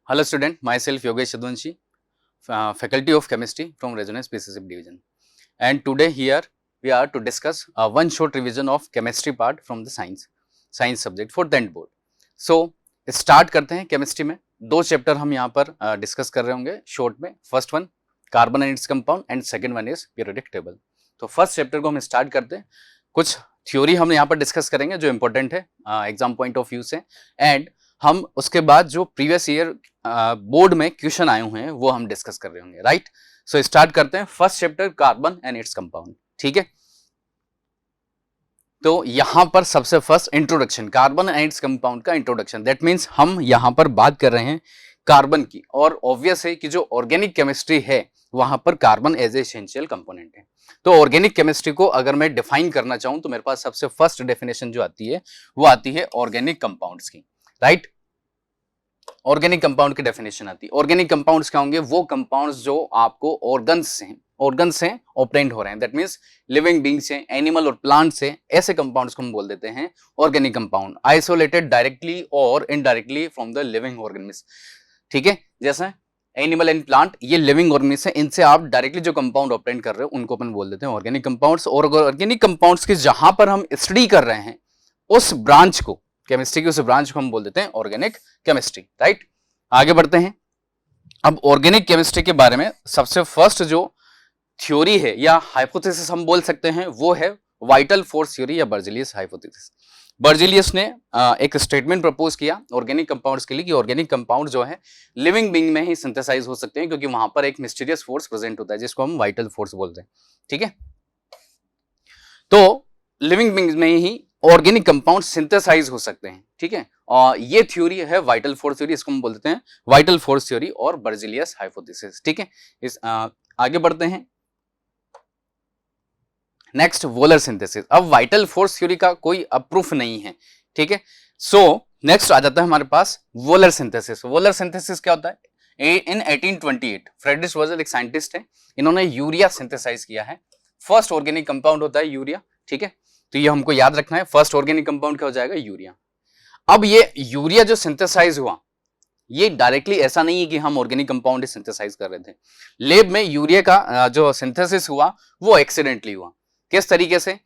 Hello student, myself Yogesh Yadvanshi, faculty of chemistry from Resonance PCCB division, and today here we are to discuss one short revision of chemistry part from the science subject for 10th board. So start करते हैं chemistry में दो chapter हम यहाँ पर discuss कर रहे होंगे शॉर्ट में. First one carbon and its compound and second one is periodic table. तो फर्स्ट चैप्टर को हम स्टार्ट करते हैं. कुछ थ्योरी हम यहाँ पर डिस्कस करेंगे जो इंपॉर्टेंट है एग्जाम पॉइंट ऑफ व्यू से, एंड हम उसके बाद जो प्रीवियस ईयर बोर्ड में क्वेश्चन आए हुए हैं वो हम डिस्कस कर रहे होंगे. राइट, सो स्टार्ट करते हैं first chapter carbon and its compound. ठीक है, तो यहां पर सबसे first introduction, carbon and its compound का इंट्रोडक्शन. दैट मींस हम यहां पर बात कर रहे हैं कार्बन की, और ऑब्वियस है कि जो ऑर्गेनिक केमिस्ट्री है वहां पर carbon as a essential component है. तो ऑर्गेनिक केमिस्ट्री को अगर मैं डिफाइन करना चाहूं तो मेरे पास सबसे फर्स्ट डेफिनेशन जो आती है वो आती है ऑर्गेनिक कंपाउंड्स की. राइट, ऑर्गेनिक कंपाउंड की डेफिनेशन आती है. ऑर्गेनिक कंपाउंड्स क्या होंगे? वो कंपाउंड्स जो आपको ऑर्गन से ऑब्टेन्ड हो रहे हैं. दैट मींस लिविंग बींग से, एनिमल और प्लांट से, ऐसे कंपाउंड्स को हम बोल देते हैं ऑर्गेनिक कंपाउंड. आइसोलेटेड डायरेक्टली और indirectly from the living organism. ठीक है, जैसे एनिमल एंड प्लांट ये लिविंग ऑर्गेनिज्म है, इनसे आप डायरेक्टली जो कंपाउंड ऑब्टेन कर रहे हो उनको अपन बोल देते हैं ऑर्गेनिक कंपाउंड्स. और ऑर्गेनिक कंपाउंड्स की जहां पर हम स्टडी कर रहे हैं उस ब्रांच को, केमिस्ट्री की उस ब्रांच को हम बोल देते हैं ऑर्गेनिक केमिस्ट्री. राइट, आगे बढ़ते हैं. अब ऑर्गेनिक केमिस्ट्री के बारे में सबसे फर्स्ट जो थ्योरी है या हाइपोथेसिस हम बोल सकते हैं वो है वाइटल फोर्स थ्योरी या बर्जेलियस हाइपोथेसिस. बर्जेलियस ने एक स्टेटमेंट प्रपोज किया ऑर्गेनिक कंपाउंड्स के लिए कि ऑर्गेनिक कंपाउंड जो है लिविंग बीइंग में ही सिंथेसाइज हो सकते हैं, क्योंकि वहां पर एक मिस्टीरियस फोर्स प्रेजेंट होता है जिसको हम वाइटल फोर्स बोलते हैं. ठीक है, तो लिविंग बीइंग में ही ऑर्गेनिक कंपाउंड सिंथेसाइज हो सकते हैं. ठीक है, और ये थ्योरी है वाइटल फोर्स थ्योरी, इसको हम बोल देते हैं वाइटल फोर्स थ्योरी और बर्जेलियस हाइपोथेसिस. ठीक है, इस आगे बढ़ते हैं. Next volar synthesis. अब वाइटल फोर्स थ्योरी का कोई प्रूफ नहीं है. ठीक है, सो नेक्स्ट आ जाता है हमारे पास वोलर सिंथेसिस. वोलर सिंथेसिस क्या होता है? इन 1828 फ्रेडरिक वोलर एक साइंटिस्ट है, इन्होंने यूरिया सिंथेसाइज किया है. फर्स्ट ऑर्गेनिक कंपाउंड होता है यूरिया. ठीक है, तो ये हमको याद रखना है. फर्स्ट ऑर्गेनिक कंपाउंड क्या हो जाएगा? यूरिया. अब ये यूरिया जो सिंथेसाइज हुआ ये डायरेक्टली ऐसा नहीं है कि हम ऑर्गेनिक कंपाउंड सिंथेसाइज कर रहे थे. लैब में यूरिया का जो सिंथेसिस हुआ वो एक्सीडेंटली हुआ. किस तरीके से?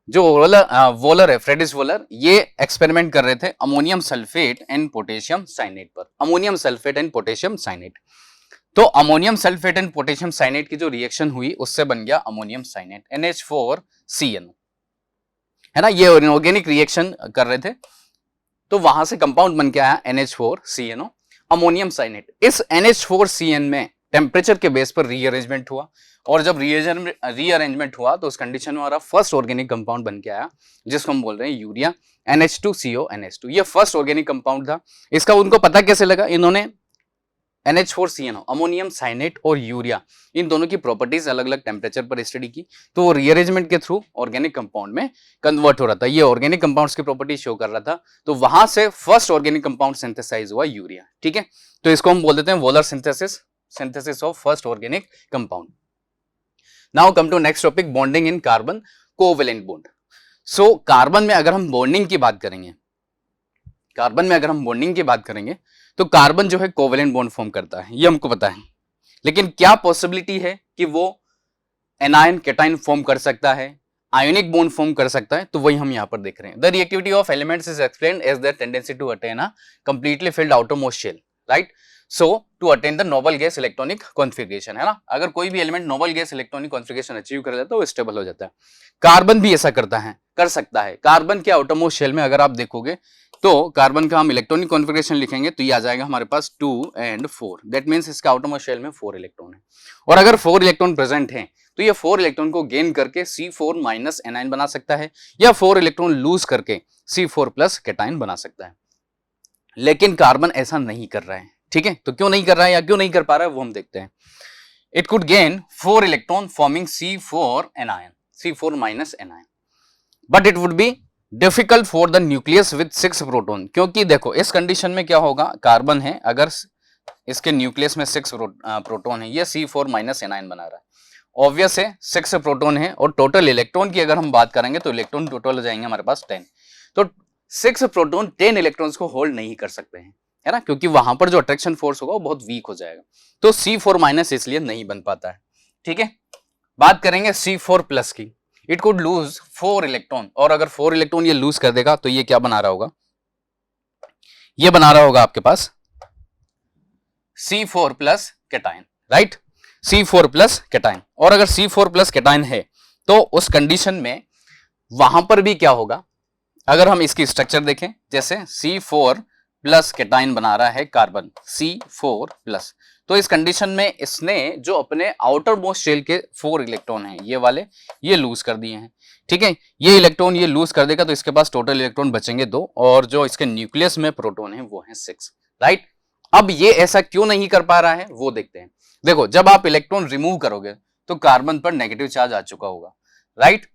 जो वोलर है, फ्रेडरिक वोलर, ये एक्सपेरिमेंट कर रहे थे ammonium sulphate and potassium cyanate पर. Ammonium sulphate and potassium cyanate. तो ammonium sulphate and potassium cyanate की जो रिएक्शन हुई उससे बन गया अमोनियम साइनेट NH4CnO, है ना. ये ऑर्गेनिक रिएक्शन कर रहे थे तो वहां से कंपाउंड बन के आया NH4CnO, अमोनियम साइनेट. इस NH4CN में टेम्परेचर के बेस पर रीअरेंजमेंट हुआ, और जब रीअरेंजमेंट हुआ तो उस कंडीशन में हमारा फर्स्ट ऑर्गेनिक कंपाउंड बन के आया जिसको हम बोल रहे हैं यूरिया, NH2CO NH2. ये फर्स्ट ऑर्गेनिक कंपाउंड था. इसका उनको पता कैसे लगा? इन्होंने NH4CnO, अमोनियम साइनेट और यूरिया, इन दोनों की प्रॉपर्टीज अलग अलग टेम्परेचर पर स्टडी की, तो वो रीअरेंजमेंट के थ्रू ऑर्गेनिक कंपाउंड में कन्वर्ट हो रहा था. ये ऑर्गेनिक कंपाउंड्स की प्रॉपर्टी शो कर रहा था, तो वहां से फर्स्ट ऑर्गेनिक कंपाउंड सिंथेसाइज हुआ यूरिया. ठीक है, तो इसको हम बोल देते हैं Wohler synthesis of first organic compound. Now come to next topic, bonding in carbon covalent bond. So carbon में अगर हम बॉन्डिंग की बात करेंगे, तो कार्बन जो है कोवेलेंट बॉन्ड फॉर्म करता है, ये हमको पता है. लेकिन क्या पॉसिबिलिटी है कि वो एनायन कैटायन फॉर्म कर सकता है, आयोनिक बॉन्ड फॉर्म कर सकता है? तो वही हम यहाँ पर देख रहे हैं. The reactivity of elements is explained as their tendency to attain a completely filled outermost shell. Right, so to attain the noble gas electronic configuration, है ना. अगर कोई भी element noble gas electronic configuration achieve कर लेता है वो stable हो जाता है. कार्बन भी ऐसा कर सकता है. कार्बन के आउटरमोस्ट शेल में अगर आप देखोगे तो कार्बन का हम इलेक्ट्रॉनिक कॉन्फिगरेशन लिखेंगे तो ये आ जाएगा हमारे पास 2 and 4. दैट मींस इसका आउटरमोस्ट शेल में 4 इलेक्ट्रॉन है, और अगर 4 इलेक्ट्रॉन प्रेजेंट है तो ये 4 इलेक्ट्रॉन को गेन करके C4- एनायन बना सकता है, या 4 इलेक्ट्रॉन लूज करके C4+ कैटायन बना सकता है. लेकिन कार्बन ऐसा नहीं कर रहा है. ठीक है, तो क्यों नहीं कर रहा है या क्यों नहीं कर पा रहा है वो हम देखते हैं. It could gain 4 electron forming C4 anion, but it would be difficult for the nucleus with 6 proton. क्योंकि देखो इस कंडीशन में क्या होगा, कार्बन है, अगर इसके न्यूक्लियस में 6 प्रोटॉन है, ये C4- एनायन बना रहा है. ऑब्वियस है 6 प्रोटॉन है, और टोटल इलेक्ट्रॉन की अगर हम बात करेंगे तो इलेक्ट्रॉन टोटल हो जाएंगे हमारे पास 10. तो 6 प्रोटॉन 10 इलेक्ट्रॉन्स को होल्ड नहीं कर सकते हैं, है ना, क्योंकि वहां पर जो अट्रैक्शन फोर्स होगा वो बहुत वीक हो जाएगा, तो C4- इसलिए नहीं बन पाता है। ठीक है, बात करेंगे C4+ की। इट कुड लूज 4 इलेक्ट्रॉन, और अगर 4 इलेक्ट्रॉन ये लूज कर देगा तो ये क्या बना रहा होगा, ये बना रहा होगा आपके पास C4+ cation, right, C4+ cation. और अगर C4+ कैटायन है तो उस कंडीशन में वहां पर भी क्या होगा, अगर हम इसकी स्ट्रक्चर देखें, जैसे C4+ कैटायन बना रहा है कार्बन C4+, तो इस कंडीशन में इसने जो अपने आउटर मोस्ट शेल के 4 इलेक्ट्रॉन हैं ये वाले, ये लूज कर दिए हैं। ठीक है, ये इलेक्ट्रॉन ये लूज कर देगा तो इसके पास टोटल इलेक्ट्रॉन बचेंगे 2, और जो इसके न्यूक्लियस में प्रोटॉन है वो है 6, राइट। अब ये ऐसा क्यों नहीं कर पा रहा है वो देखते हैं। देखो, जब आप इलेक्ट्रॉन रिमूव करोगे तो कार्बन पर नेगेटिव चार्ज आ चुका होगा, राइट।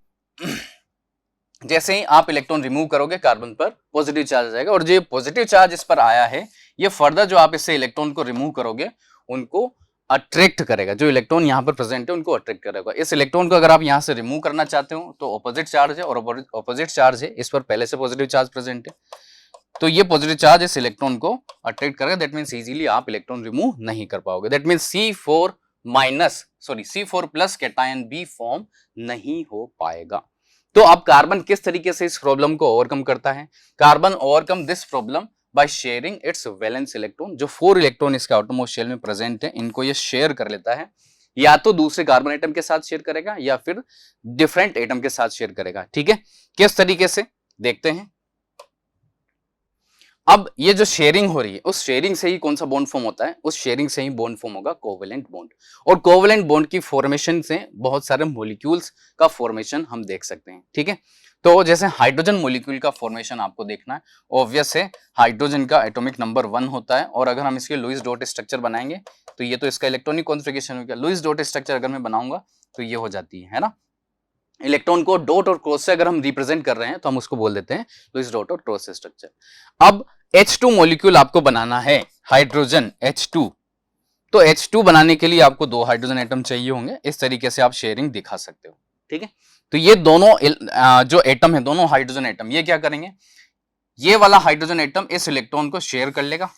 जैसे ही आप इलेक्ट्रॉन रिमूव करोगे कार्बन पर पॉजिटिव चार्ज आ जाएगा, और जो पॉजिटिव चार्ज इस पर आया है ये फर्दर जो आप इससे इलेक्ट्रॉन को रिमूव करोगे उनको अट्रैक्ट करेगा, जो इलेक्ट्रॉन यहां पर प्रेजेंट है उनको अट्रैक्ट करेगा। इस इलेक्ट्रॉन को अगर आप यहां से रिमूव करना चाहते हो तो ऑपोजिट चार्ज है, और ऑपोजिट चार्ज है इस पर पहले से पॉजिटिव चार्ज प्रेजेंट है, तो ये पॉजिटिव चार्ज इस इलेक्ट्रॉन को अट्रैक्ट करेगा। दैट मींस इजीली आप इलेक्ट्रॉन रिमूव नहीं कर पाओगे। दैट मींस C4+ कैटायन भी फॉर्म नहीं हो पाएगा। तो अब कार्बन किस तरीके से इस प्रॉब्लम को ओवरकम करता है? Carbon overcome this problem by sharing it's valence electron. जो 4 इलेक्ट्रॉन इसके आउटरमोस्ट शेल में प्रेजेंट है इनको ये शेयर कर लेता है, या तो दूसरे कार्बन एटम के साथ शेयर करेगा या फिर डिफरेंट एटम के साथ शेयर करेगा। ठीक है, किस तरीके से देखते हैं। अब ये जो शेयरिंग हो रही है उस शेयरिंग से ही कौन सा बॉन्ड फॉर्म होता है? उस शेयरिंग से ही बॉन्ड फॉर्म होगा कोवेलेंट बॉन्ड, और कोवेलेंट बॉन्ड की फॉर्मेशन से बहुत सारे मॉलिक्यूल्स का फॉर्मेशन हम देख सकते हैं। ठीक है, तो जैसे हाइड्रोजन मॉलिक्यूल का फॉर्मेशन आपको देखना है, ऑब्वियस है हाइड्रोजन का एटॉमिक नंबर 1 होता है, और अगर हम इसके लुईस डॉट स्ट्रक्चर बनाएंगे तो ये तो इसका इलेक्ट्रॉनिक कॉन्फ़िगरेशन हो गया। लुईस डॉट स्ट्रक्चर अगर मैं बनाऊंगा तो ये हो जाती है ना। इलेक्ट्रॉन को डॉट और क्रॉस से अगर हम रिप्रेजेंट कर रहे हैं तो हम उसको बोल देते हैं लुईस डॉट और क्रॉस स्ट्रक्चर। अब H2 मॉलिक्यूल आपको बनाना है, हाइड्रोजन H2, तो H2 बनाने के लिए आपको 2 हाइड्रोजन एटम चाहिए होंगे। इस तरीके से आप शेयरिंग दिखा सकते हो। ठीक है, तो ये दोनों जो एटम है, दोनों हाइड्रोजन एटम, ये क्या करेंगे, ये वाला हाइड्रोजन एटम इस इलेक्ट्रॉन को शेयर कर लेगा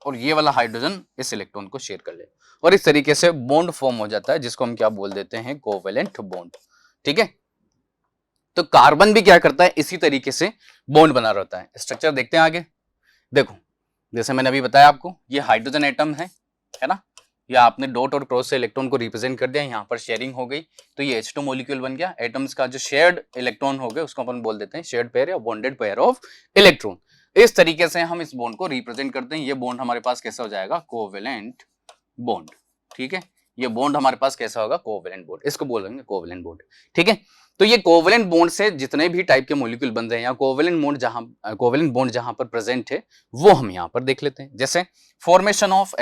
और ये वाला हाइड्रोजन इस इलेक्ट्रॉन को शेयर कर लेगा, और इस तरीके से बॉन्ड फॉर्म हो जाता है जिसको हम क्या बोल देते हैं, कोवेलेंट बॉन्ड। ठीक है, तो कार्बन भी क्या करता है, इसी तरीके से बॉन्ड बना रहता है। स्ट्रक्चर देखते हैं आगे। देखो, जैसे मैंने अभी बताया आपको, ये हाइड्रोजन एटम है ना, या आपने डॉट और क्रॉस से इलेक्ट्रॉन को रिप्रेजेंट कर दिया, यहाँ पर शेयरिंग हो गई तो ये H2 मॉलिक्यूल बन गया। एटम्स का जो शेयर्ड इलेक्ट्रॉन हो गए उसको अपन बोल देते हैं शेयर्ड पेयर या बॉन्डेड पेयर ऑफ इलेक्ट्रॉन। इस तरीके से हम इस बॉन्ड को रिप्रेजेंट करते हैं। ये बॉन्ड हमारे पास कैसा हो जाएगा, कोवेलेंट बॉन्ड। ठीक है, ये बॉन्ड हमारे पास कैसा होगा, कोवेलेंट बॉन्ड, इसको बोलेंगे कोवेलेंट बॉन्ड। ठीक है, तो ये कोवेलेंट बॉन्ड से जितने भी टाइप के मॉलिक्यूल बन रहे हैं या कोवेलेंट बॉन्ड जहां पर प्रेजेंट है वो हम यहां पर देख लेते हैं। जैसे फॉर्मेशन ऑफ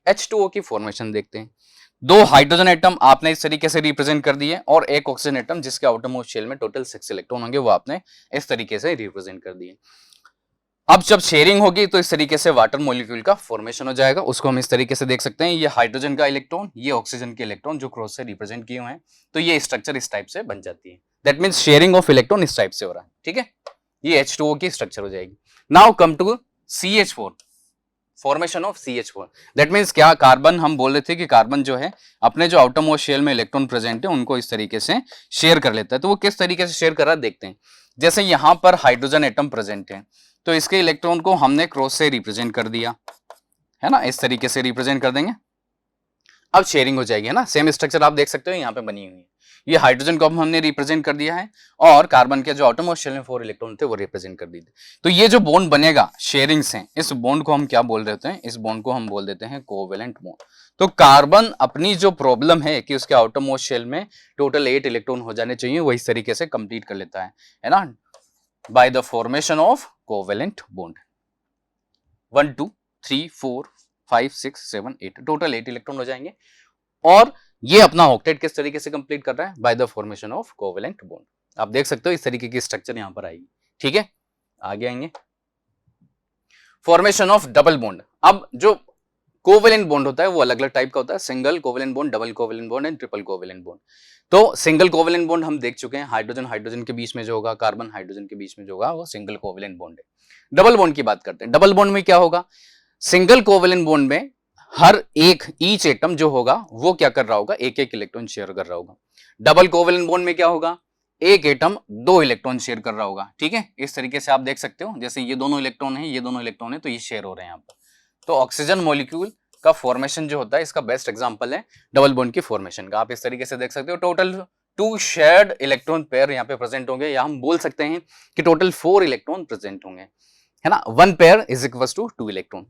H2O की फॉर्मेशन देखते हैं। 2 हाइड्रोजन एटम आपने इस तरीके से रिप्रेजेंट कर दिए, और एक ऑक्सीजन एटम जिसके आउटरमोस्ट शेल में टोटल 6 इलेक्ट्रॉन होंगे वो आपने इस तरीके से रिप्रेजेंट कर दिए। अब जब शेयरिंग होगी तो इस तरीके से वाटर मॉलिक्यूल का फॉर्मेशन हो जाएगा। उसको हम इस तरीके से देख सकते हैं, ये हाइड्रोजन का इलेक्ट्रॉन, ये ऑक्सीजन के इलेक्ट्रॉन जो क्रॉस से रिप्रेजेंट किए हुए हैं, तो ये स्ट्रक्चर इस टाइप से बन जाती है। That means sharing of electron इस टाइप से हो रहा है। ठीक है, ये H2O की स्ट्रक्चर हो जाएगी। Now come to CH4, formation of CH4। That means क्या, कार्बन हम बोल रहे थे कि कार्बन जो है अपने जो आउटर मोस्ट शेल में इलेक्ट्रॉन प्रेजेंट है उनको इस तरीके से शेयर कर लेता है। तो वो किस तरीके से शेयर कर रहा है देखते हैं। जैसे यहां पर हाइड्रोजन एटम प्रेजेंट है तो इसके इलेक्ट्रॉन को हमने क्रॉस से रिप्रेजेंट कर दिया है ना, इस तरीके से रिप्रेजेंट कर देंगे। अब शेयरिंग हो जाएगी, है ना। सेम स्ट्रक्चर आप देख सकते हो यहाँ पे बनी हुई है। ये हाइड्रोजन को हमने रिप्रेजेंट कर दिया है, और कार्बन के जो आउटरमोस्ट शेल में 4 इलेक्ट्रॉन थे वो रिप्रेजेंट कर दिए थे। तो ये जो बॉन्ड बनेगा शेयरिंग से, इस बॉन्ड को हम क्या बोल रहे हैं, इस बॉन्ड को हम बोल देते हैं कोवेलेंट बॉन्ड। तो कार्बन अपनी जो प्रॉब्लम है कि उसके आउटरमोस्ट शेल में टोटल 8 इलेक्ट्रॉन हो जाने चाहिए, वो इस तरीके से कंप्लीट कर लेता है ना, by the formation of covalent bond. 1 2 3 4 5 6 7 8 total 8 electron हो जाएंगे, और ये अपना ऑक्टेट किस तरीके से कंप्लीट कर रहा है, by the formation of covalent bond. आप देख सकते हो इस तरीके की स्ट्रक्चर यहां पर आएगी। ठीक है, आगे आएंगे फॉर्मेशन ऑफ डबल बॉन्ड। अब जो कोवेलेंट बॉन्ड होता है वो अलग अलग टाइप का होता है, single covalent bond, double covalent bond and triple covalent bond. तो सिंगल कोवेलेंट बॉन्ड हम देख चुके हैं, हाइड्रोजन हाइड्रोजन के बीच में जो होगा, कार्बन हाइड्रोजन के बीच में जो होगा वो सिंगल कोवेलेंट बॉन्ड है। डबल बॉन्ड की बात करते हैं, डबल बॉन्ड में क्या होगा, सिंगल कोवेलेंट बॉन्ड में हर एक ईच एटम जो होगा वो क्या कर रहा होगा, एक एक इलेक्ट्रॉन शेयर कर रहा होगा। डबल कोवेलेंट बॉन्ड में क्या होगा, एक एटम 2 इलेक्ट्रॉन शेयर कर रहा होगा, ठीक है। इस तरीके से आप देख सकते हो, जैसे ये दोनों इलेक्ट्रॉन है, ये दोनों इलेक्ट्रॉन है, तो ये शेयर हो रहे हैं यहाँ पर। तो ऑक्सीजन मॉलिक्यूल का फॉर्मेशन जो होता है, इसका बेस्ट एग्जांपल है डबल बॉन्ड की फॉर्मेशन का। आप इस तरीके से देख सकते हो, टोटल 2 शेयर्ड इलेक्ट्रॉन पेयर यहाँ पे प्रेजेंट होंगे, या हम बोल सकते हैं कि टोटल 4 इलेक्ट्रॉन प्रेजेंट होंगे, है ना। 1 pair is equal to 2 electron.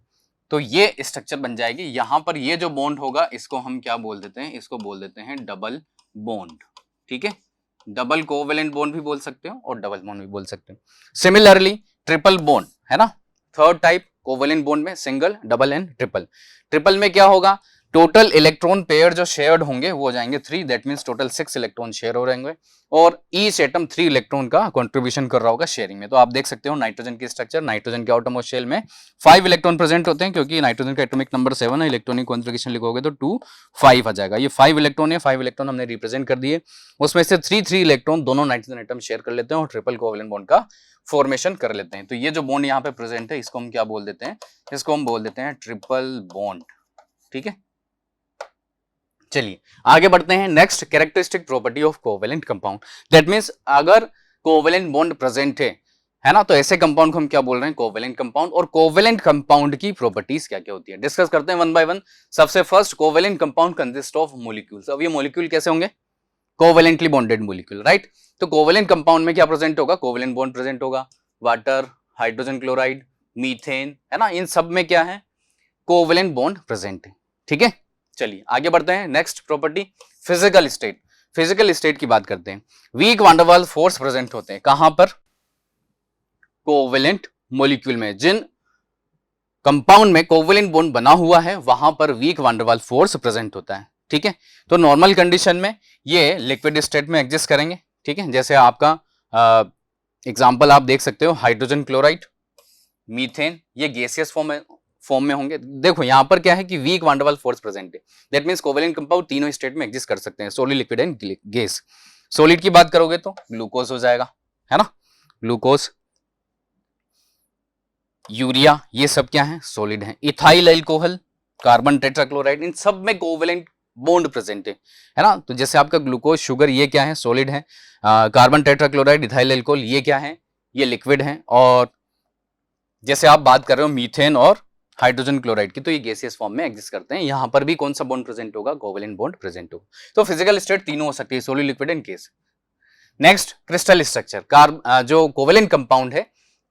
तो ये स्ट्रक्चर बन जाएगी। यहां पर ये जो बॉन्ड होगा इसको हम क्या बोल देते हैं, इसको बोल देते हैं डबल बॉन्ड, ठीक है। डबल कोवेलेंट बॉन्ड भी बोल सकते हो और डबल बॉन्ड भी बोल सकते हो। सिमिलरली ट्रिपल बॉन्ड है ना, थर्ड टाइप कोवेलेंट बॉन्ड में single, double and triple. Triple में क्या होगा, टोटल इलेक्ट्रॉन पेयर जो शेयर्ड होंगे वो हो जाएंगे 3, that means total 6 electron share हो रहेंगे, और ईच एटम 3 इलेक्ट्रॉन का कंट्रीब्यूशन कर रहा होगा शेयरिंग में। तो आप देख सकते हो नाइट्रोजन की स्ट्रक्चर, नाइट्रोजन के आउटरमोस्ट शेल में 5 इलेक्ट्रॉन प्रेजेंट होते हैं, क्योंकि नाइट्रोजन का एटॉमिक नंबर 7 है, इलेक्ट्रॉनिक कॉन्फ़िगरेशन लिखोगे तो 2 5 आ जाएगा। ये 5 इलेक्ट्रॉन है, 5 इलेक्ट्रॉन हमने रिप्रेजेंट कर दिए, उसमें से 3 इलेक्ट्रॉन दोनों नाइट्रोजन एटम शेयर कर लेते हैं और ट्रिपल कोवेलेंट बॉन्ड का फॉर्मेशन कर लेते हैं। तो ये जो बॉन्ड यहाँ पे प्रेजेंट है इसको हम क्या बोल देते हैं, इसको हम बोल देते हैं ट्रिपल बॉन्ड, ठीक है। चलिए आगे बढ़ते हैं। Next, characteristic property of covalent compound, that means अगर कोवेलेंट बॉन्ड प्रेजेंट है ना, तो ऐसे कंपाउंड को हम क्या बोल रहे हैं, कोवेलेंट कंपाउंड। और कोवेलेंट कंपाउंड की प्रॉपर्टीज क्या क्या होती है, डिस्कस करते हैं वन बाय वन। सबसे first, covalent compound consist of molecules. अब ये मॉलिक्यूल कैसे होंगे, कोवेलेंटली बॉन्डेड मॉलिक्यूल, राइट। तो कोवेलेंट कंपाउंड में क्या प्रेजेंट होगा, कोवेलेंट बॉन्ड प्रेजेंट होगा, वाटर, हाइड्रोजन क्लोराइड, मीथेन, है ना, इन सब में क्या है, कोवेलेंट बॉन्ड प्रेजेंट है, ठीक है। चलिए आगे बढ़ते हैं। Next property, physical state. Physical state की बात करते हैं। Weak van der Waals force present होते हैं कहां पर, कोवेलेंट मॉलिक्यूल में। जिन कंपाउंड में कोवेलेंट बॉन्ड बना हुआ है वहां पर week van der Waals force present होता है, ठीक है। तो नॉर्मल कंडीशन में ये लिक्विड स्टेट में एग्जिस्ट करेंगे, ठीक है। जैसे आपका एग्जांपल आप देख सकते हो, हाइड्रोजन क्लोराइड, मीथेन, ये गैसियस फॉर्म में होंगे। देखो यहां पर क्या है कि week van der Waals force present है, दैट मींस कोवेलेंट कंपाउंड तीनों स्टेट में एग्जिस्ट कर सकते हैं, solid, liquid and gas. Solid की बात करोगे तो ग्लूकोज हो जाएगा, है ना, ग्लूकोज, यूरिया, ये सब क्या है, सॉलिड है। इथाइल अल्कोहल, कार्बन टेट्राक्लोराइड, इन सब में कोवेलेंट बॉन्ड प्रेजेंट है ना। तो जैसे आपका ग्लूकोज, शुगर, ये क्या है, सॉलिड है। कार्बन टेट्राक्लोराइड, इथाइल अल्कोहल, ये क्या है, ये लिक्विड है। और जैसे आप बात कर रहे हो मीथेन और हाइड्रोजन क्लोराइड की, तो ये गैसियस फॉर्म में एग्जिस्ट करते हैं। यहां पर भी कौन सा बॉन्ड प्रेजेंट होगा, कोवेलेंट बॉन्ड प्रेजेंट होगा। तो फिजिकल स्टेट तीनों हो सकती है, solid, liquid and gas. Next, crystal structure. जो कोवेलेंट कंपाउंड है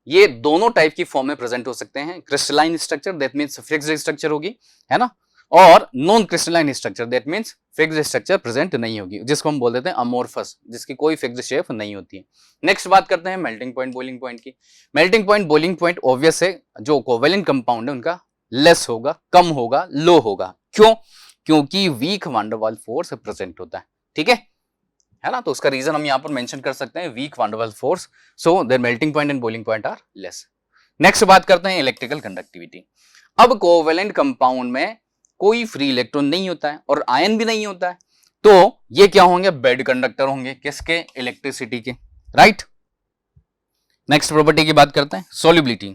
ये दोनों टाइप की फॉर्म में प्रेजेंट हो सकते हैं। Crystalline structure, that means fixed structure होगी, है ना, और non crystalline structure, that means fixed structure present नहीं होगी, जिसको हम बोल देते हैं अमोर्फस, जिसकी कोई फिक्स्ड शेप नहीं होती है। नेक्स्ट बात करते हैं मेल्टिंग पॉइंट, बॉइलिंग पॉइंट की। Melting point, boiling point obvious है, जो कोवेलेंट कंपाउंड है उनका लेस होगा, कम होगा, लो होगा। क्यों, क्योंकि week van der Waals force present होता है, ठीक है ना। तो उसका रीजन हम यहां पर मेंशन कर सकते हैं, weak van der Waals force, so their melting point and boiling point are less. Next बात करते हैं इलेक्ट्रिकल कंडक्टिविटी। अब कोवेलेंट कंपाउंड में कोई फ्री इलेक्ट्रॉन नहीं होता है और आयन भी नहीं होता है, तो ये क्या होंगे, बेड कंडक्टर होंगे, किसके, इलेक्ट्रिसिटी के, राइट। नेक्स्ट प्रॉपर्टी की बात करते हैं, सोल्युबिलिटी।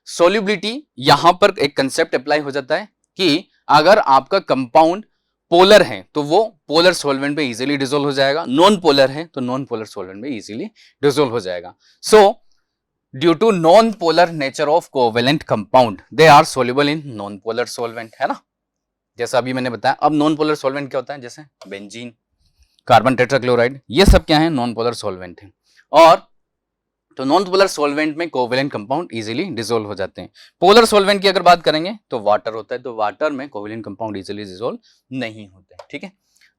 सोल्युबिलिटी, यहां पर एक कंसेप्ट अप्लाई हो जाता है कि अगर आपका कंपाउंड पोलर है तो वो पोलर सॉल्वेंट में इजीली डिसॉल्व हो जाएगा, नॉन पोलर है तो नॉन पोलर सॉल्वेंट में इजीली डिसॉल्व हो जाएगा। So due to non polar nature of covalent compound they are soluble in non polar solvent, है ना। जैसा अभी मैंने बताया। अब नॉन पोलर सॉल्वेंट क्या होता है, जैसे बेंजीन, कार्बन टेट्राक्लोराइड, ये सब क्या है, नॉन पोलर सॉल्वेंट है। और तो नॉन पोलर सॉल्वेंट में कोवेलेंट कंपाउंड इजीली डिसॉल्व हो जाते हैं। पोलर सॉल्वेंट की अगर बात करेंगे तो वाटर होता है, तो वाटर में कोवेलेंट कंपाउंड इजीली डिसॉल्व नहीं होते, ठीक है।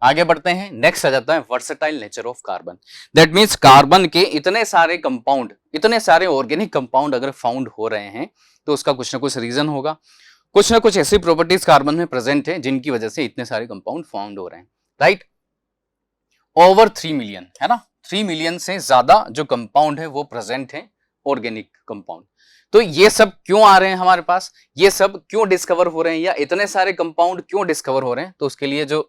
आगे बढ़ते हैं। नेक्स्ट आ जाता है versatile nature of carbon, that means carbon के इतने सारे कंपाउंड, इतने सारे ऑर्गेनिक कंपाउंड अगर फाउंड हो रहे हैं तो उसका कुछ ना कुछ रीजन होगा, कुछ ना कुछ ऐसी प्रॉपर्टीज कार्बन में प्रेजेंट है जिनकी वजह से इतने सारे कंपाउंड फाउंड हो रहे हैं, राइट। ओवर 3 मिलियन, है ना, 3 मिलियन से ज्यादा जो कंपाउंड है वो प्रेजेंट है ऑर्गेनिक कंपाउंड। तो ये सब क्यों आ रहे हैं हमारे पास, ये सब क्यों डिस्कवर हो रहे हैं, या इतने सारे कंपाउंड क्यों डिस्कवर हो रहे हैं, तो उसके लिए जो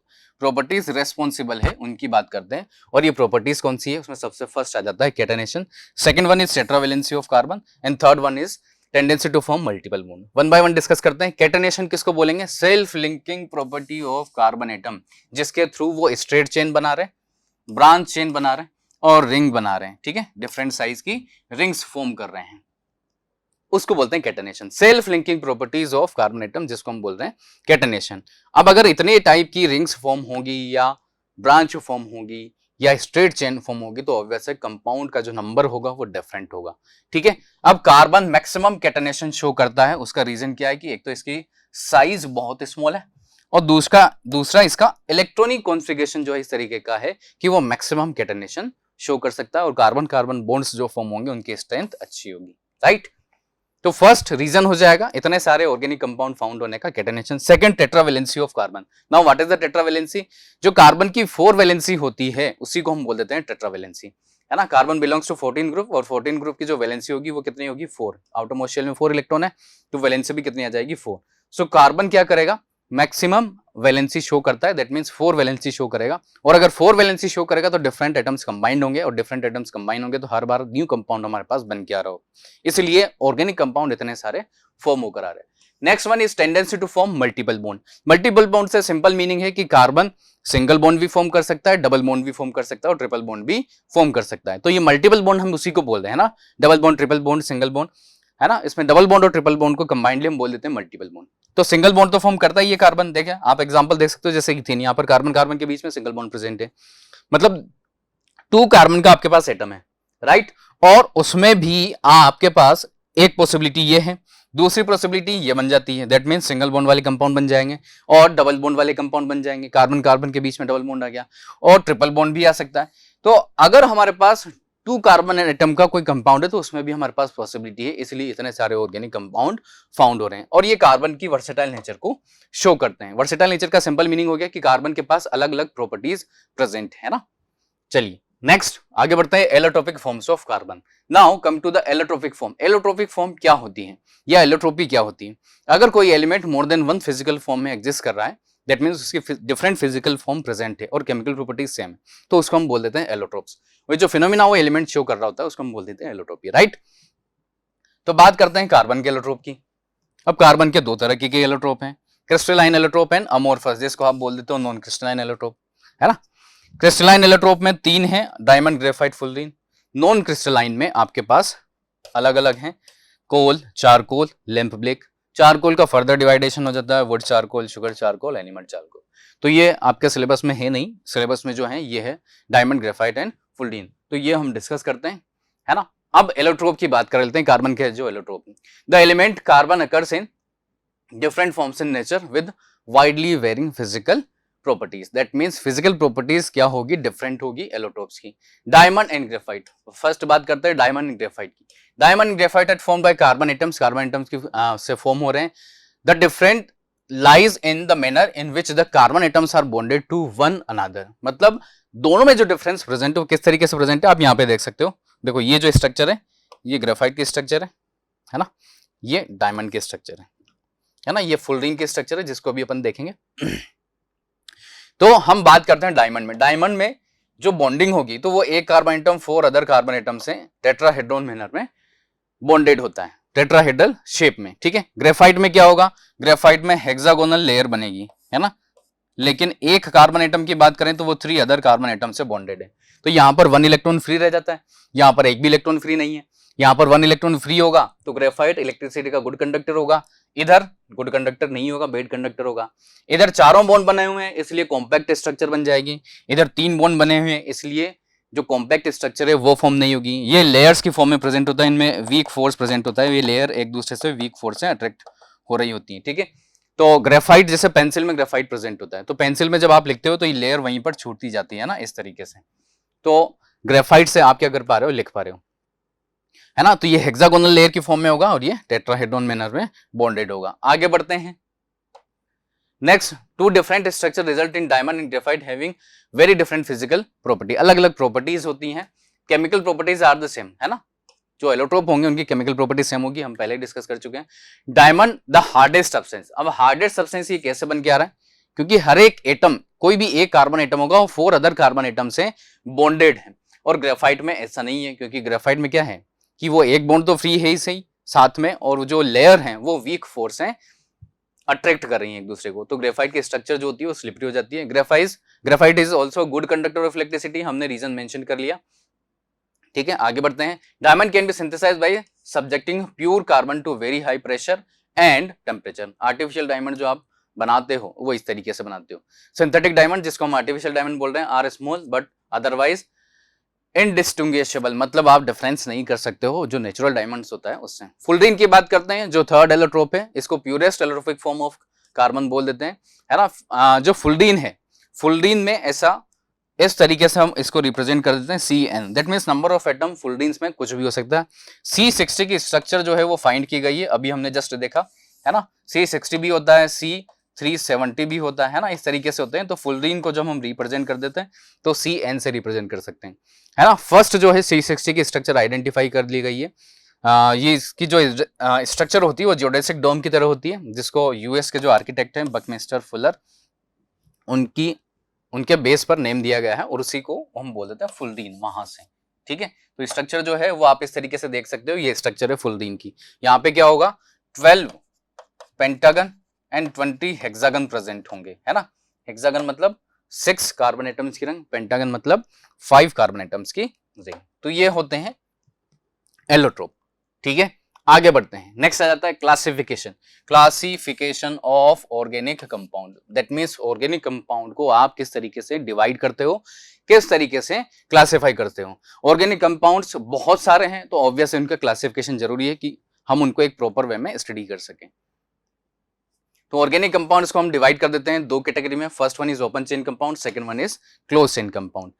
प्रॉपर्टीज रेस्पॉन्सिबल है उनकी बात करते हैं। और ये प्रॉपर्टीज कौन सी है, उसमें सबसे फर्स्ट आ जाता है catenation, second one is tetravalency of carbon, and third one is tendency to form multiple bond. One by one discuss करते हैं। कैटेनेशन किसको बोलेंगे, self linking property of carbon atom, जिसके थ्रू वो स्ट्रेट चेन बना रहे, ब्रांच चेन बना रहे हैं और रिंग बना रहे हैं, ठीक है, डिफरेंट साइज की रिंग्स फॉर्म कर रहे हैं, उसको बोलते हैं catenation. Self linking properties of carbon atom, जिसको हम बोल रहे हैं कैटेनेशन। अब अगर इतने टाइप की रिंग्स फॉर्म होगी या ब्रांच फॉर्म होगी या स्ट्रेट चेन फॉर्म होगी, तो ऑब्वियस है कंपाउंड का जो नंबर होगा वो डिफरेंट होगा, ठीक है। अब कार्बन मैक्सिमम कैटेनेशन शो करता है, उसका रीजन क्या है कि एक तो इसकी साइज बहुत स्मॉल है और दूसरा इसका इलेक्ट्रॉनिक कॉन्फ़िगरेशन जो है इस तरीके का है कि वो मैक्सिमम कैटेनेशन शो कर सकता है और कार्बन कार्बन बॉन्ड्स जो फॉर्म होंगे उनकी स्ट्रेंथ अच्छी होगी, राइट। तो फर्स्ट रीजन हो जाएगा इतने सारे ऑर्गेनिक कंपाउंड फाउंड होने का, catenation. Second, tetravalency of carbon. Now what is the tetravalency, जो कार्बन की 4 वैलेंसी होती है उसी को हम बोल देते हैं टेट्रावैलेंसी, है ना। कार्बन बिलोंग्स टू 14 ग्रुप और 14 ग्रुप की जो वैलेंसी होगी वो कितनी होगी, 4। आउटरमोस्ट शेल में 4 इलेक्ट्रॉन है तो वैलेंसी भी कितनी आ जाएगी, 4। सो कार्बन क्या करेगा, मैक्सिमम वैलेंसी शो करता है, दैट मींस 4 वैलेंसी शो करेगा। और अगर 4 वैलेंसी शो करेगा तो डिफरेंट एटम्स कंबाइंड होंगे और डिफरेंट एटम्स कंबाइन होंगे तो हर बार न्यू कंपाउंड हमारे पास बन के आ रहा हो, इसलिए ऑर्गेनिक कंपाउंड इतने सारे फॉर्म होकर आ रहे हैं। Next one is tendency to form multiple bond. Multiple bond से सिंपल मीनिंग है कि कार्बन सिंगल बॉन्ड भी फॉर्म कर सकता है, डबल बॉन्ड भी फॉर्म कर सकता है और ट्रिपल बॉन्ड भी फॉर्म कर सकता है। तो ये मल्टीपल बॉन्ड हम उसी को बोल रहे हैं ना, double bond, triple bond, single bond, है ना। इसमें डबल बॉन्ड और ट्रिपल बॉन्ड को कंबाइंडली हम बोल देते हैं मल्टीपल बॉन्ड। तो सिंगल बॉन्ड तो फॉर्म करता ही है कार्बन, देखें आप एग्जांपल देख सकते हो, जैसे इथेन, यहाँ पर कार्बन कार्बन के बीच में सिंगल बॉन्ड प्रेजेंट है, मतलब 2 कार्बन का आपके पास एटम है, राइट। और उसमें भी आपके पास एक पॉसिबिलिटी ये है, दूसरी पॉसिबिलिटी ये बन जाती है, दैट मींस सिंगल बॉन्ड वाले कंपाउंड बन जाएंगे और डबल बॉन्ड वाले कंपाउंड बन जाएंगे। कार्बन कार्बन के बीच में डबल बॉन्ड आ गया और ट्रिपल बॉन्ड भी आ सकता है। तो अगर हमारे पास 2 कार्बन एटम का कोई कंपाउंड है तो उसमें भी हमारे पास पॉसिबिलिटी है, इसलिए इतने सारे ऑर्गेनिक कंपाउंड फाउंड हो रहे हैं और ये कार्बन की वर्सेटाइल नेचर को शो करते हैं। वर्सेटाइल नेचर का सिंपल मीनिंग हो गया कि कार्बन के पास अलग अलग प्रॉपर्टीज प्रेजेंट है ना। चलिए नेक्स्ट आगे बढ़ते हैं, allotropic forms of carbon. Now come to the allotropic form. Allotropic form क्या होती है या एलोट्रोपी क्या होती है, अगर कोई element more than 1 physical form में एग्जिस्ट कर रहा है, दैट मींस उसकी डिफरेंट फिजिकल फॉर्म प्रेजेंट है और केमिकल प्रॉपर्टीज सेम है, तो उसको हम बोल देते हैं एलोट्रोप्स। वो जो फिनोमिना वो एलिमेंट शो कर रहा होता है उसको हम बोल देते हैं एलोट्रोपी, राइट। तो बात करते हैं कार्बन के एलोट्रोप की। अब कार्बन के 2 तरह के एलोट्रोप हैं, क्रिस्टलाइन एलोट्रोप एंड अमोर्फस, जिसको आप बोल देते हो नॉन क्रिस्टलाइन एलोट्रोप, है ना। क्रिस्टलाइन एलोट्रोप में 3 है, diamond, graphite, fullerene. Non crystalline में आपके पास अलग अलग हैं, कोल, चारकोल, लैंप ब्लैक। चारकोल का फर्दर डिवाइडेशन हो जाता है would charcoal, sugar charcoal, animal charcoal. तो ये आपके सिलेबस में है नहीं, सिलेबस में जो है ये है डायमंड, ग्रेफाइट एंड फुलरीन, तो ये हम डिस्कस करते हैं, है ना। अब एलोट्रोप की बात कर लेते हैं, कार्बन के जो allotrope, the element carbon occurs in different forms in nature with widely varying physical properties, that means physical properties क्या होगी, डिफरेंट होगी एलोट्रोप्स की। डायमंड एंड ग्रेफाइट, फर्स्ट बात करते हैं डायमंड एंड ग्रेफाइट की। Diamond and graphite are formed by carbon atoms, carbon atoms की से फॉर्म हो रहे हैं। The different lies in the manner in which the carbon atoms are bonded to one another, मतलब दोनों में जो डिफरेंस प्रेजेंट है वो किस तरीके से प्रेजेंट है आप यहाँ पे देख सकते हो। देखो ये जो स्ट्रक्चर है ये ग्रेफाइट की स्ट्रक्चर है ना, ये डायमंड की स्ट्रक्चर है ना, ये फुल रिंग की स्ट्रक्चर है जिसको अभी अपन देखेंगे। तो हम बात करते हैं डायमंड में। डायमंड में जो बॉन्डिंग होगी तो वो एक carbon atom 4 other carbon atom से टेट्राहेड्रॉन मैनर में बॉन्डेड होता है, टेट्राहेड्रल शेप में, ठीक है। ग्रेफाइट में क्या होगा, ग्रेफाइट में हेक्सागोनल लेयर बनेगी, है ना, लेकिन एक कार्बन एटम की बात करें तो वो 3 अदर कार्बन एटम से बॉन्डेड है। तो यहाँ पर 1 इलेक्ट्रॉन फ्री रह जाता है, यहाँ पर एक भी इलेक्ट्रॉन फ्री नहीं है। यहाँ पर 1 इलेक्ट्रॉन फ्री होगा तो ग्रेफाइट इलेक्ट्रिसिटी का गुड कंडक्टर होगा, इधर गुड कंडक्टर नहीं होगा, बैड कंडक्टर होगा। इधर चारों बॉन्ड बने हुए हैं इसलिए कॉम्पैक्ट स्ट्रक्चर बन जाएगी, इधर 3 बॉन्ड बने हुए हैं इसलिए जो कॉम्पैक्ट स्ट्रक्चर है वो फॉर्म नहीं होगी। ये लेयर्स की फॉर्म में प्रेजेंट होता है, इनमें वीक फोर्स प्रेजेंट होता है, ये लेयर एक दूसरे से वीक फोर्स से अट्रैक्ट हो रही होती है, ठीक है। तो ग्रेफाइट जैसे पेंसिल में ग्रेफाइट प्रेजेंट होता है, तो पेंसिल में जब आप लिखते हो तो ये लेयर वहीं पर छूटती जाती है ना, इस तरीके से। तो ग्रेफाइट से आप क्या कर पा रहे हो, लिख पा रहे हो, है ना। तो ये हेक्सागोनल लेयर की फॉर्म में होगा और ये टेट्राहेड्रॉन मैनर में बॉन्डेड होगा। आगे बढ़ते हैं, next, 2 different structure result in diamond and graphite having very different physical property. अलग अलग प्रॉपर्टीज होती हैं, chemical properties are the same, है ना। जो एलोट्रोप होंगे उनकी केमिकल प्रॉपर्टी सेम होगी, हम पहले डिस्कस कर चुके हैं। Diamond the hardest substance. अब हार्डेस्ट सब्सटेंस ये कैसे बन के आ रहा है, क्योंकि हर एक एटम, कोई भी एक कार्बन एटम होगा वो 4 अदर कार्बन एटम से बॉन्डेड है, और ग्रेफाइट में ऐसा नहीं है, क्योंकि ग्रेफाइट में क्या है कि वो एक बॉन्ड तो फ्री है ही सही साथ में, और जो लेयर है वो वीक फोर्स है, अट्रैक्ट कर रही है एक दूसरे को, तो ग्रेफाइट की स्ट्रक्चर जो होती है वो स्लिपरी हो जाती है। Graphite is also good conductor of electricity, हमने रीजन मेंशन कर लिया। ठीक है, आगे बढ़ते हैं। Diamond can be synthesized by subjecting pure carbon to very high pressure and temperature. Artificial diamond जो आप बनाते हो वो इस तरीके से बनाते हो। सिंथेटिक डायमंड, जिसको हम आर्टिफिशियल डायमंड बोल रहे हैं, are small but otherwise indistinguishable, मतलब आप डिफरेंस नहीं कर सकते हो जो नेचुरल डायमंड्स होता है उससे। फुलरीन की बात करते हैं, जो थर्ड एलोट्रोप है, इसको purest allotropic form of carbon बोल देते हैं, है ना। जो फुलरीन है, फुलरीन में ऐसा इस तरीके से हम इसको रिप्रेजेंट कर देते हैं CN, that means number of atom. Fullerenes में कुछ भी हो सकता है। C60 की स्ट्रक्चर जो है वो फाइंड की गई है, अभी हमने जस्ट देखा, है ना। C60 भी होता है, C370 भी होता है ना, इस तरीके से होते हैं। तो फुलरीन को जब हम रिप्रेजेंट कर देते हैं तो CN से रिप्रेजेंट कर सकते हैं, है ना। फर्स्ट जो है C60 की स्ट्रक्चर आइडेंटिफाई कर ली गई है। ये इसकी जो स्ट्रक्चर होती है वो जियोडेसिक डोम की तरह होती है, जिसको यूएस के जो आर्किटेक्ट हैं बकमिस्टर फुलर, उनके बेस पर नेम दिया गया है, और उसी को हम बोल देते हैं फुलरीन वहां से। ठीक है, तो स्ट्रक्चर जो है वो आप इस तरीके से देख सकते हो, ये स्ट्रक्चर है फुलरीन की। यहाँ पे क्या होगा, 12 पेंटागन एंड 20 हेक्सागन प्रेजेंट होंगे, है ना। हेक्सागन मतलब 6 कार्बन एटम्स की रिंग, पेंटागन मतलब 5 कार्बन एटम्स की रिंग। तो ये होते हैं एलोट्रोप। ठीक है, आगे बढ़ते हैं। नेक्स्ट आ जाता है classification of organic compound. That means organic compound को आप किस तरीके से डिवाइड करते हो, किस तरीके से क्लासिफाई करते हो। ऑर्गेनिक कंपाउंड्स बहुत सारे हैं, तो ऑब्वियसली उनका क्लासिफिकेशन जरूरी है कि हम उनको एक प्रॉपर वे में स्टडी कर सकें। तो ऑर्गेनिक कंपाउंड्स को हम डिवाइड कर देते हैं 2 कैटेगरी में। First one is open chain compound, second one is close chain compound.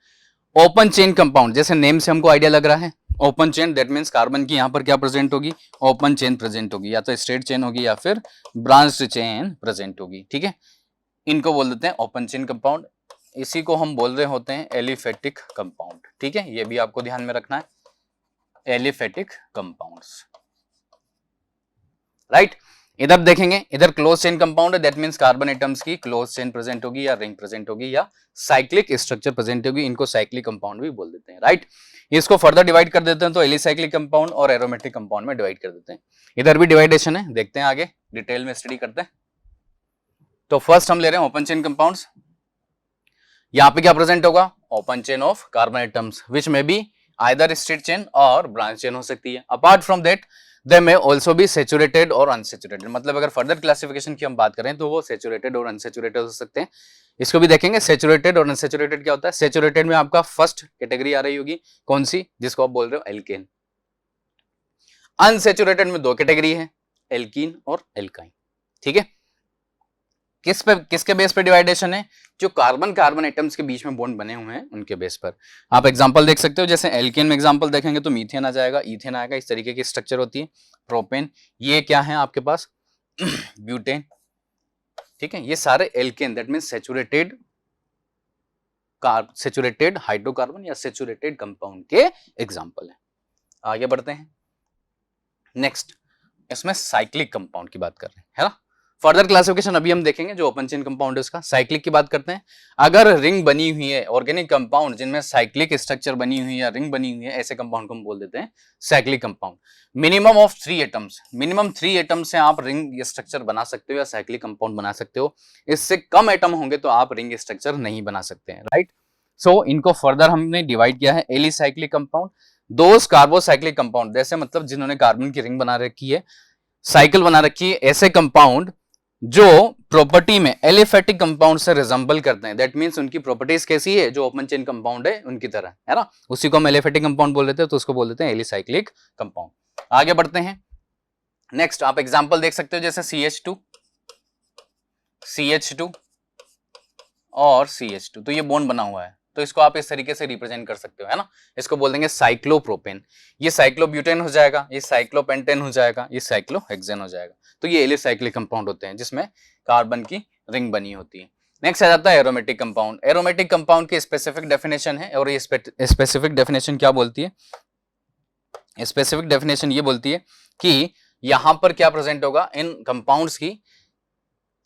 Open chain compound, जैसे नेम से हमको आइडिया लग रहा है, open chain that means carbon की यहां पर क्या प्रेजेंट होगी, ओपन चेन प्रेजेंट होगी, या तो स्ट्रेट चेन होगी या फिर ब्रांच्ड चेन प्रेजेंट होगी। ठीक है, इनको बोल देते हैं ओपन चेन कंपाउंड। इसी को हम बोल रहे होते हैं एलिफेटिक कंपाउंड। ठीक है, ये भी आपको ध्यान में रखना है, एलिफेटिक कंपाउंड्स, राइट। इधर देखेंगे, इधर क्लोज चेन कंपाउंड है, दैट मींस कार्बन एटम्स की क्लोज चेन प्रेजेंट होगी, या रिंग प्रेजेंट होगी, या साइक्लिक स्ट्रक्चर प्रेजेंट होगी, इनको साइक्लिक कंपाउंड भी बोल देते हैं, राइट। इसको फर्दर डिवाइड कर देते हैं तो एलिसाइक्लिक कंपाउंड और एरोमेटिक कंपाउंड में डिवाइड कर देते हैं। इधर भी डिवाइडेशन है, देखते हैं आगे डिटेल में स्टडी करते हैं। तो फर्स्ट हम ले रहे हैं ओपन चेन कंपाउंड्स। यहां पे क्या प्रेजेंट होगा, open chain of carbon atoms विच में बी आइदर स्ट्रेट चेन और ब्रांच चेन हो सकती है। अपार्ट फ्रॉम दैट दे में ऑल्सो बी सेचुरेटेड और अनसेचुरेटेड, मतलब अगर फर्दर क्लासिफिकेशन की हम बात करें तो वो सेचुरेटेड और अनसेचुरेटेड हो सकते हैं। इसको भी देखेंगे, सेचुरेटेड और अनसेचुरेटेड क्या होता है। सेचुरेटेड में आपका फर्स्ट कैटेगरी आ रही होगी कौन सी, जिसको आप बोल रहे हो एल्केन। अनसेचुरेटेड में 2 कैटेगरी है, एल्कीन और एल्काइन। ठीक है, किसके बेस पे डिवाइडेशन है, जो कार्बन कार्बन एटम्स के बीच में बॉन्ड बने हुए हैं उनके बेस पर। आप एग्जांपल देख सकते हो, जैसे एल्केन में एग्जांपल देखेंगे तो मीथेन आ जाएगा, इथेन आएगा, इस तरीके की स्ट्रक्चर होती है। प्रोपेन, ये क्या है आपके पास ब्यूटेन। ठीक है, ये सारे alkane that means saturated hydrocarbon या सेचुरेटेड कंपाउंड के एग्जांपल है। आगे बढ़ते हैं। नेक्स्ट, इसमें साइक्लिक कंपाउंड की बात कर रहे हैं, है ना। फर्दर क्लासिफिकेशन अभी हम देखेंगे, जो ओपन चेन कंपाउंड है उसका। साइक्लिक की बात करते हैं, अगर रिंग बनी हुई है, ऑर्गेनिक कंपाउंड जिनमें साइक्लिक स्ट्रक्चर बनी हुई है या रिंग बनी हुई है, ऐसे कंपाउंड को हम बोल देते हैं cyclic compound. Minimum of 3 atoms, minimum 3 atom से आप रिंग स्ट्रक्चर बना सकते हो या साइक्लिक कंपाउंड बना सकते हो। इससे कम एटम होंगे तो आप रिंग स्ट्रक्चर नहीं बना सकते हैं, राइट। सो इनको फर्दर हमने डिवाइड किया है, एलिसाइक्लिक कंपाउंड, दोस कार्बोसाइक्लिक कंपाउंड, जैसे मतलब जिन्होंने कार्बन की रिंग बना रखी है, साइकिल बना रखी है, ऐसे कंपाउंड जो प्रॉपर्टी में एलिफेटिक कंपाउंड से रिजेंबल करते हैं। दैट मींस उनकी प्रॉपर्टीज कैसी है, जो ओपन चेन कंपाउंड है उनकी तरह, है ना। उसी को हम एलिफेटिक कंपाउंड बोल देते हैं, तो उसको बोल देते हैं एलिसाइक्लिक कंपाउंड। आगे बढ़ते हैं। नेक्स्ट आप एग्जांपल देख सकते हो, जैसे CH2 और CH2, तो ये बॉन्ड बना हुआ है, तो इसको आप इस तरीके से रिप्रेजेंट कर सकते हो, है ना। इसको बोल देंगे साइक्लोप्रोपेन, ये साइक्लोब्यूटेन हो जाएगा, ये साइक्लोपेंटेन हो जाएगा, ये साइक्लोहेक्सेन हो जाएगा। तो ये एलिसाइक्लिक कंपाउंड होते हैं जिसमें कार्बन की रिंग बनी होती है। नेक्स्ट आ जाता है एरोमेटिक कंपाउंड। एरोमेटिक कंपाउंड की स्पेसिफिक डेफिनेशन है, और ये स्पेसिफिक डेफिनेशन क्या बोलती है, स्पेसिफिक डेफिनेशन ये बोलती है कि यहां पर क्या प्रेजेंट होगा, इन कंपाउंड्स की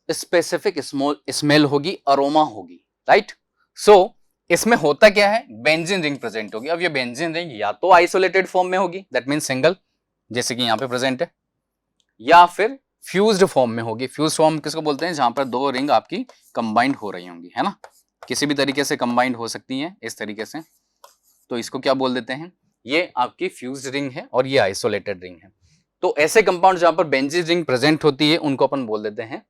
स्पेसिफिक स्मेल होगी, अरोमा होगी, राइट। सो इसमें होता क्या है, बेंजीन रिंग प्रेजेंट होगी। अब ये बेंजीन रिंग या तो आइसोलेटेड फॉर्म में होगी, दैट मीन सिंगल, जैसे कि यहां पे प्रेजेंट है, या फिर फ्यूज्ड फॉर्म में होगी। फ्यूज फॉर्म किसको बोलते हैं, जहां पर दो रिंग आपकी कंबाइंड हो रही होंगी, है ना, किसी भी तरीके से कंबाइंड हो सकती हैं इस तरीके से, तो इसको क्या बोल देते हैं, ये आपकी फ्यूज्ड रिंग है और ये आइसोलेटेड रिंग है। तो ऐसे कंपाउंड जहां पर बेंजीन रिंग प्रेजेंट होती है उनको अपन बोल देते हैं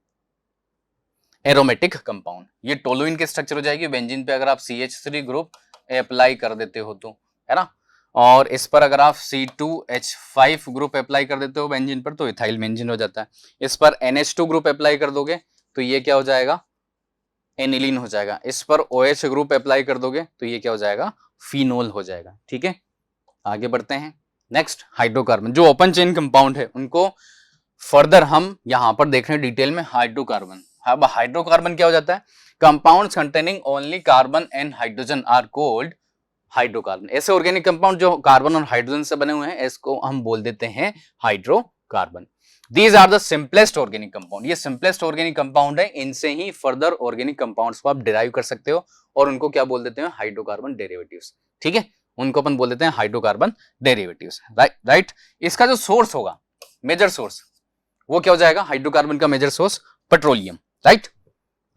एरोमेटिक कंपाउंड। ये टोलुइन के स्ट्रक्चर हो जाएगी, बेंजीन पे अगर आप CH3 ग्रुप अप्लाई कर देते हो तो, है ना, और इस पर अगर आप C2H5 ग्रुप अप्लाई कर देते हो बेंजीन पर तो इथाइल बेंजीन हो जाता है। इस पर NH2 ग्रुप अप्लाई कर दोगे तो ये क्या हो जाएगा, एनिलीन हो जाएगा। इस पर OH ग्रुप अप्लाई कर दोगे तो ये क्या हो जाएगा, फिनोल हो जाएगा। ठीक है, आगे बढ़ते हैं। नेक्स्ट हाइड्रोकार्बन, जो ओपन चेन कंपाउंड है उनको फर्दर हम यहां पर देख रहे हैं डिटेल में, हाइड्रोकार्बन। अब हाइड्रोकार्बन क्या हो जाता है, compounds containing only carbon and hydrogen are called hydrocarbon. ऐसे ऑर्गेनिक कंपाउंड जो कार्बन और हाइड्रोजन से बने हुए हैं इसको हम बोल देते हैं hydrocarbon. These are the simplest organic compound, ये सिंपलेस्ट ऑर्गेनिक कंपाउंड है, इनसे ही फर्दर ऑर्गेनिक कंपाउंड्स को आप डिराइव कर सकते हो और उनको क्या बोल देते हैं, हाइड्रोकार्बन डेरिवेटिव्स। ठीक है, उनको अपन बोल देते हैं हाइड्रोकार्बन डेरिवेटिव्स, राइट। इसका जो सोर्स होगा, मेजर सोर्स, वो क्या हो जाएगा, हाइड्रोकार्बन का major source petroleum, right.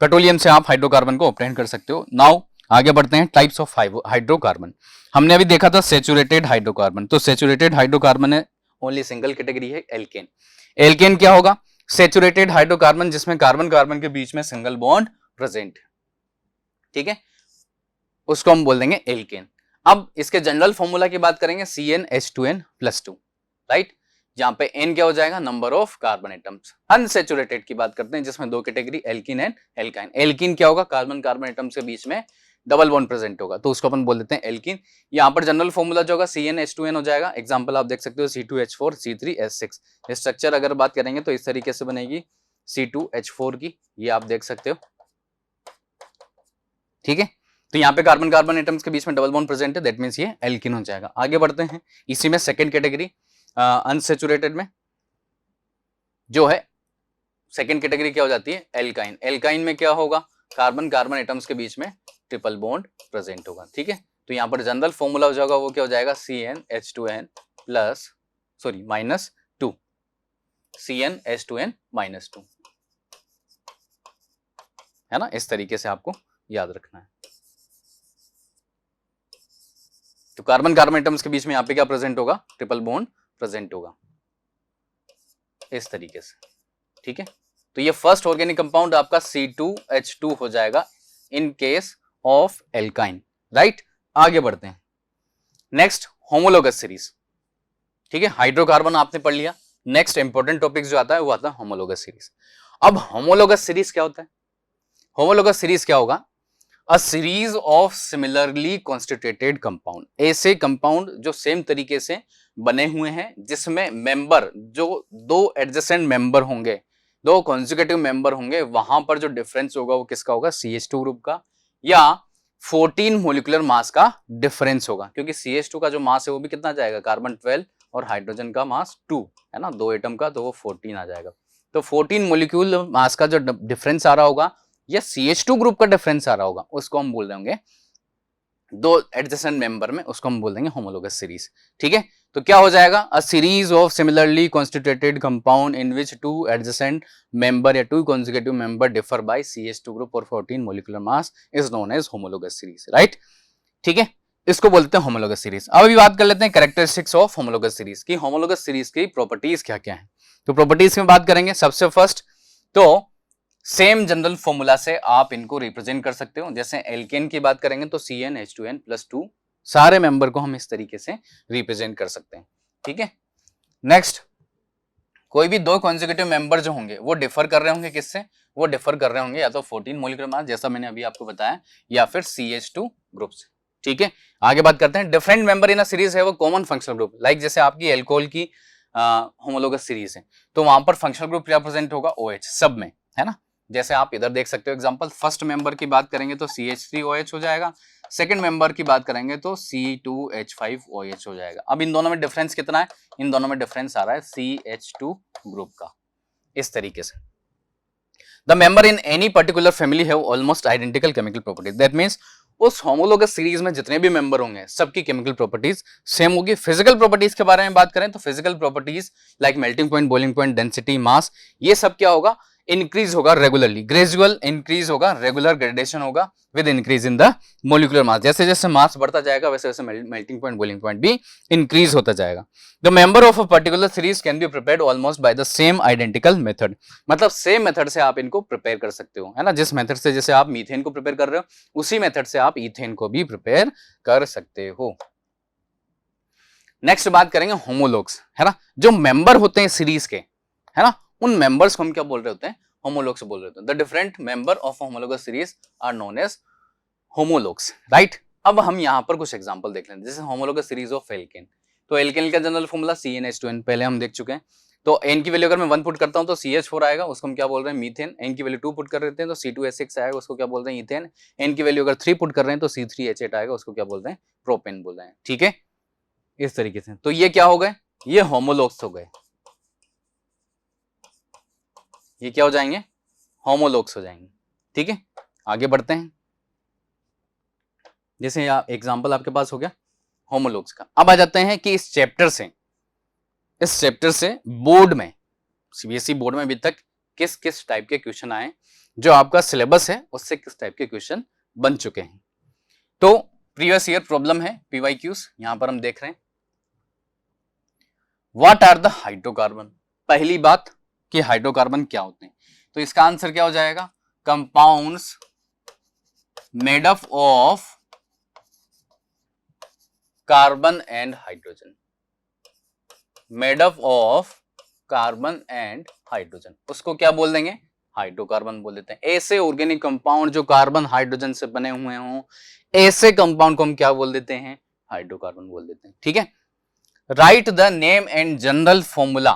Petroleum से आप हाइड्रोकार्बन को ऑब्टेन कर सकते हो। नाउ आगे बढ़ते हैं, टाइप्स ऑफ हाइड्रोकार्बन। हमने अभी देखा था सेचुरेटेड हाइड्रोकार्बन, तो सेचुरेटेड हाइड्रोकार्बन है ओनली सिंगल कैटेगरी है एल्केन। एल्केन क्या होगा, सेचुरेटेड हाइड्रोकार्बन जिसमें कार्बन कार्बन के बीच में सिंगल बॉन्ड प्रेजेंट है। ठीक है, उसको हम बोल देंगे एल्केन। अब इसके जनरल फॉर्मूला की बात करेंगे, CnH2n+2, राइट। जहां पे N क्या हो जाएगा, number of carbon atoms. Unsaturated की बात करते हैं जिसमें दो category, alkene and alkyne. Alkene क्या होगा, कार्बन कार्बन एटम्स के बीच में डबल बॉन्ड प्रेजेंट होगा तो उसको अपन बोल देते हैं एल्किन। यहाँ पर जनरल फॉर्मूला जो होगा CnH2n हो जाएगा। एग्जांपल आप देख सकते हो C2H4 C3S6। स्ट्रक्चर अगर बात करेंगे तो इस तरीके से बनेगी C2H4 की, ये आप देख सकते हो। ठीक है, तो यहाँ पे कार्बन कार्बन एटम्स के बीच में डबल बॉन्ड प्रेजेंट है, दैट मींस ये एल्किन हो जाएगा। आगे बढ़ते हैं, इसी में सेकंड कैटेगरी अनसेचुरेटेड में जो है सेकंड कैटेगरी क्या हो जाती है, एल्काइन। एल्काइन में क्या होगा, कार्बन कार्बन एटम्स के बीच में ट्रिपल बॉन्ड प्रेजेंट होगा। ठीक है, तो यहाँ पर जनरल फॉर्मूला हो जाएगा, वो क्या हो जाएगा, -2 CnH2n-2 है ना, इस तरीके से आपको याद रखना है। तो कार्बन कार्बन एटम्स के बीच में यहाँ पे क्या प्रेजेंट होगा, ट्रिपल बॉन्ड प्रेजेंट होगा इस तरीके से। ठीक है, तो ये फर्स्ट ऑर्गेनिक कंपाउंड आपका C2H2 हो जाएगा in case of alkyne, right. आगे बढ़ते हैं, नेक्स्ट होमोलोगस सीरीज। ठीक है, हाइड्रोकार्बन आपने पढ़ लिया। नेक्स्ट इंपॉर्टेंट टॉपिक जो आता है वो आता है होमोलोगस सीरीज। अब होमोलोगस सीरीज क्या होता है, होमोलोगस सीरीज क्या होगा, अ series of similarly constituted compound, ऐसे कंपाउंड जो सेम तरीके से बने हुए हैं जिसमें मेंबर जो दो एडजेसेंट मेंबर होंगे, दो कॉन्जिक्यूटिव मेंबर होंगे, वहां पर जो डिफरेंस होगा वो किसका होगा, CH2 ग्रुप का, या 14 मोलिकुलर मास का डिफरेंस होगा। क्योंकि CH2 का जो मास है वो भी कितना जाएगा, कार्बन 12 और हाइड्रोजन का मास 2 है ना, दो एटम का, तो वो 14 आ जाएगा। तो 14 मोलिक्यूल मास का जो डिफरेंस आ रहा होगा या CH2 ग्रुप का डिफरेंस आ रहा होगा, उसको हम बोल देंगे दो एडजेसेंट मेंबर में, उसको हम बोल देंगे होमोलोगस सीरीज। ठीक है, तो क्या हो जाएगा, a series of similarly constituted compound in which two adjacent member या two consecutive member differ by CH2 group और 14 molecular mass is known as homologous series, right. ठीक है, इसको बोलते हैं होमोलोगस सीरीज। अब अभी बात कर लेते हैं कैरेक्टरिस्टिक्स ऑफ होमोलोगस सीरीज की, होमोलोगस सीरीज की प्रॉपर्टीज क्या क्या है। तो प्रॉपर्टीज में बात करेंगे, सबसे फर्स्ट तो सेम जनरल फॉर्मूला से आप इनको रिप्रेजेंट कर सकते हो। जैसे एल्केन की बात करेंगे तो CnH2n+2, सारे मेंबर को हम इस तरीके से रिप्रेजेंट कर सकते हैं। ठीक है, नेक्स्ट, कोई भी दो कॉन्जिक्यूटिव मेंबर जो होंगे वो डिफर कर रहे होंगे किससे, वो डिफर कर रहे होंगे या तो 14 मोलिकुलर मास जैसा मैंने अभी आपको बताया, या फिर CH2 ग्रुप से। ठीक है, आगे बात करते हैं, different member in a series है वो कॉमन फंक्शनल ग्रुप, लाइक जैसे आपकी एल्कोहल की होमोलोगस सीरीज है तो वहां पर फंक्शनल ग्रुप क्या प्रेजेंट होगा, OH सब में, है ना। जैसे आप इधर देख सकते हो एग्जांपल, फर्स्ट मेंबर की बात करेंगे तो CH3OH हो जाएगा, सेकंड मेंबर की बात करेंगे तो C2H5OH हो जाएगा। अब इन दोनों में डिफरेंस कितना है, इन दोनों में डिफरेंस आ रहा है CH2 ग्रुप का, इस तरीके से। The member in any particular family have almost identical chemical properties, that means उस होमोलोगस सीरीज में जितने भी मेंबर होंगे सबकी केमिकल प्रॉपर्टीज सेम होगी। फिजिकल प्रॉपर्टीज के बारे में बात करें तो physical properties like melting point, boiling point, density, mass, ये सब क्या होगा, इंक्रीज होगा रेगुलरली, ग्रेजुअल इंक्रीज होगा, रेगुलर ग्रेडेशन होगा with increase in the molecular mass. जैसे जैसे मास बढ़ता जाएगा वैसे वैसे मेल्टिंग पॉइंट, बॉइलिंग पॉइंट भी इंक्रीज होता जाएगा। The member of a particular series can be prepared almost by the same identical method, मतलब सेम मेथड से आप इनको प्रिपेयर कर सकते हो, है ना। जिस मेथड से जैसे आप मीथेन को प्रिपेयर कर रहे हो उसी मेथड से आप इथेन को भी प्रिपेयर कर सकते हो। नेक्स्ट बात करेंगे होमोलोग्स, है ना। जो मेंबर होते हैं सीरीज के, है ना, उन मेंबर्स को हम क्या बोल रहे होते हैं, होमोलोग्स बोल रहे होते हैं। The different member of homologous series are known as homologues, right. अब हम यहां पर कुछ एग्जांपल देख लेंगे, जैसे होमोलोगस सीरीज ऑफ एल्केन, तो एल्केन का जनरल फॉर्मूला CnH2n पहले हम देख चुके हैं। तो n की वैल्यू अगर मैं 1 पुट करता हूं तो CH4 आएगा, उसको हम क्या बोल रहे हैं, मीथेन। n की वैल्यू 2 पुट कर देते हैं तो C2H6 आएगा, उसको क्या बोलते हैं, इथेन। n की वैल्यू अगर 3 पुट कर रहे हैं तो C3H8 आएगा, उसको क्या बोलते हैं, प्रोपेन बोल रहे हैं, ठीक है, इस तरीके से। तो ये क्या हो गए, ये होमोलोग्स हो गए, ये क्या हो जाएंगे, होमोलोग्स हो जाएंगे, ठीक है। आगे बढ़ते हैं, जैसे एग्जांपल आपके पास हो गया होमोलोग्स का। अब आ जाते हैं कि इस चैप्टर से बोर्ड में, सीबीएसई बोर्ड में अभी तक किस किस टाइप के क्वेश्चन आए, जो आपका सिलेबस है उससे किस टाइप के क्वेश्चन बन चुके हैं। तो प्रीवियस ईयर प्रॉब्लम है, पीवाईक्यूज यहां पर हम देख रहे हैं। व्हाट आर द हाइड्रोकार्बन, पहली बात कि हाइड्रोकार्बन क्या होते हैं, तो इसका आंसर क्या हो जाएगा, compounds made up of carbon and hydrogen, made up of carbon and hydrogen, उसको क्या बोल देंगे, हाइड्रोकार्बन बोल देते हैं। ऐसे ऑर्गेनिक कंपाउंड जो कार्बन हाइड्रोजन से बने हुए हों, ऐसे कंपाउंड को हम क्या बोल देते हैं, हाइड्रोकार्बन बोल देते हैं, ठीक है। Write the name and general formula,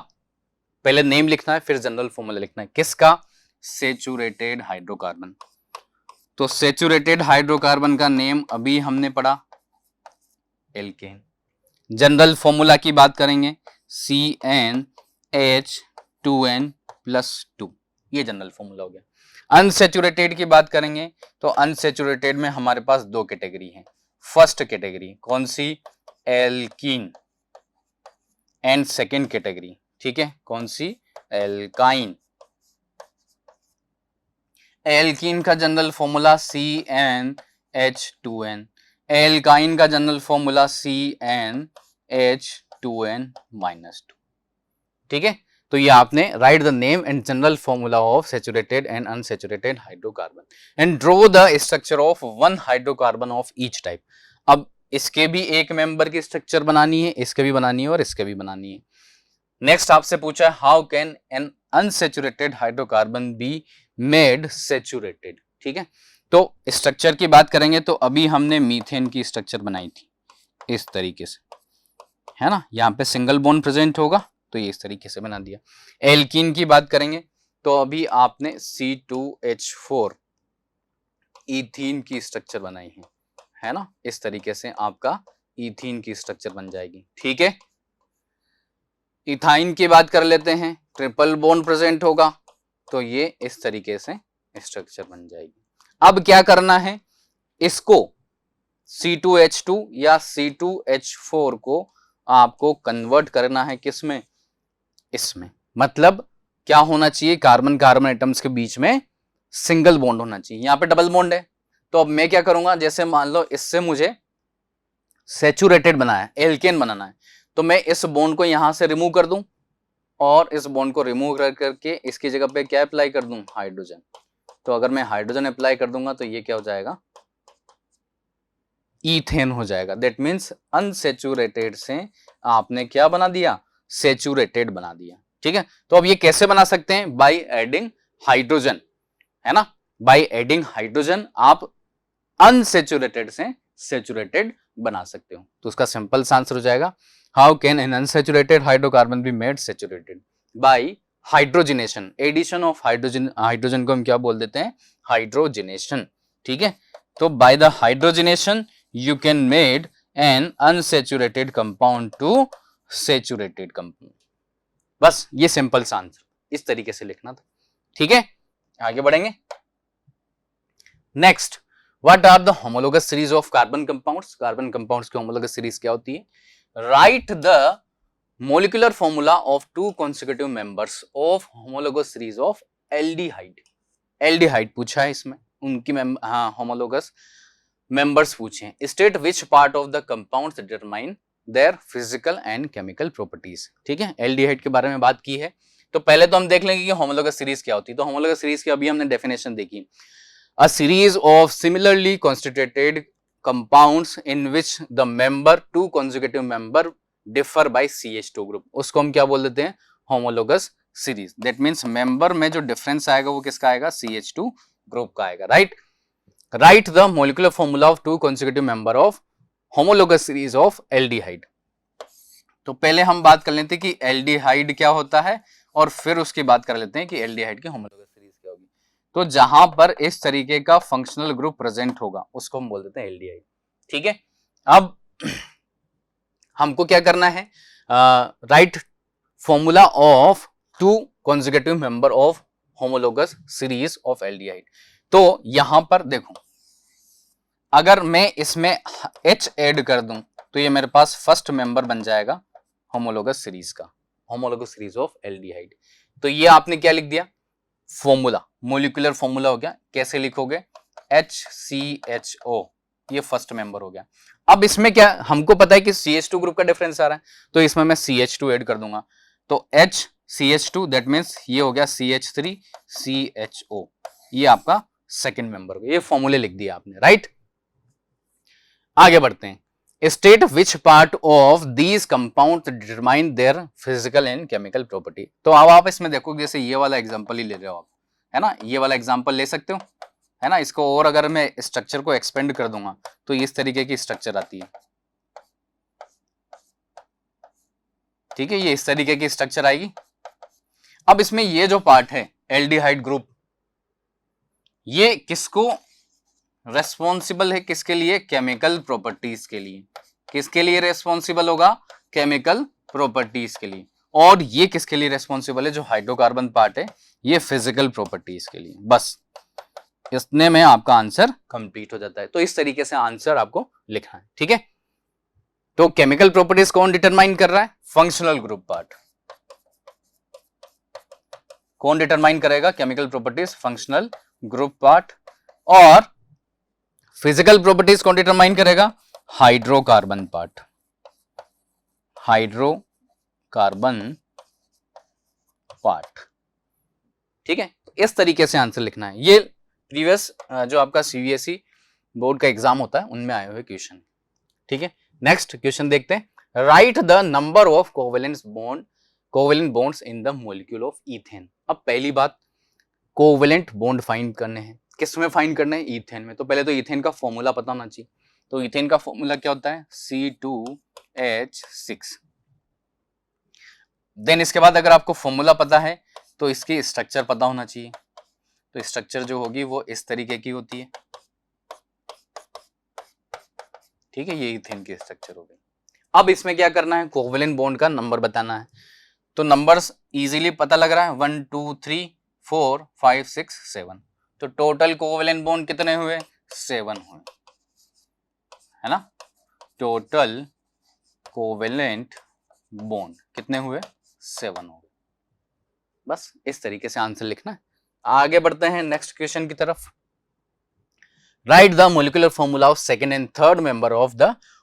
पहले नेम लिखना है फिर जनरल फॉर्मूला लिखना है, किसका, सेचुरेटेड हाइड्रोकार्बन। तो सेचुरेटेड हाइड्रोकार्बन का नेम अभी हमने पढ़ा, एल्केन। जनरल फॉर्मूला की बात करेंगे CnH2n+2, ये जनरल फॉर्मूला हो गया। अनसेचुरेटेड की बात करेंगे तो अनसेचुरेटेड में हमारे पास दो कैटेगरी है। फर्स्ट कैटेगरी कौन सी, एल्कीन, एंड सेकेंड कैटेगरी, ठीक है, कौन सी, एल्काइन। एल्कीन का जनरल फॉर्मूला CnH2n, एल्काइन का जनरल फॉर्मूला CnH2n-2, ठीक है। तो ये आपने right the name and general formula of saturated and unsaturated hydrocarbon and draw the structure of one hydrocarbon of each type. अब इसके भी एक मेंबर की स्ट्रक्चर बनानी है, इसके भी बनानी है और इसके भी बनानी है। नेक्स्ट आपसे पूछा है how can an unsaturated hydrocarbon be made saturated, ठीक है। तो स्ट्रक्चर की बात करेंगे तो अभी हमने मीथेन की स्ट्रक्चर बनाई थी इस तरीके से, है ना, यहाँ पे सिंगल बॉन्ड प्रेजेंट होगा तो ये इस तरीके से बना दिया। एल्कीन की बात करेंगे तो अभी आपने C2H4 इथीन की स्ट्रक्चर बनाई है ना, इस तरीके से आपका इथीन की स्ट्रक्चर बन जाएगी, ठीक है। इथाइन की बात कर लेते हैं, ट्रिपल बॉन्ड प्रेजेंट होगा तो ये इस तरीके से स्ट्रक्चर बन जाएगी। अब क्या करना है, इसको C2H2 या C2H4 को आपको कन्वर्ट करना है किसमें, इसमें। मतलब क्या होना चाहिए, कार्बन कार्बन एटम्स के बीच में सिंगल बॉन्ड होना चाहिए, यहां पे डबल बॉन्ड है। तो अब मैं क्या करूंगा, जैसे मान लो इससे मुझे सैचुरेटेड बनाना है, एल्केन बनाना है, तो मैं इस बॉन्ड को यहां से रिमूव कर दूं और इस बॉन्ड को रिमूव करके इसकी जगह पे क्या अप्लाई कर दूं, हाइड्रोजन। तो अगर मैं हाइड्रोजन अप्लाई कर दूंगा तो ये क्या हो जाएगा, ईथेन हो जाएगा। दैट मीन्स अनसैचुरेटेड से आपने क्या बना दिया, सैचुरेटेड बना दिया, ठीक है। तो अब ये कैसे बना सकते हैं, बाय एडिंग हाइड्रोजन, है ना, बाय एडिंग हाइड्रोजन आप अनसैचुरेटेड से सैचुरेटेड बना सकते हो। तो उसका सिंपल आंसर हो जाएगा how can an unsaturated hydrocarbon be made saturated, by hydrogenation, addition of hydrogen, hydrogen को हम क्या बोल देते हैं, हाइड्रोजनेशन, ठीक है। तो by the hydrogenation you can made an unsaturated compound to saturated compound. बस ये सिंपल सा आंसर इस तरीके से लिखना था, ठीक है। आगे बढ़ेंगे। Next, what are the homologous series of carbon compounds. Carbon compounds की होमोलोगस सीरीज क्या होती है? Write the molecular formula of two consecutive members of homologous series of aldehyde। Aldehyde पूछा है इसमें, उनकी होमोलोगस मेंबर्स पूछे हैं। State which part of the compounds determine there physical and chemical properties, ठीक है। एल्डिहाइड के बारे में बात की है, तो पहले तो हम देख लेंगे कि होमोलोगस सीरीज क्या होती है। तो होमोलोगस सीरीज की अभी हमने डेफिनेशन देखी, a series of similarly constituted compounds in which the member to conjugative member differ by CH2 group, उसको हम क्या बोल देते हैं, homologous series. That means member में जो डिफरेंस आएगा वो किसका आएगा, CH2 ग्रुप का आएगा, right. Write the molecular formula of two consecutive member of homologous series of aldehyde. तो पहले हम बात कर लेते हैं कि एल्डिहाइड क्या होता है और फिर उसकी बात कर लेते हैं कि एल्डिहाइड की होमोलोगस सीरीज क्या होगी। तो जहां पर इस तरीके का फंक्शनल ग्रुप प्रेजेंट होगा उसको हम बोल देते हैं एल्डिहाइड, ठीक है। अब हमको क्या करना है, write formula of two conjugative member of homologous series of aldehyde. तो यहां पर देखो, अगर मैं इसमें H ऐड कर दूं तो ये मेरे पास फर्स्ट मेंबर बन जाएगा होमोलोगस सीरीज का, होमोलोगस सीरीज ऑफ एल्डिहाइड। तो ये आपने क्या लिख दिया, फॉर्मूला, मोलिकुलर फॉर्मूला हो गया। कैसे लिखोगे, HCHO, ये फर्स्ट मेंबर हो गया। अब इसमें क्या, हमको पता है कि CH2 ग्रुप का डिफरेंस आ रहा है, तो इसमें मैं CH2 ऐड कर दूंगा, तो HCH2 दैट मींस ये हो गया CH3CHO, ये आपका सेकंड मेंबर हो गया। ये फॉर्मूले लिख दिया आपने, राइट। आगे बढ़ते हैं। State which part of these compound determine there physical and chemical property. तो अब आप इसमें देखो, जैसे ये वाला एग्जांपल ही ले रहे हो आप, है ना, ये वाला एग्जांपल ले सकते हो, है ना। इसको और अगर मैं स्ट्रक्चर को एक्सपेंड कर दूंगा तो इस तरीके की स्ट्रक्चर आती है, ठीक है, ये इस तरीके की स्ट्रक्चर आएगी। अब इसमें ये जो पार्ट है एल्डिहाइड ग्रुप, ये किसको रेस्पॉन्सिबल है, किसके लिए, केमिकल प्रॉपर्टीज के लिए। किसके लिए रेस्पॉन्सिबल होगा, केमिकल प्रॉपर्टीज के लिए। और ये किसके लिए रेस्पॉन्सिबल है, जो हाइड्रोकार्बन पार्ट है, ये फिजिकल प्रॉपर्टीज के लिए। बस इतने में आपका आंसर कंप्लीट हो जाता है। तो इस तरीके से आंसर आपको लिखना है, ठीक है। तो केमिकल प्रॉपर्टीज कौन डिटरमाइन कर रहा है, फंक्शनल ग्रुप पार्ट। कौन डिटरमाइन करेगा chemical properties, functional group part. और फिजिकल प्रॉपर्टीज कौन डिटरमाइन करेगा, हाइड्रोकार्बन पार्ट, हाइड्रोकार्बन पार्ट, ठीक है। इस तरीके से आंसर लिखना है। ये प्रीवियस जो आपका CBSE बोर्ड का एग्जाम होता है उनमें आए हुए क्वेश्चन, ठीक है। नेक्स्ट क्वेश्चन देखते हैं। Right the number of covalent bonds in the molecule of ethane. अब पहली बात, कोवेलेंट बॉन्ड फाइंड करने हैं, किस में फाइंड करना है, ईथेन में। तो पहले तो ईथेन का फॉर्मूला पता होना चाहिए। तो ईथेन का फॉर्मूला क्या होता है, C2H6। देन इसके बाद अगर आपको फॉर्मूला पता है तो इसकी स्ट्रक्चर पता होना चाहिए। तो स्ट्रक्चर जो होगी वो इस तरीके की होती है, ठीक है, ये ईथेन की स्ट्रक्चर हो गई। अब इसमें क्या करना है, कोवेलेंट बॉन्ड का नंबर बताना है। तो नंबर्स इजीली पता लग रहा है, 1 2 3 4 5 6 7। तो टोटल कोवेलेंट बॉन्ड कितने हुए, 7 हुए, है ना। टोटल कोवेलेंट बॉन्ड कितने हुए, 7 हुए। बस इस तरीके से आंसर लिखना है। आगे बढ़ते हैं नेक्स्ट क्वेश्चन की तरफ। Write the molecular formula of second and third member of the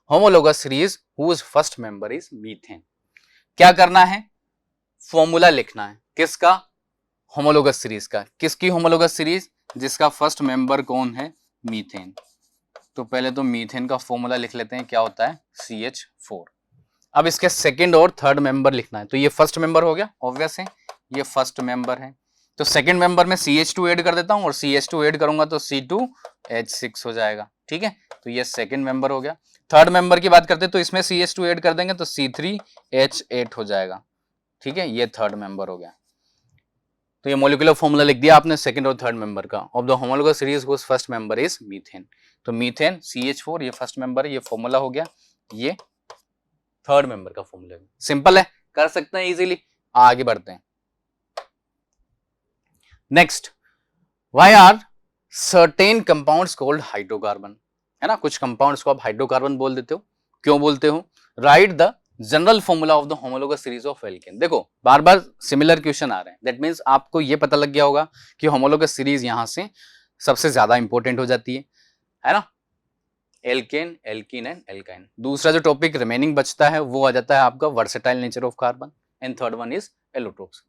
homologous series whose first member is methane. क्या करना है, फॉर्मूला लिखना है, किसका, होमोलोगस सीरीज का। किसकी होमोलोगस सीरीज, जिसका फर्स्ट मेंबर कौन है, मीथेन। तो पहले तो मीथेन का फॉर्मूला लिख लेते हैं, क्या होता है, CH4। अब इसके सेकंड और थर्ड मेंबर लिखना है। तो ये फर्स्ट मेंबर हो गया, ऑब्वियस है, ये फर्स्ट मेंबर है। तो सेकंड मेंबर में CH2 ऐड कर देता हूं, और CH2 ऐड करूंगा तो C2H6 हो जाएगा, ठीक है। तो ये सेकंड मेंबर हो गया। थर्ड मेंबर की बात करते हैं तो इसमें CH2 ऐड कर देंगे तो C3H8 हो जाएगा, ठीक है, ये थर्ड मेंबर हो गया। तो ये मॉलिक्यूलर फॉर्मूला लिख दिया आपने सेकंड और थर्ड मेंबर का। Of the homologous series whose first member is methane, तो मीथेन CH4 ये फर्स्ट मेंबर है, ये फॉर्मूला हो गया, ये थर्ड मेंबर का फॉर्मूला। सिंपल है, कर सकते हैं इजीली। आगे बढ़ते हैं। Next, why are certain compounds called hydrocarbon, है ना, कुछ कंपाउंड्स को आप हाइड्रोकार्बन बोल देते हो, क्यों बोलते हो? Right the general formula of the homologous series of alkene. देखो बार बार सिमिलर क्वेश्चन आ रहे हैं, दैट मींस आपको ये पता लग गया होगा कि होमोलोगस सीरीज यहां से सबसे ज्यादा इंपॉर्टेंट हो जाती है ना, एल्केन, एल्कीन एंड एल्काइन। दूसरा जो टॉपिक रिमेनिंग बचता है वो आ जाता है आपका versatile nature of carbon, and third one is allotropes.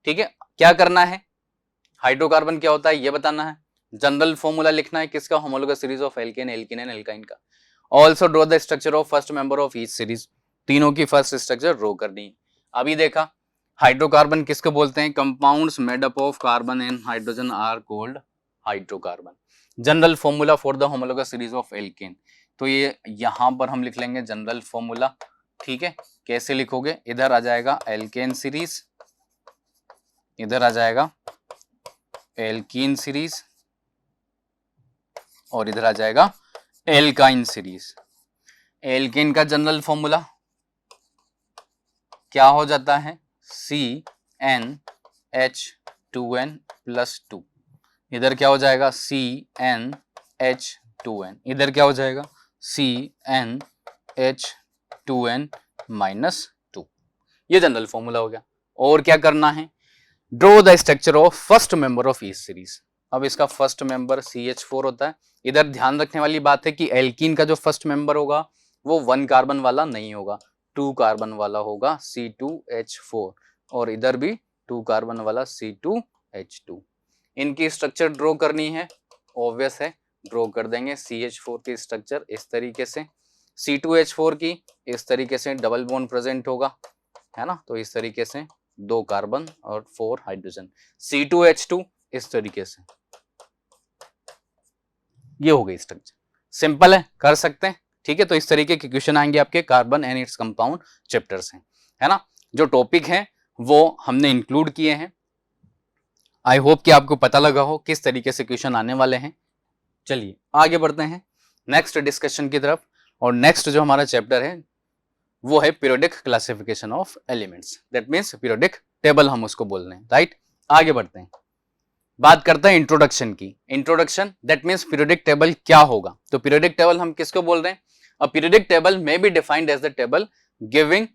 ठीक है, क्या करना है, हाइड्रोकार्बन क्या होता है ये बताना है, जनरल फॉर्मूला लिखना है किसका, homologous series of alkane, alkene and alkyne का। Also draw the structure of first member of each series, तीनों की फर्स्ट स्ट्रक्चर ड्रॉ करनी। अभी देखा हाइड्रोकार्बन किसको बोलते हैं, compounds made up of carbon and hydrogen are called hydrocarbon. General formula for the homologous series of alkane, तो ये यहां पर हम लिख लेंगे जनरल फॉर्मूला। ठीक है, कैसे लिखोगे, इधर आ जाएगा एल्केन सीरीज, इधर आ जाएगा एल्कीन सीरीज, और इधर आ जाएगा एल्काइन सीरीज। एल्केन का जनरल फॉर्मूला क्या हो जाता है, CnH2n+2, इधर क्या हो जाएगा CnH2n, इधर क्या हो जाएगा CnH2n-2, ये जनरल फॉर्मूला हो गया। और क्या करना है, draw the structure of first member of each series. अब इसका फर्स्ट मेंबर CH4 होता है। इधर ध्यान रखने वाली बात है कि एल्कीन का जो फर्स्ट मेंबर होगा वो 1 कार्बन वाला नहीं होगा, 2 कार्बन वाला होगा C2H4, और इधर भी 2 कार्बन वाला C2H2। इनकी स्ट्रक्चर ड्रॉ करनी है, ऑब्वियस है, ड्रॉ कर देंगे। CH4 की स्ट्रक्चर इस तरीके से, C2H4 की इस तरीके से डबल बॉन्ड प्रेजेंट होगा, है ना, तो इस तरीके से 2 कार्बन और 4 हाइड्रोजन। C2H2 इस तरीके से, ये हो गई स्ट्रक्चर। सिंपल है, कर सकते हैं। ठीक है, तो इस तरीके के क्वेश्चन आएंगे आपके carbon and its compound chapter से, है ना। जो टॉपिक है वो हमने इंक्लूड किए हैं। आई होप कि आपको पता लगा हो किस तरीके से क्वेश्चन आने वाले हैं। चलिए आगे बढ़ते हैं नेक्स्ट डिस्कशन की तरफ। और नेक्स्ट जो हमारा चैप्टर है वो है periodic classification of elements, that means periodic table हम उसको बोल रहे हैं, राइट। आगे बढ़ते हैं, बात करते हैं इंट्रोडक्शन की। Introduction that means periodic table क्या होगा। तो पीरियोडिक टेबल हम किसको बोल रहे हैं, a periodic table may be defined as the table giving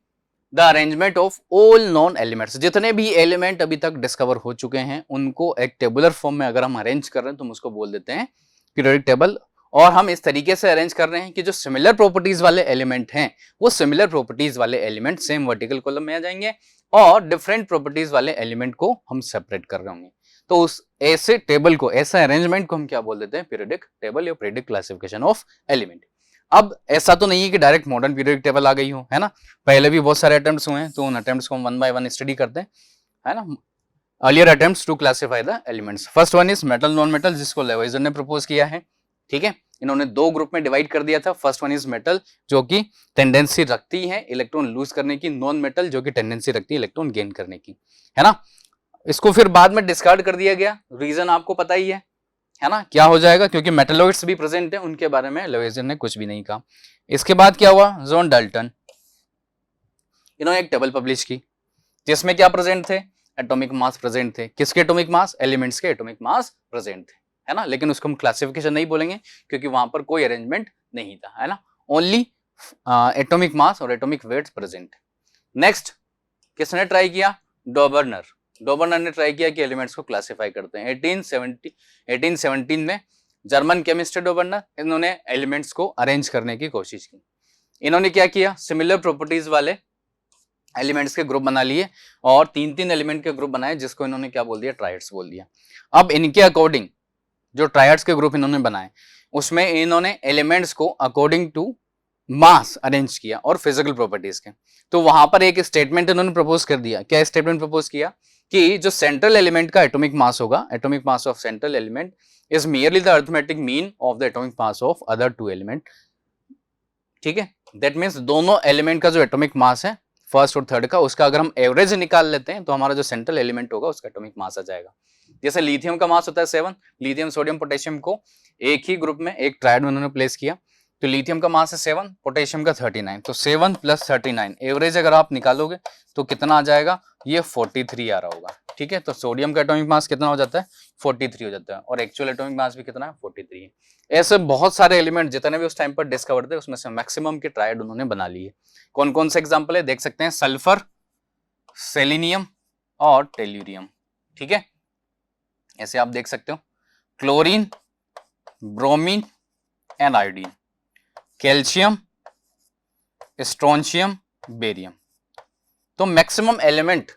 the arrangement of all known elements. जितने भी एलिमेंट अभी तक डिस्कवर हो चुके हैं उनको एक टेबुलर फॉर्म में अगर हम अरेंज कर रहे हैं तो हम उसको बोल देते हैं पीरियोडिक टेबल। और हम इस तरीके से अरेंज कर रहे हैं कि जो सिमिलर प्रॉपर्टीज वाले एलिमेंट हैं वो सिमिलर प्रॉपर्टीज वाले एलिमेंट सेम वर्टिकल कॉलम में आ जाएंगे, और डिफरेंट प्रॉपर्टीज वाले एलिमेंट को हम सेपरेट कर रहे होंगे। तो उस ऐसे टेबल को, ऐसा अरेंजमेंट को हम क्या बोल देते हैं, पीरियोडिक टेबल या पीरियोडिक क्लासिफिकेशन ऑफ एलिमेंट। अब ऐसा तो नहीं है कि डायरेक्ट मॉडर्न पीरियोडिक टेबल आ गई हो, है ना, पहले भी बहुत सारे अटेम्प्ट्स हुए हैं, तो उन अटेम्प्ट्स को हम 1 बाय 1 स्टडी करते हैं, है ना। Earlier attempts to classify the elements, first one is metal non metal, जिसको लेवोइजर ने प्रपोज किया है। ठीक है, इन्होंने 2 ग्रुप में डिवाइड कर दिया था। फर्स्ट वन इज मेटल जो कि टेंडेंसी रखती है इलेक्ट्रॉन लूज करने की, नॉन मेटल जो कि टेंडेंसी रखती है इलेक्ट्रॉन गेन करने की, है ना। इसको फिर बाद में डिस्कार्ड कर दिया गया, रीजन आपको पता ही है ना, क्या हो जाएगा, क्योंकि मेटलॉइड्स भी प्रेजेंट है, उनके बारे में लेवोइजर ने कुछ भी नहीं कहा। इसके बाद क्या हुआ, जॉन डाल्टन, इन्होंने एक टेबल पब्लिश की जिसमें क्या प्रेजेंट थे, एटॉमिक मास प्रेजेंट थे। किसके एटॉमिक मास, एलिमेंट्स के एटॉमिक मास प्रेजेंट थे, है ना। लेकिन उसको हम क्लासिफिकेशन नहीं बोलेंगे क्योंकि वहां पर कोई अरेंजमेंट नहीं था, है ना, ओनली एटॉमिक मास और एटॉमिक वेट्स प्रेजेंट। नेक्स्ट किसने ट्राई किया, डॉबर्नर। डॉबर्नर ने ट्राई किया कि एलिमेंट्स को क्लासिफाई करते हैं। 1817 में जर्मन केमिस्ट डॉबर्नर, इन्होंने एलिमेंट्स को अरेंज करने की कोशिश की। इन्होंने क्या किया, सिमिलर प्रॉपर्टीज वाले एलिमेंट्स के ग्रुप बना लिए और 3-3 एलिमेंट के ग्रुप बनाए, जिसको इन्होंने क्या बोल दिया, ट्राइड्स बोल दिया। अब इनके अकॉर्डिंग जो ट्राइड्स के ग्रुप इन्होंने बनाए उसमें इन्होंने एलिमेंट्स को अकॉर्डिंग टू मास अरेंज किया और फिजिकल प्रॉपर्टीज के। तो वहां पर एक स्टेटमेंट इन्होंने प्रपोज कर दिया। क्या स्टेटमेंट प्रपोज किया कि जो सेंट्रल एलिमेंट का एटॉमिक मास होगा, atomic mass of central element is merely the arithmetic mean of the atomic mass of other 2 element. ठीक है, दैट मींस दोनों एलिमेंट का जो एटॉमिक मास है फर्स्ट और थर्ड का, उसका अगर हम एवरेज निकाल लेते हैं तो हमारा जो सेंट्रल एलिमेंट होगा उसका एटॉमिक मास आ जाएगा। जैसे लिथियम का मास होता है 7, लिथियम सोडियम पोटेशियम को एक ही ग्रुप में एक ट्रायड में उन्होंने प्लेस किया, तो लिथियम का मास है 7, पोटेशियम का 39, तो 7 + 39 एवरेज अगर आप निकालोगे तो कितना आ जाएगा, ये 43 आ रहा होगा। ठीक है, तो सोडियम का एटॉमिक मास कितना हो जाता है, 43 हो जाता है, और एक्चुअल एटॉमिक मास भी कितना है, 43 है। ऐसे बहुत सारे एलिमेंट जितने भी उस टाइम पर डिस्कवर थे उसमें से मैक्सिमम के ट्रायड उन्होंने बना लिए। कौन कौन से एग्जाम्पल है देख सकते हैं, सल्फर, सेलेनियम और टेल्यूरियम। ठीक है, ऐसे आप देख सकते हो, chlorine, bromine and iodine, calcium, strontium, barium. तो मैक्सिमम एलिमेंट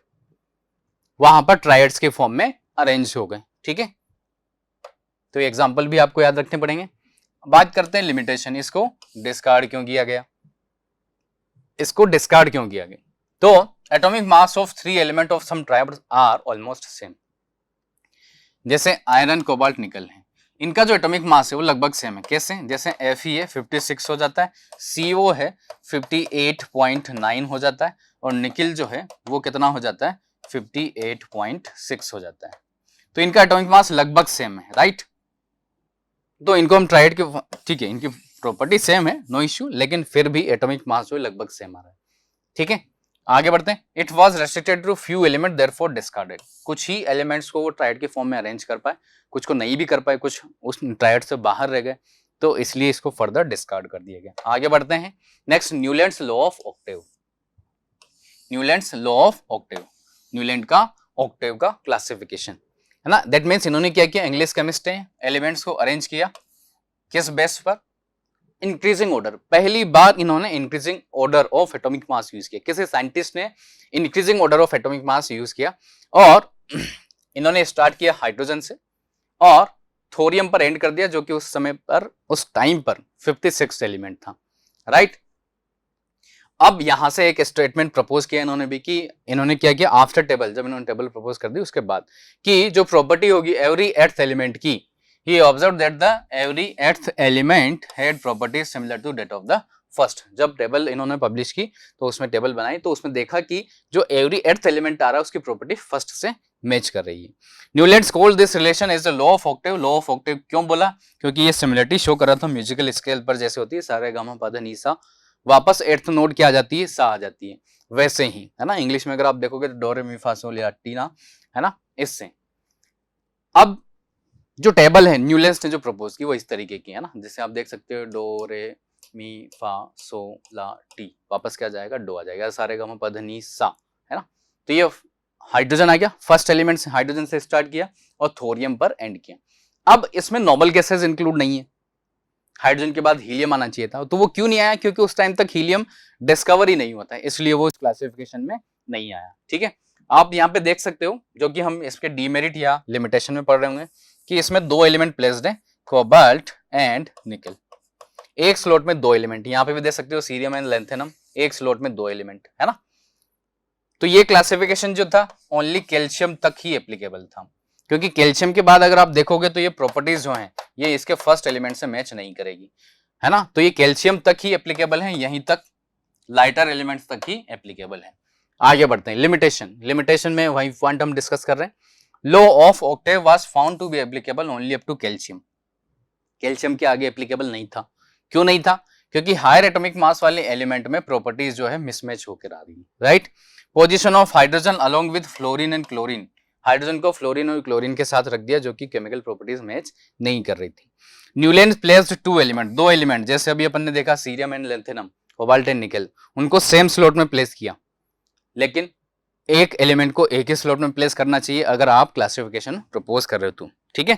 वहां पर ट्रायड्स के फॉर्म में अरेंज हो गए। ठीक है, तो ये एग्जांपल भी आपको याद रखने पड़ेंगे। बात करते हैं लिमिटेशन, इसको डिस्कार्ड क्यों किया गया, इसको डिस्कार्ड क्यों किया गया। तो atomic mass of 3 element of some triads are almost same. जैसे आयरन, कोबाल्ट, निकल है, इनका जो एटॉमिक मास है वो लगभग सेम है। कैसे, जैसे Fe है 56 हो जाता है, CO है 58.9 हो जाता है, और निकिल जो है वो कितना हो जाता है, 58.6 हो जाता है। तो इनका एटॉमिक मास लगभग सेम है, राइट। तो इनको हम ट्रायड के, ठीक है, इनकी प्रॉपर्टी सेम है, नो इश्यू, लेकिन फिर भी एटॉमिक मास जो लगभग सेम आ रहा है। ठीक है, आगे बढ़ते हैं। It was restricted to few element therefore discarded. कुछ ही एलिमेंट्स को वो ट्रायड के फॉर्म में अरेंज कर पाए, कुछ को नहीं भी कर पाए, कुछ उस ट्रायड से बाहर रह गए, तो इसलिए इसको फर्दर डिस्कार्ड कर दिया गया। आगे बढ़ते हैं। Next, Newlands law of octave. Newlands law of octave, Newland का ऑक्टेव का क्लासिफिकेशन है ना। दैट मीन्स इन्होंने क्या किया, इंग्लिश केमिस्ट ने एलिमेंट्स को अरेंज किया किस बेस पर, इंक्रीजिंग ऑर्डर। पहली बार इन्होंने increasing order of atomic mass use किया, किसी साइंटिस्ट ने increasing order of atomic mass use किया, और इन्होंने स्टार्ट किया हाइड्रोजन से और थोरियम पर एंड कर दिया, जो कि उस समय पर, उस टाइम पर 56 एलिमेंट था, राइट। अब यहां से एक स्टेटमेंट प्रपोज किया इन्होंने भी, कि इन्होंने क्या किया, आफ्टर टेबल, जब इन्होंने टेबल प्रपोज कर दी उसके बाद, कि जो प्रॉपर्टी होगी एवरी एर्थ एलिमेंट की, he observed that the every eighth element had properties similar to that of the first। जब टेबल इन्होंने पब्लिश की तो उसमें टेबल बनाई, तो उसमें देखा कि जो एवरी एर्थ एलिमेंट आ रहा है उसकी प्रॉपर्टी फर्स्ट से मैच कर रही है। Newlands called this relation as the law of octave. Law of octave क्यों बोला, क्योंकि ये सिमिलरिटी शो कर रहा था म्यूजिकल स्केल पर, जैसे होती है सारे गामा पा धा नी सा, वापस एर्थ नोट क्या आ जाती है, सा आ जाती है, वैसे ही है ना। इंग्लिश में अगर आप देखोगे तो डो रे मी फा सोल ला टी ना, है ना, इससे। अब जो टेबल है न्यूलैंड्स ने जो प्रपोज की वो इस तरीके की है ना, जैसे आप देख सकते हो डो रे मी फा सो ला टी, वापस क्या जाएगा, डो आ जाएगा, सारे गामा पा धा नी सा, है ना। तो ये हाइड्रोजन आ गया, फर्स्ट एलिमेंट से हाइड्रोजन से स्टार्ट किया और थोरियम पर एंड किया। अब इसमें नोबल गैसेस इंक्लूड नहीं है, हाइड्रोजन के बाद हीलियम आना चाहिए था, तो वो क्यों नहीं आया, क्योंकि उस टाइम तक हीलियम डिस्कवर ही नहीं होता है, इसलिए वो क्लासिफिकेशन में नहीं आया। ठीक है, आप यहाँ पे देख सकते हो, जो कि हम इसके डीमेरिट या लिमिटेशन में पढ़ रहे होंगे, कि इसमें 2 एलिमेंट प्लेस्ड है, कोबाल्ट एंड निकल। एक स्लॉट में 2 एलिमेंट, यहाँ पे भी देख सकते हो सीरियम एंड लेंथेनम, एक स्लॉट में 2 एलिमेंट, है ना। तो ये क्लासिफिकेशन जो था ओनली कैल्शियम तक ही एप्लीकेबल था, क्योंकि कैल्शियम के बाद अगर आप देखोगे तो ये प्रॉपर्टीज जो हैं ये इसके फर्स्ट एलिमेंट से मैच नहीं करेगी, है ना। तो ये कैल्शियम तक ही एप्लीकेबल है, यहीं तक लाइटर एलिमेंट्स तक ही एप्लीकेबल है। आगे बढ़ते हैं। लिमिटेशन, लिमिटेशन में वही पॉइंट हम डिस्कस कर रहे हैं। Law of octave was found to be applicable only up to calcium. Calcium के आगे एप्लीकेबल नहीं था, क्यों नहीं था, क्योंकि हायर एटॉमिक मास वाले एलिमेंट में प्रॉपर्टीज जो है मिसमैच होकर आ रही है, right. Position of hydrogen along with fluorine and chlorine, hydrogen को फ्लोरीन और क्लोरीन के साथ रख दिया, जो कि केमिकल प्रॉपर्टीज मैच नहीं कर रही थी। न्यूलैंड प्लेस्ड 2 एलिमेंट, 2 एलिमेंट, जैसे अभी अपन ने देखा cerium and lanthanum, cobalt and nickel, उनको सेम स्लॉट में प्लेस किया, लेकिन एक एलिमेंट को एक ही स्लॉट में प्लेस करना चाहिए अगर आप क्लासिफिकेशन प्रपोज कर रहे हो तो। ठीक है,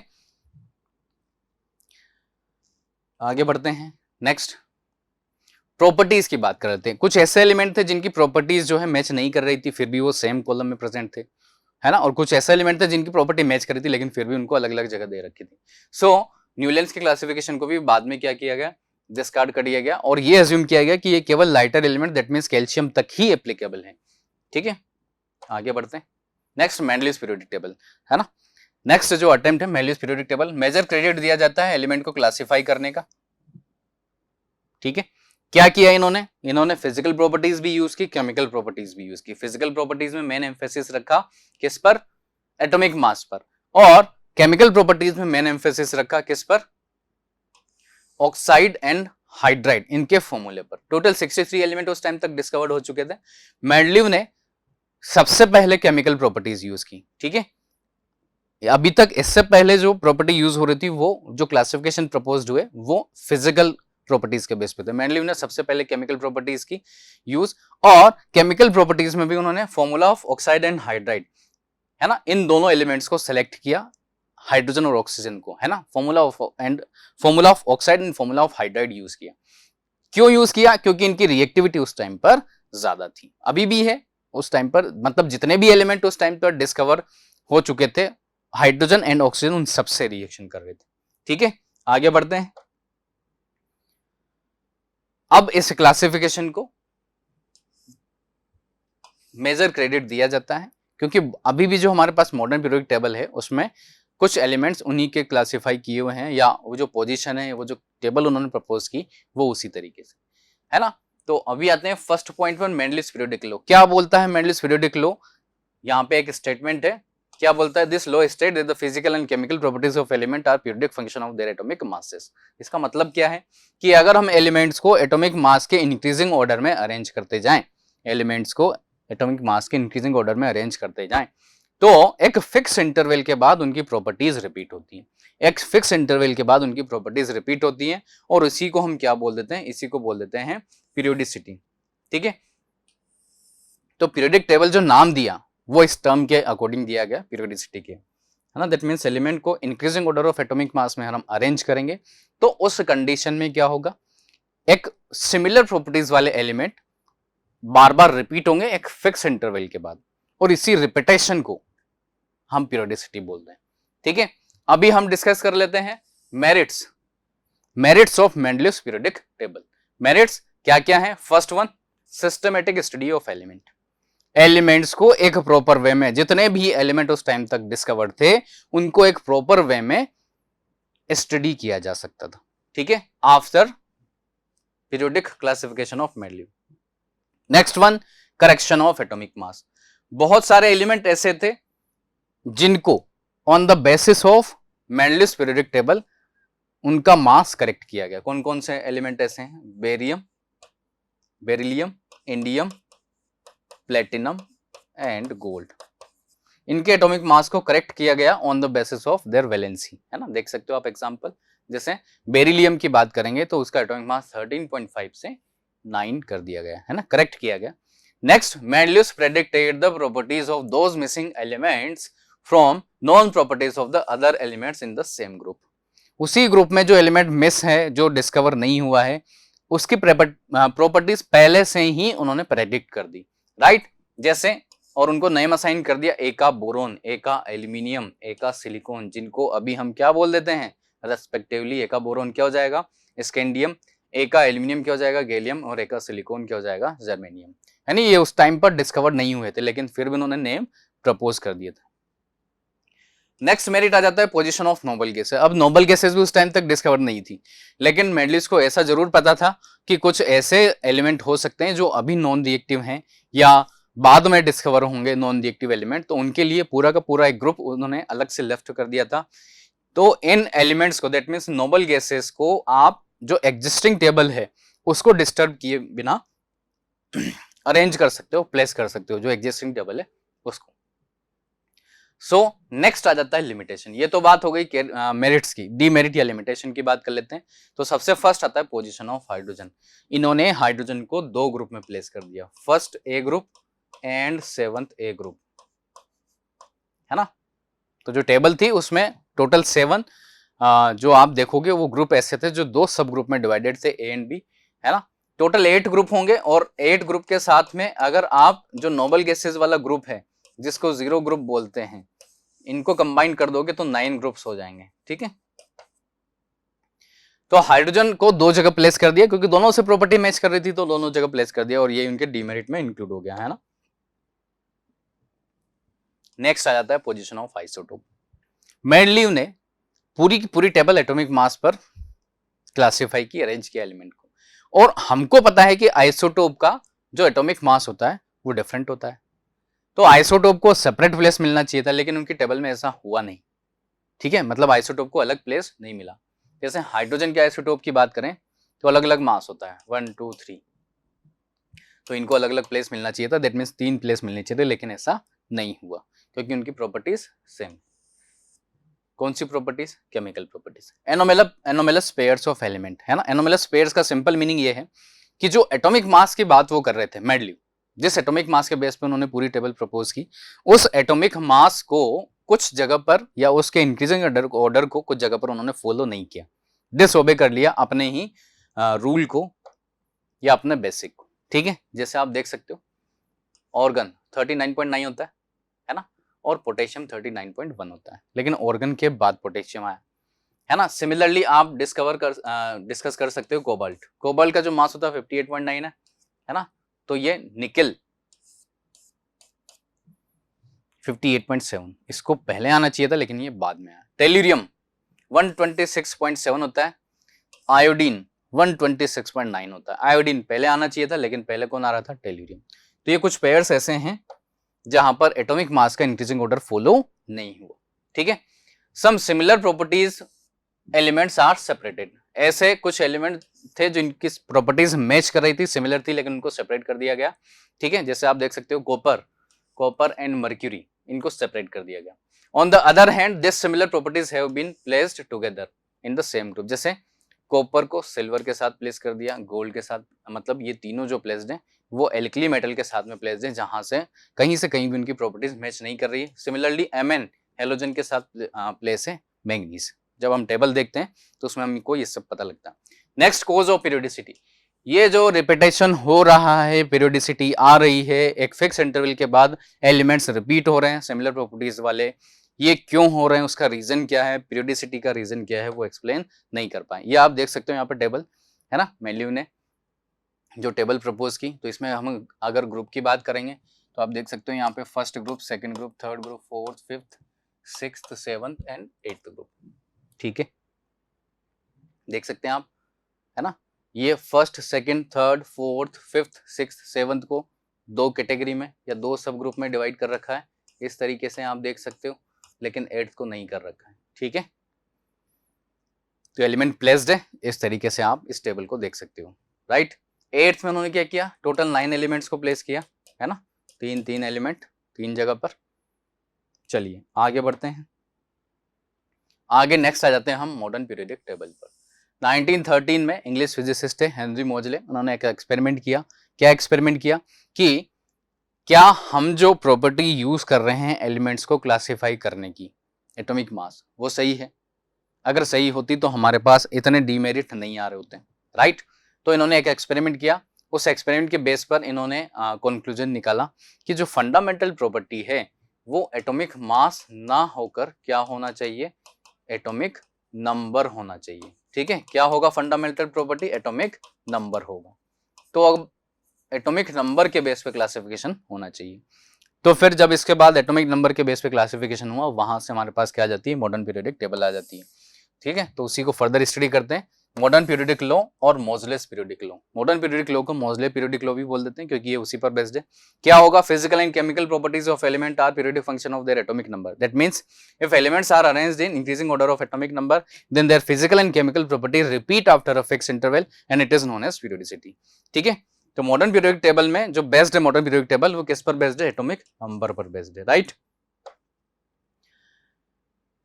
आगे बढ़ते हैं। नेक्स्ट, प्रॉपर्टीज की बात कर रहे थे। कुछ ऐसे एलिमेंट थे जिनकी प्रॉपर्टीज जो है मैच नहीं कर रही थी, फिर भी वो सेम कॉलम में प्रेजेंट थे, है ना। और कुछ ऐसे एलिमेंट थे जिनकी प्रॉपर्टी मैच कर रही थी, लेकिन फिर भी उनको अलग अलग जगह दे रखी थी। सो न्यूलैंड्स की क्लासिफिकेशन को भी बाद में क्या किया गया, डिस्कार्ड कर दिया गया, और ये अज्यूम किया गया कि ये केवल lighter element, that means calcium तक ही एप्लीकेबल है। ठीक है, आगे बढ़ते हैं। नेक्स्ट, मेंडलीव्स पीरियोडिक टेबल, है ना। नेक्स्ट जो अटेम्प्ट है Mendeleev's periodic table, major credit दिया जाता है एलिमेंट को क्लासिफाई करने का। ठीक है, क्या किया इन्होंने फिजिकल प्रॉपर्टीज भी यूज की, केमिकल प्रॉपर्टीज भी यूज की। फिजिकल प्रॉपर्टीज में मेन एम्फेसिस रखा किस पर? एटॉमिक मास पर। और केमिकल प्रॉपर्टीज में मेन एम्फेसिस रखा किस पर? ऑक्साइड एंड हाइड्राइड, इनके फॉर्मूले पर। टोटल 63 एलिमेंट उस टाइम तक डिस्कवर्ड हो चुके थे। मेंडलीव ने सबसे पहले केमिकल प्रॉपर्टीज यूज की, ठीक है। अभी तक इससे पहले जो प्रॉपर्टी यूज हो रही थी, वो जो क्लासिफिकेशन प्रपोज्ड हुए वो फिजिकल प्रॉपर्टीज के बेस पे थे। मेंडलीव ने सबसे पहले केमिकल प्रॉपर्टीज की यूज, और केमिकल प्रॉपर्टीज में भी उन्होंने formula of oxide and hydride, है ना, इन दोनों एलिमेंट्स को सेलेक्ट किया, हाइड्रोजन और ऑक्सीजन को, है ना, formula of oxide and formula of hydride use किया। क्यों यूज किया? क्योंकि इनकी रिएक्टिविटी उस टाइम पर ज्यादा थी, अभी भी है। उस टाइम पर मतलब जितने भी एलिमेंट उस टाइम पर डिस्कवर हो चुके थे, हाइड्रोजन एंड ऑक्सीजन उन सबसे रिएक्शन कर रहे थे, ठीक है। आगे बढ़ते हैं। अब इस क्लासिफिकेशन को मेजर क्रेडिट दिया जाता है, क्योंकि अभी भी जो हमारे पास मॉडर्न पीरियोडिक टेबल है उसमें कुछ एलिमेंट्स उन्हीं के क्लासिफाई किए हुए हैं, या वो जो पोजीशन है, वो जो टेबल उन्होंने प्रपोज की, वो उसी तरीके से, है ना। तो अभी आते हैं फर्स्ट पॉइंट पर, मेंडलिस पीरियोडिक लॉ। क्या बोलता है मेंडलिस पीरियोडिक लॉ? यहाँ पे एक स्टेटमेंट है, क्या बोलता है? This law state that the physical and chemical properties of element are periodic function of their atomic masses. इसका मतलब क्या है कि अगर हम एलिमेंट्स को एटॉमिक मास के इंक्रीजिंग ऑर्डर में अरेंज करते जाएं, एलिमेंट्स को एटॉमिक मास के इंक्रीजिंग ऑर्डर में अरेंज करते जाएं, तो एक फिक्स इंटरवल के बाद उनकी प्रॉपर्टीज रिपीट होती हैं। एक फिक्स इंटरवल के बाद उनकी प्रॉपर्टीज रिपीट होती हैं, और इसी को हम क्या बोल देते हैं? इसी को बोल देते हैं पीरियोडिसिटी, ठीक है। तो पीरियोडिक टेबल जो नाम दिया वो इस टर्म के अकॉर्डिंग दिया गया, पीरियोडिसिटी के, है ना। दैट मीन्स एलिमेंट को इंक्रीजिंग ऑर्डर ऑफ एटॉमिक मास में हम अरेंज करेंगे, तो उस कंडीशन में क्या होगा? एक सिमिलर प्रॉपर्टीज वाले एलिमेंट बार बार रिपीट होंगे एक फिक्स इंटरवल के बाद, और इसी रिपीटेशन को हम पीरियोडिसिटी बोलते हैं, ठीक है। अभी हम डिस्कस कर लेते हैं merits of Mendeleev's periodic table. Merits क्या क्या है? First one, systematic study of elements को एक प्रॉपर वे में, जितने भी एलिमेंट उस टाइम तक डिस्कवर्ड थे उनको एक प्रॉपर वे में स्टडी किया जा सकता था, ठीक है, after periodic classification of Mendeleev. Next one, correction of atomic mass. बहुत सारे एलिमेंट ऐसे थे जिनको on the basis of Mendeleev's periodic table उनका मास करेक्ट किया गया। कौन कौन से एलिमेंट ऐसे हैं? Beryllium, indium, platinum and gold. इनके एटॉमिक मास को करेक्ट किया गया on the basis of their valency, है ना। देख सकते हो आप एग्जांपल, जैसे बेरिलियम की बात करेंगे तो उसका एटॉमिक मास 13.5 से 9 कर दिया गया, है ना, करेक्ट किया गया। Next, Mendeleev's predicted the properties of those missing elements from known properties of the other elements in the same group. उसी ग्रुप में जो एलिमेंट मिस है, जो डिस्कवर नहीं हुआ है, उसकी प्रॉपर्टीज पहले से ही उन्होंने प्रेडिक्ट कर दी, राइट। जैसे, और उनको नेम असाइन कर दिया, ए का बोरोन, ए का एल्यूमिनियम, ए का सिलिकॉन, जिनको अभी हम क्या बोल देते हैं रेस्पेक्टिवली? ए का बोरोन क्या हो जाएगा? स्कैंडियम, ए का एल्यूमिनियम क्या हो जाएगा? गैलियम, और ए का सिलिकॉन क्या हो जाएगा? जर्मेनियम, यानी ये उस टाइम पर डिस्कवर नहीं हुए थे, लेकिन फिर भी उन्होंने नेम प्रपोज कर दिए थे। नेक्स्ट मेरिट आ जाता है पोजीशन ऑफ नोबल गैसेस। अब नोबल गैसेस भी उस टाइम तक डिस्कवर नहीं थी, लेकिन मेंडलिस को ऐसा जरूर पता था कि कुछ ऐसे एलिमेंट हो सकते हैं जो अभी नॉन रिएक्टिव हैं या बाद में डिस्कवर होंगे नॉन रिएक्टिव एलिमेंट, तो उनके लिए पूरा का पूरा एक ग्रुप उन्होंने अलग से लेफ्ट कर दिया था। तो इन एलिमेंट्स को, दैट मीन्स नोबल गैसेस को, आप जो एग्जिस्टिंग टेबल है उसको डिस्टर्ब किए बिना अरेंज कर सकते हो, प्लेस कर सकते हो, जो एग्जिस्टिंग टेबल है उसको। सो नेक्स्ट आ जाता है लिमिटेशन। ये तो बात हो गई मेरिट्स की। डीमेरिट या लिमिटेशन की बात कर लेते हैं। तो सबसे फर्स्ट आता है पोजीशन ऑफ हाइड्रोजन। इन्होंने हाइड्रोजन को दो ग्रुप में प्लेस कर दिया, first A group and seventh A group, है ना। तो जो टेबल थी उसमें टोटल 7 जो आप देखोगे वो ग्रुप ऐसे थे जो दो सब ग्रुप में डिवाइडेड थे, ए एंड बी, है ना। टोटल 8 ग्रुप होंगे, और 8 ग्रुप के साथ में अगर आप जो नोबल गैसेस वाला ग्रुप है जिसको 0 ग्रुप बोलते हैं, इनको कंबाइन कर दोगे तो 9 ग्रुप्स हो जाएंगे, ठीक है। तो हाइड्रोजन को दो जगह प्लेस कर दिया, क्योंकि दोनों से प्रॉपर्टी मैच कर रही थी, तो दोनों जगह प्लेस कर दिया, और ये उनके डीमेरिट में इंक्लूड हो गया, है ना। नेक्स्ट आ जाता है पोजीशन ऑफ आइसोटोप। मेंडलीव ने पूरी की पूरी टेबल एटॉमिक मास पर क्लासिफाई की, अरेंज किया एलिमेंट को। और हमको पता है कि आइसोटोप का जो एटॉमिक मास होता है वो डिफरेंट होता है, तो आइसोटोप को सेपरेट प्लेस मिलना चाहिए था, लेकिन उनकी टेबल में ऐसा हुआ नहीं। ठीक है, मतलब आइसोटोप को अलग प्लेस नहीं मिला। जैसे हाइड्रोजन के आइसोटोप की बात करें तो अलग अलग मास होता है 1 2 3, तो इनको अलग अलग प्लेस मिलना चाहिए था, दैट मीन्स 3 प्लेस मिलनी चाहिए थे, लेकिन ऐसा नहीं हुआ क्योंकि उनकी प्रॉपर्टीज सेम। कौन सी properties? Chemical properties. Anomalous pairs of element, है ना। एनोमेलस पेयर्स का सिंपल मीनिंग ये है कि जो एटॉमिक मास की बात वो कर रहे थे, मेडली जिस एटॉमिक मास के बेस पे उन्होंने पूरी टेबल प्रपोज की, उस एटॉमिक मास को कुछ जगह पर या उसके इंक्रीजिंग ऑर्डर को कुछ जगह पर उन्होंने फॉलो नहीं किया, डिसओबे कर लिया अपने ही रूल को या अपने बेसिक को। ठीक है, जैसे आप देख सकते हो ऑर्गन 39.9 होता है ना, और पोटेशियम 39.1 होता है, लेकिन ऑर्गन के बाद पोटेशियम आया, है ना। सिमिलरली आप डिस्कस कर सकते हो कोबाल्ट। कोबाल्ट का जो मास होता है 58.9 है ना, तो ये निकेल 58.7, इसको पहले आना चाहिए था लेकिन ये बाद में आया। टेल्यूरियम 126.7 होता है, आयोडीन 126.9 होता है। आयोडीन पहले आना चाहिए था लेकिन पहले कौन आ रहा था? टेल्यूरियम। तो ये कुछ पेयर्स ऐसे हैं जहां पर एटॉमिक मास का इंक्रीजिंग ऑर्डर फॉलो नहीं हुआ। ठीक है, some similar properties elements are separated, ऐसे कुछ एलिमेंट थे जिनकी प्रॉपर्टीज मैच कर रही थी, सिमिलर थी, लेकिन उनको सेपरेट कर दिया गया। ठीक है, जैसे आप देख सकते हो कॉपर एंड मर्क्यूरी, इनको सेपरेट कर दिया गया। On the other hand this similar properties have been placed together in the same group, जैसे कॉपर को सिल्वर के साथ प्लेस कर दिया, गोल्ड के साथ, मतलब ये तीनों जो प्लेस्ड हैं वो एल्कली मेटल के साथ में प्लेस्ड हैं, जहां से कहीं भी उनकी प्रॉपर्टीज मैच नहीं कर रही है। सिमिलरली Mn हेलोजन के साथ प्लेस है मैंगनीज। जब हम टेबल देखते हैं तो उसमें हमको ये सब पता लगता है। नेक्स्ट, कॉज ऑफ पीरियोडिसिटी, ये जो रिपीटेशन हो रहा है, पीरियोडिसिटी आ रही है, एक फिक्स इंटरवल के बाद एलिमेंट्स रिपीट हो रहे हैं सिमिलर प्रॉपर्टीज वाले, ये क्यों हो रहे हैं, उसका रीजन क्या है, पीरियोडिसिटी का रीजन क्या है, वो एक्सप्लेन नहीं कर पाए। ये आप देख सकते हो यहाँ पर टेबल, है ना, मेन्यू ने जो टेबल प्रपोज की, तो इसमें हम अगर ग्रुप की बात करेंगे तो आप देख सकते हो यहाँ पे first group, second group, third group, fourth, fifth, sixth, seventh and eighth group. ठीक है, देख सकते हैं आप, है ना। ये first, second, third, fourth, fifth, sixth, seventh को दो कैटेगरी में या दो सब ग्रुप में डिवाइड कर रखा है, इस तरीके से आप देख सकते हो, लेकिन एट्थ को नहीं कर रखा है। ठीक है, तो एलिमेंट प्लेस्ड है, इस तरीके से आप इस टेबल को देख सकते हो, राइट। एट्थ में उन्होंने क्या किया, टोटल 9 एलिमेंट्स को प्लेस किया, है ना, तीन एलिमेंट 3 जगह पर। चलिए आगे बढ़ते हैं, आगे नेक्स्ट आ जाते हैं हम मॉडर्न पीरियोडिक टेबल पर। 1913 में इंग्लिश फिजिसिस्ट है हेनरी मोजले, उन्होंने एक एक्सपेरिमेंट किया। क्या एक्सपेरिमेंट किया कि क्या हम जो प्रॉपर्टी यूज कर रहे हैं एलिमेंट्स को क्लासिफाई करने की, एटॉमिक मास, वो सही है? अगर सही होती तो हमारे पास इतने डीमेरिट नहीं आ रहे होते, राइट। तो इन्होंने एक एक्सपेरिमेंट किया, उस एक्सपेरिमेंट के बेस पर इन्होंने कंक्लूजन निकाला कि जो फंडामेंटल प्रॉपर्टी है वो एटॉमिक मास ना होकर क्या होना चाहिए, एटॉमिक नंबर होना चाहिए। ठीक है, क्या होगा फंडामेंटल प्रॉपर्टी? एटॉमिक नंबर होगा। तो अब एटॉमिक नंबर के बेस पे क्लासिफिकेशन होना चाहिए। तो फिर जब इसके बाद एटॉमिक नंबर के बेस पे क्लासिफिकेशन हुआ, वहां से हमारे पास क्या आ जाती है, मॉडर्न पीरियोडिक टेबल आ जाती है। ठीक है, तो उसी को फर्दर स्टडी करते हैं, मॉडर्न पीरियोडिक लॉ और Moseley's periodic law. Modern periodic law को मोजले पीरियोडिक लॉ भी बोल देते हैं क्योंकि ये उसी पर बेस्ड है। क्या होगा, physical and chemical properties of element are periodic function of their atomic number. That means if elements are arranged in increasing order of atomic number, then their physical and chemical properties repeat after a fixed interval and it is known as periodicity. ठीक है, तो modern periodic table में जो based है modern periodic table, वो किस पर based है, एटॉमिक नंबर पर बेस्ड है, राइट।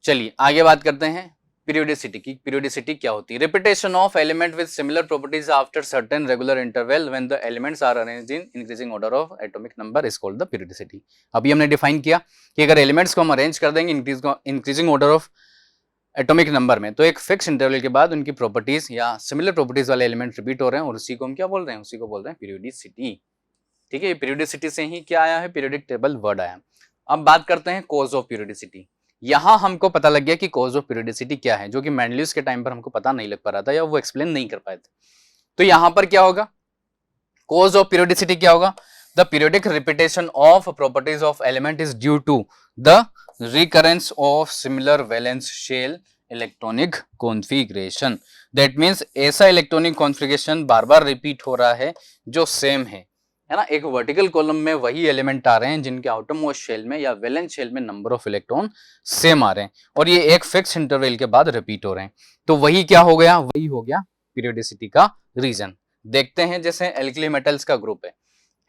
चलिए आगे बात करते हैं पीरियोडिसिटी की। पीरियोडिसिटी क्या होती है? Repetition of element with similar properties after certain regular interval when the elements are arranged in increasing order of atomic number is called the periodicity. अभी हमने डिफाइन किया कि अगर एलिमेंट्स को हम अरेंज कर देंगे increasing order of atomic number में, तो एक फिक्स इंटरवल के बाद उनकी प्रॉपर्टीज या सिमिलर प्रॉपर्टीज वाले एलिमेंट रिपीट हो रहे हैं, और उसी को हम क्या बोल रहे हैं, उसी को बोल रहे हैं पीरियोडिसिटी। ठीक है, पीरियोडिसिटी से ही क्या आया है, पीरियोडिक टेबल वर्ड आया। अब बात करते हैं कॉज ऑफ पीरियोडिसिटी। यहां हमको पता लग गया कि कॉज ऑफ पीरियोडिसिटी क्या है, जो कि मेंडलियस के टाइम पर हमको पता नहीं लग पा रहा था या वो एक्सप्लेन नहीं कर पाए थे। तो यहां पर क्या होगा, कॉज ऑफ पीरियोडिसिटी क्या होगा, the periodic repetition of properties of element is due to the recurrence of similar valence shell electronic configuration. That means ऐसा इलेक्ट्रॉनिक कॉन्फ़िगरेशन बार बार रिपीट हो रहा है जो सेम है ना। एक वर्टिकल कॉलम में वही एलिमेंट आ रहे हैं जिनके आउटरमोस्ट शेल में या वैलेंस शेल में नंबर ऑफ इलेक्ट्रॉन सेम आ रहे हैं और ये एक फिक्स इंटरवल के बाद रिपीट हो रहे हैं। तो वही क्या हो गया, वही हो गया पीरियोडिसिटी का रीजन। देखते हैं जैसे एल्कली मेटल्स का ग्रुप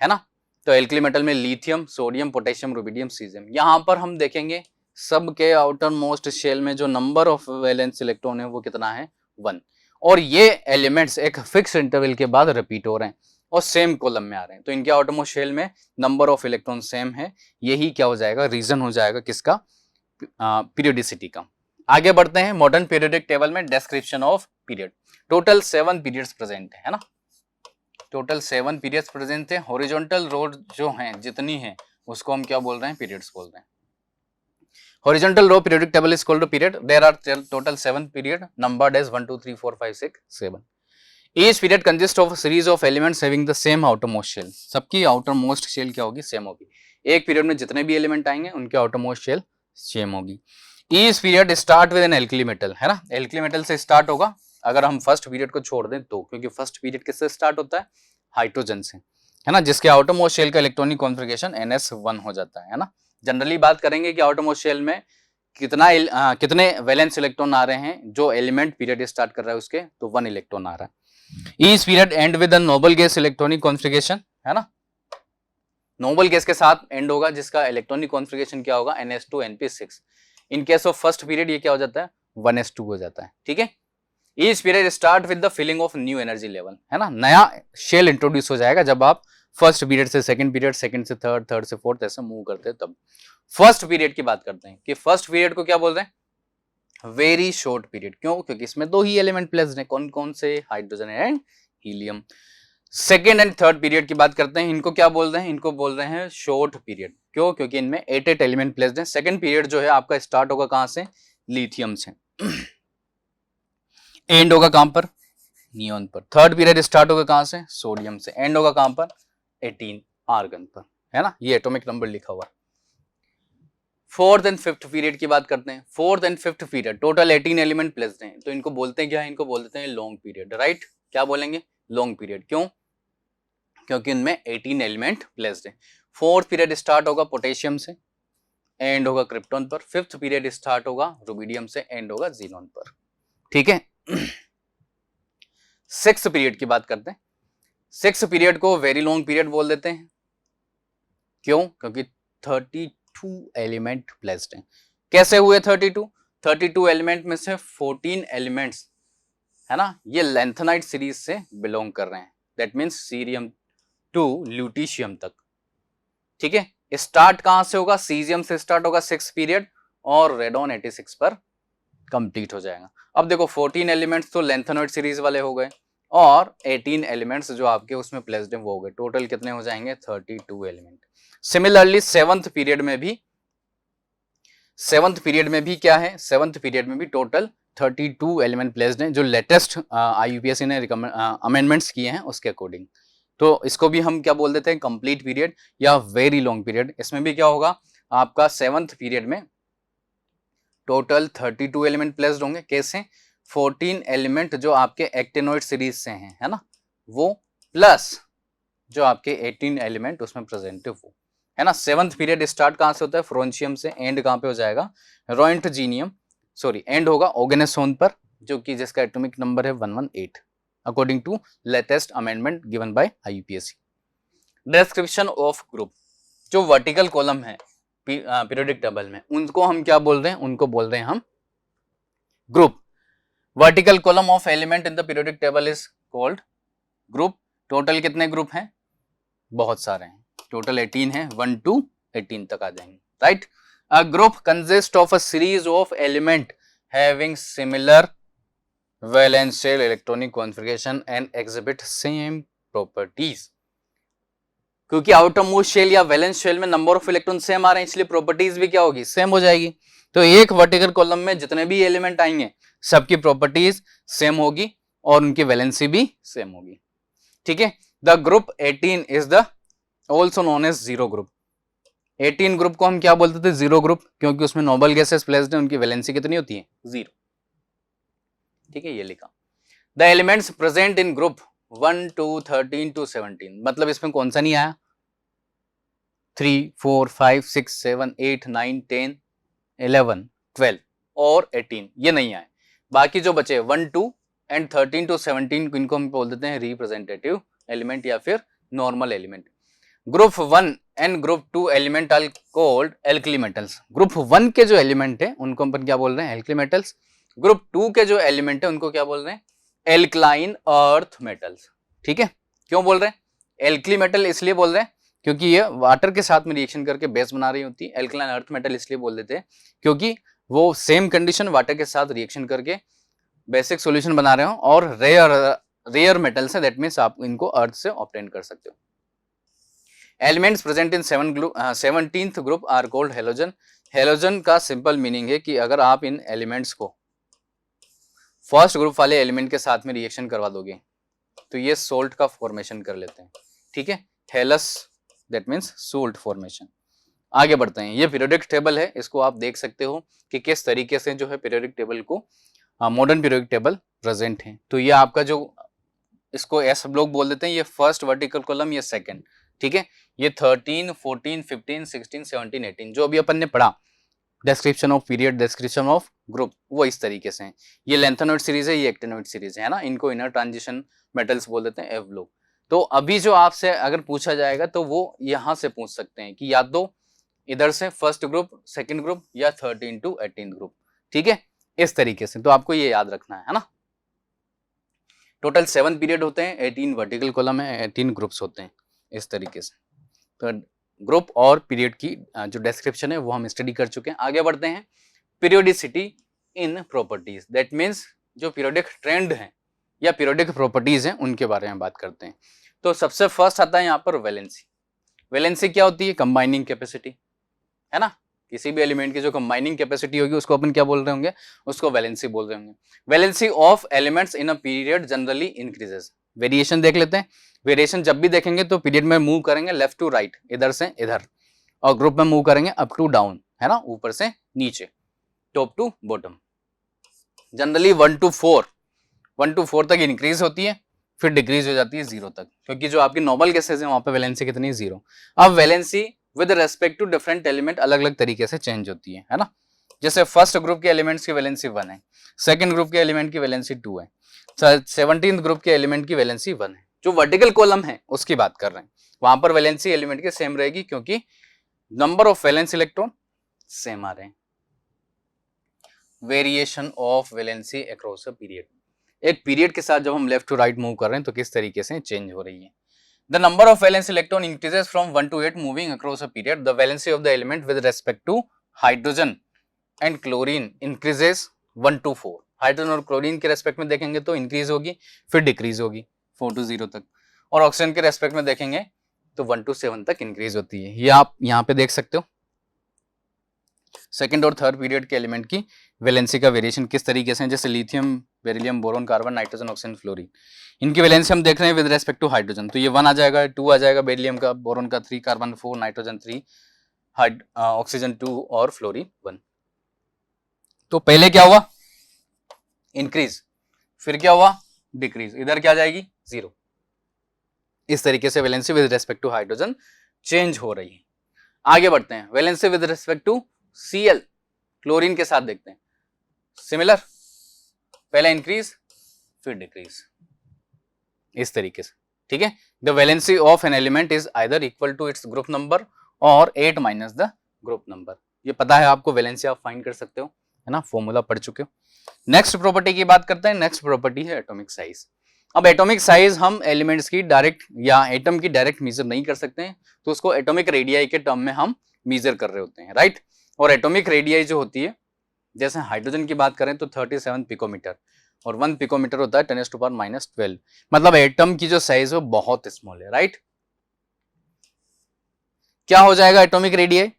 है ना। तो एल्कली मेटल में lithium, sodium, potassium, rubidium, caesium. यहां पर हम देखेंगे सबके आउटर मोस्ट शेल में जो नंबर ऑफ वैलेंस इलेक्ट्रॉन है वो कितना है, 1। और ये एलिमेंट्स एक फिक्स इंटरवल के बाद रिपीट हो रहे हैं और सेम कॉलम में आ रहे हैं। तो इनके आउटर मोस्ट शेल में नंबर ऑफ इलेक्ट्रॉन सेम है। यही क्या हो जाएगा, रीजन हो जाएगा किसका, पीरियोडिसिटी का। आगे बढ़ते हैं मॉडर्न पीरियोडिक टेबल में description of period. Total 7 periods present है ना। टोटल 7 पीरियड्स प्रेजेंट है। हॉरिजॉन्टल रो जो हैं जितनी हैं उसको हम क्या बोल रहे हैं, पीरियड्स बोल रहे हैं। Horizontal row periodic table is called a period. There are total 7 period numbered as 1, 2, 3, 4, 5, 6, 7. Each period consists of a series of elements having the same outermost shell. सबकी outermost shell क्या होगी, सेम होगी। एक period में जितने भी element आएंगे उनके outermost shell सेम होगी। Each period start with an alkali metal, है ना। alkali metal से स्टार्ट होगा अगर हम फर्स्ट पीरियड को छोड़ दें तो, क्योंकि फर्स्ट पीरियड किससे स्टार्ट होता है, हाइड्रोजन से, है ना, जिसके outermost shell का इलेक्ट्रॉनिक कॉन्फ़िगरेशन NS1 हो जाता है ना। जनरली बात करेंगे कि आउटरमोस्ट शेल में कितने वैलेंस इलेक्ट्रॉन आ रहे हैं, जो एलिमेंट पीरियड स्टार्ट कर रहा है उसके, तो 1 इलेक्ट्रॉन आ रहा है। Each period and with Nobel gas electronic configuration, है ना। नोबल गैस के साथ एंड होगा जिसका इलेक्ट्रॉनिक कॉन्फ़िगरेशन क्या होगा, NS2 NP6। In case of first period ये क्या हो जाता है, 1s2 हो जाता है। ठीक है। Each period start with the filling of new energy level, है ना। नया शेल इंट्रोड्यूस हो जाएगा जब आप फर्स्ट पीरियड से सेकंड पीरियड, सेकंड से थर्ड, थर्ड से फोर्थ ऐसे मूव करते हैं तब। फर्स्ट पीरियड की बात करते हैं कि फर्स्ट पीरियड को क्या बोल रहे हैं, वेरी शॉर्ट पीरियड। क्यों, क्योंकि इसमें 2 ही एलिमेंट प्लेस्ड हैं। कौन कौन से, hydrogen and helium. Second and third period की बात करते हैं, इनको क्या बोल रहे हैं, इनको बोल रहे हैं शॉर्ट पीरियड। क्यों, क्योंकि इनमें 8 एलिमेंट प्लेस्ड हैं। सेकंड पीरियड जो है आपका स्टार्ट होगा कहां से, लिथियम से, एंड होगा कहां पर, नियोन पर। थर्ड पीरियड स्टार्ट होगा कहां से, सोडियम से, एंड होगा कहां पर, 18 आर्गन पर, है ना। ये एटॉमिक नंबर लिखा हुआ है। फोर्थ एंड फिफ्थ पीरियड की बात करते हैं। Fourth and fifth period total 18 element placed हैं। तो इनको बोलते हैं क्या है, इनको बोलते हैं लॉन्ग पीरियड, राइट। क्या बोलेंगे, लॉन्ग पीरियड। क्यों, क्योंकि इनमें 18 एलिमेंट प्लेस्ड हैं। फोर्थ पीरियड स्टार्ट होगा पोटेशियम से, एंड होगा क्रिप्टॉन पर। फिफ्थ पीरियड स्टार्ट होगा रुबिडियम से, एंड होगा जीनोन पर। ठीक है। सिक्स्थ पीरियड की बात करते हैं। सिक्स्थ पीरियड को वेरी लॉन्ग पीरियड बोल देते हैं। क्यों, क्योंकि 32 एलिमेंट प्लेस्ड हैं। कैसे हुए 32 एलिमेंट में से 14 एलिमेंट्स, है ना, ये लैंथेनाइट सीरीज से बिलोंग कर रहे हैं। That means cerium to lutetium तक। ठीक है। स्टार्ट कहां से होगा, सीजियम से स्टार्ट होगा 6th पीरियड और रेडॉन 86 पर कंप्लीट हो जाएगा। अब देखो 14 एलिमेंट्स तो लैंथेनाइट सीरीज वाले हो गए और 18 एलिमेंट्स जो आपके उसमें प्लेस्ड हैं वो हो गए। टोटल कितने हो जाएंगे, 32 एलिमेंट। सिमिलरली सेवंथ पीरियड में भी क्या है, सेवंथ पीरियड में भी टोटल 32 एलिमेंट प्लेस्ड हैं, जो लेटेस्ट IUPAC ने अमेंडमेंट्स किए हैं उसके अकॉर्डिंग। तो इसको भी हम क्या बोल देते हैं, कंप्लीट पीरियड या वेरी लॉन्ग पीरियड। इसमें भी क्या होगा, आपका सेवंथ पीरियड में टोटल 32 एलिमेंट प्लेस्ड होंगे। कैसे, 14 एलिमेंट जो आपके एक्टिनोइड सीरीज से हैं, है ना, वो प्लस जो आपके 18 एलिमेंट उसमें प्रेजेंट है वो, है ना। सेवंथ पीरियड स्टार्ट कहां से होता है, फ्रोंशियम से, एंड कहां पे हो जाएगा, रोइंटजीनियम, सॉरी एंड होगा ऑर्गेनेसोन पर, जो कि जिसका एटॉमिक नंबर है 118 according to latest amendment given by IUPAC। Description of group, जो वर्टिकल कॉलम है पीरियोडिक टेबल में, उनको हम क्या बोल रहे हैं, उनको बोल रहे हैं हम group. Vertical column of element in the periodic table is called group. Total कितने ग्रुप हैं, बहुत सारे हैं, टोटल 18 है, 1 to 18 तक आ जाएंगे, right. A group consist of a series of element having similar valence shell electronic configuration and exhibit same properties. क्योंकि आउटर मोस्ट शेल या वैलेंस शेल में नंबर ऑफ इलेक्ट्रॉन सेम आ रहे हैं, इसलिए प्रॉपर्टीज भी क्या होगी, सेम हो जाएगी। तो एक वर्टिकल कॉलम में जितने भी एलिमेंट आएंगे सबकी प्रॉपर्टीज सेम होगी और उनकी वैलेंसी भी सेम होगी। ठीक है। The group 18 is the also known as zero group. 18 group को हम क्या बोलते थे, जीरो ग्रुप, क्योंकि उसमें नोबल गैसेस प्लेस्ड है, उनकी वैलेंसी कितनी होती है, 0। ठीक है, ये लिखा। The elements present in group 1 2 13 to 17, मतलब इसमें कौन सा नहीं आया? 3 4 5 6 7 8 9 10 11 12 और 18 ये नहीं आए। बाकी जो बचे 1 2 एंड 13 to 17 इनको हम बोल देते हैं रिप्रेजेंटेटिव एलिमेंट या फिर normal element. Group 1 and group 2 element are called alkali metals. Group 1 के जो एलिमेंट है उनको अपन क्या बोल रहे हैं? Alkali metals. ग्रुप 2 के जो एलिमेंट है उनको क्या बोल रहे हैं? Alkaline earth metals. ठीक है, क्यों बोल रहे हैं एल्कली मेटल? इसलिए बोल रहे हैं क्योंकि ये वाटर के साथ में रिएक्शन करके बेस बना रही होती है। एल्कलाइन अर्थ मेटल इसलिए बोल देते हैं क्योंकि वो सेम कंडीशन वाटर के साथ रिएक्शन करके बेसिक सॉल्यूशन बना रहे हो और रेयर मेटल्स है, दैट मींस आप इनको अर्थ से ऑब्टेन कर सकते हो। Elements present in 17th group are called halogen. Halogen का सिंपल मीनिंग है कि अगर आप इन एलिमेंट्स को फर्स्ट ग्रुप वाले एलिमेंट के साथ में रिएक्शन करवा दोगे तो ये सोल्ट का फॉर्मेशन कर लेते हैं। ठीक है, हेलस दैट मींस सोल्ट फॉर्मेशन। आगे बढ़ते हैं, ये पीरियोडिक टेबल है, इसको आप देख सकते हो कि किस तरीके से जो है पीरियोडिक टेबल को मॉडर्न पीरियोडिक टेबल प्रेजेंट है। तो ये आपका जो इसको एस लोग बोल देते हैं, ये फर्स्ट वर्टिकल कॉलम, ये सेकंड। ठीक है, ये 13 14 15 16 17 18 जो अभी अपन ने पढ़ा description of period, description of group, वो इस तरीके से है। ये लेंथेनॉइड सीरीज है, ये एक्टिनॉइड सीरीज है ना, इनको इनर ट्रांजिशन मेटल्स बोल देते हैं एफ लोग। तो अभी जो आपसे अगर पूछा जाएगा तो वो यहां से पूछ सकते हैं कि या तो इधर से फर्स्ट ग्रुप, सेकंड ग्रुप या 13 to 18 ग्रुप। ठीक है, इस तरीके से तो आपको ये याद रखना है ना। टोटल 7 पीरियड होते हैं, 18 वर्टिकल कॉलम है, 18 ग्रुप्स होते हैं इस तरीके से। तो ग्रुप और पीरियड की जो डिस्क्रिप्शन है वो हम स्टडी कर चुके हैं। आगे बढ़ते हैं, periodicity in properties, that means जो पीरियोडिक ट्रेंड है या पीरियोडिक प्रॉपर्टीज हैं उनके बारे में बात करते हैं। तो सबसे फर्स्ट आता है यहाँ पर वैलेंसी। वैलेंसी क्या होती है? कंबाइनिंग कैपेसिटी, है ना। किसी भी एलिमेंट की जो कंबाइनिंग कैपेसिटी होगी उसको अपन क्या बोल रहे होंगे? उसको वैलेंसी बोल रहे होंगे। Valency of elements in a period generally increases. Variation देख लेते हैं। वेरिएशन जब भी देखेंगे तो पीरियड में मूव करेंगे लेफ्ट टू राइट, इधर से इधर, और ग्रुप में मूव करेंगे अप टू डाउन, है ना, ऊपर से नीचे, top to bottom. Generally 1 to 4 तक इंक्रीज होती है, फिर डिक्रीज हो जाती है 0 तक, क्योंकि जो आपकी नॉर्मल केसेस है वहां पे वैलेंसी कितनी है? 0। अब valency with respect to different element अलग अलग तरीके से चेंज होती है ना। जैसे फर्स्ट ग्रुप के एलिमेंट्स की वैलेंसी 1 है, सेकंड ग्रुप के एलिमेंट की वैलेंसी 2 है, 17th ग्रुप के एलिमेंट की वैलेंसी 1 है। जो वर्टिकल कॉलम है उसकी बात कर रहे हैं, वहां पर वैलेंसी एलिमेंट की सेम रहेगी क्योंकि number of valence electron same आ रहे हैं। Variation of valency across a period, एक पीरियड के साथ जब हम लेफ्ट टू राइट मूव कर रहे हैं तो किस तरीके से चेंज हो रही है। The number of valence electron increases from 1 to 8 moving across a period. The valency of the element with respect to hydrogen and chlorine increases 1 to 4. Hydrogen और क्लोरीन के रेस्पेक्ट में देखेंगे तो इंक्रीज होगी, फिर डिक्रीज होगी 4 to 0 तक, और ऑक्सीजन के रेस्पेक्ट में देखेंगे तो 1 to 7 तक इंक्रीज होती है। ये आप यहाँ पे देख सकते हो सेकंड और थर्ड पीरियड के एलिमेंट की वैलेंसी का वेरिएशन किस तरीके से है। जैसे lithium, beryllium, boron, carbon, nitrogen, oxygen, fluorine, इनकी वैलेंसी हम देख रहे हैं विद रेस्पेक्ट टू हाइड्रोजन, तो ये 1 आ जाएगा, 2 आ जाएगा बेरिलियम का, बोरोन का 3, कार्बन 4, नाइट्रोजन 3, ऑक्सीजन 2 और फ्लोरीन 1। तो पहले क्या हुआ? इंक्रीज, फिर क्या हुआ? डिक्रीज, इधर क्या जाएगी? 0। इस तरीके से valency with respect to hydrogen change हो रही है। आगे बढ़ते हैं, valency with respect to Cl, chlorine के साथ देखते हैं। सिमिलर, पहले इंक्रीज फिर डिक्रीज, इस तरीके से। ठीक है, the valency of an element is either equal to its group number और 8 माइनस द ग्रुप नंबर। ये पता है आपको, वैलेंसी आप फाइंड कर सकते हो, है ना, फॉर्मूला पढ़ चुके हो। नेक्स्ट प्रॉपर्टी की बात करते हैं। नेक्स्ट प्रॉपर्टी है एटॉमिक साइज। अब एटॉमिक साइज हम एलिमेंट्स की डायरेक्ट या एटम की डायरेक्ट मेजर नहीं कर सकते हैं, तो उसको एटॉमिक रेडियाई के टर्म में हम मेजर कर रहे होते हैं, राइट। और एटॉमिक रेडियाई जो होती है, जैसे हाइड्रोजन की बात करें तो 37 पिकोमीटर, और 1 पिकोमीटर होता है 10⁻⁻12, मतलब एटम की जो साइज है वो बहुत स्मॉल है, राइट। क्या हो जाएगा एटॉमिक रेडियाई?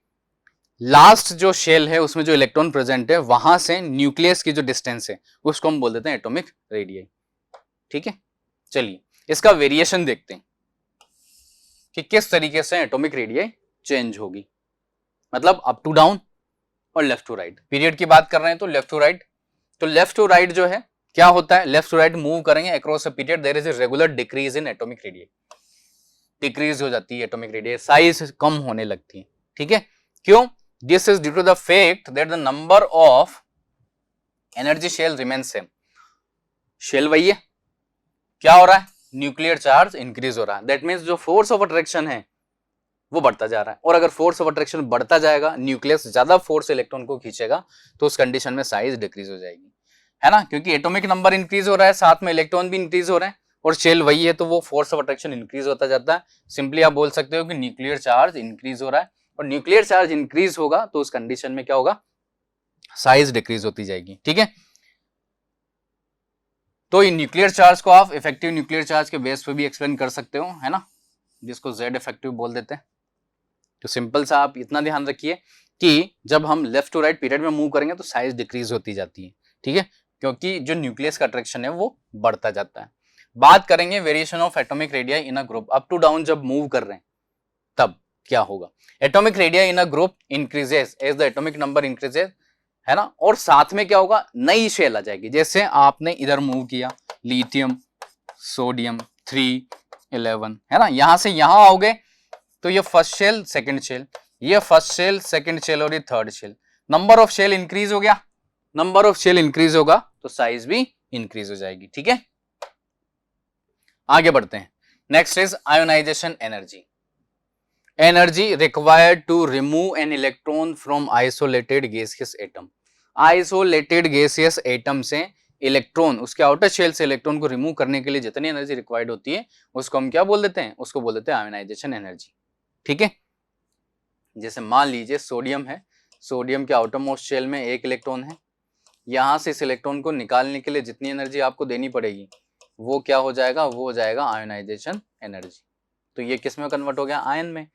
लास्ट जो शेल है उसमें जो इलेक्ट्रॉन प्रेजेंट है वहां से न्यूक्लियस की जो डिस्टेंस है उसको हम बोल देते हैं एटॉमिक रेडियाई। ठीक है, चलिए इसका वेरिएशन देखते हैं कि किस तरीके से एटॉमिक रेडियाई चेंज होगी, मतलब अप टू डाउन और लेफ्ट टू राइट। पीरियड की बात कर रहे हैं तो लेफ्ट टू राइट, तो लेफ्ट टू राइट जो है क्या होता है, लेफ्ट टू राइट मूव करेंगे across a period there is a regular decrease in atomic radius, decrease हो जाती है एटॉमिक रेडियस, साइज कम होने लगती है, ठीक है। क्यों? This is due to the fact that the number of energy shell remain same, shell वही है, क्या हो रहा है, न्यूक्लियर चार्ज इंक्रीज हो रहा है, दैट मीन्स जो फोर्स ऑफ अट्रैक्शन है वो बढ़ता जा रहा है, और अगर फोर्स ऑफ अट्रैक्शन बढ़ता जाएगा, न्यूक्लियस ज्यादा फोर्स इलेक्ट्रॉन को खींचेगा, तो उस कंडीशन में साइज डिक्रीज हो जाएगी, है ना, क्योंकि एटॉमिक नंबर इंक्रीज हो रहा है, साथ में इलेक्ट्रॉन भी इंक्रीज हो रहे हैं, और शेल वही है, तो वो फोर्स ऑफ अट्रैक्शन इंक्रीज होता जाता है। सिंपली आप बोल सकते हो कि न्यूक्लियर चार्ज इंक्रीज हो रहा है, और न्यूक्लियर चार्ज इंक्रीज होगा तो उस कंडीशन में क्या होगा, साइज डिक्रीज होती जाएगी, ठीक है। तो न्यूक्लियर चार्ज को आप इफेक्टिव न्यूक्लियर चार्ज के बेस पे भी एक्सप्लेन कर सकते हो, है ना, जिसको जेड इफेक्टिव बोल देते हैं। तो सिंपल सा आप इतना ध्यान रखिए कि जब हम लेफ्ट टू राइट पीरियड में मूव करेंगे तो साइज डिक्रीज होती जाती है, ठीक है, क्योंकि जो न्यूक्लियस का अट्रैक्शन है वो बढ़ता जाता है। बात करेंगे variation of atomic radii in a group, up to down जब मूव कर रहे हैं तब क्या होगा, atomic radii in a group increases as the atomic number increases, है ना, और साथ में क्या होगा, नई शेल आ जाएगी। जैसे आपने इधर मूव किया, लिथियम सोडियम 311, है ना, यहां से यहां आओगे तो ये फर्स्ट शेल सेकंड शेल, ये फर्स्ट शेल सेकंड शेल और ये third shell, number of shell increase हो गया, नंबर ऑफ शेल इंक्रीज होगा तो साइज भी इंक्रीज हो जाएगी, ठीक है। आगे बढ़ते हैं, next is ionization energy, energy required to remove an electron from isolated gaseous atom, isolated gaseous atom से इलेक्ट्रॉन, उसके आउटर शेल से इलेक्ट्रॉन को रिमूव करने के लिए जितनी एनर्जी रिक्वायर्ड होती है उसको हम क्या बोल देते हैं, उसको बोल देते हैं आयोनाइजेशन एनर्जी, ठीक है। जैसे मान लीजिए सोडियम है, सोडियम के आउटर मोस्ट शेल में एक इलेक्ट्रॉन है, यहां से इस इलेक्ट्रॉन को निकालने के लिए जितनी एनर्जी आपको देनी पड़ेगी वो क्या हो जाएगा, वो हो जाएगा आयोनाइजेशन एनर्जी। तो ये किस में कन्वर्ट हो गया, आयन में,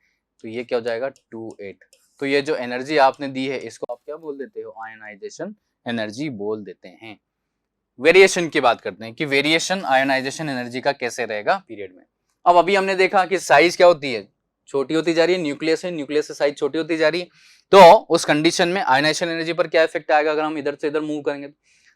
तो ये क्या हो जाएगा 28। तो ये जो एनर्जी आपने दी है इसको आप क्या बोल देते हो, आयोनाइजेशन एनर्जी बोल देते हैं। वेरिएशन की बात करते हैं कि वेरिएशन आयोनाइजेशन एनर्जी का कैसे रहेगा पीरियड में। अब अभी हमने देखा कि साइज क्या होती है, छोटी होती जा रही है, न्यूक्लियस है, न्यूक्लियस से साइज छोटी होती जा रही है, तो उस कंडीशन में आयोनाइजेशन एनर्जी पर क्या इफेक्ट आएगा, अगर हम इधर से इधर मूव करेंगे,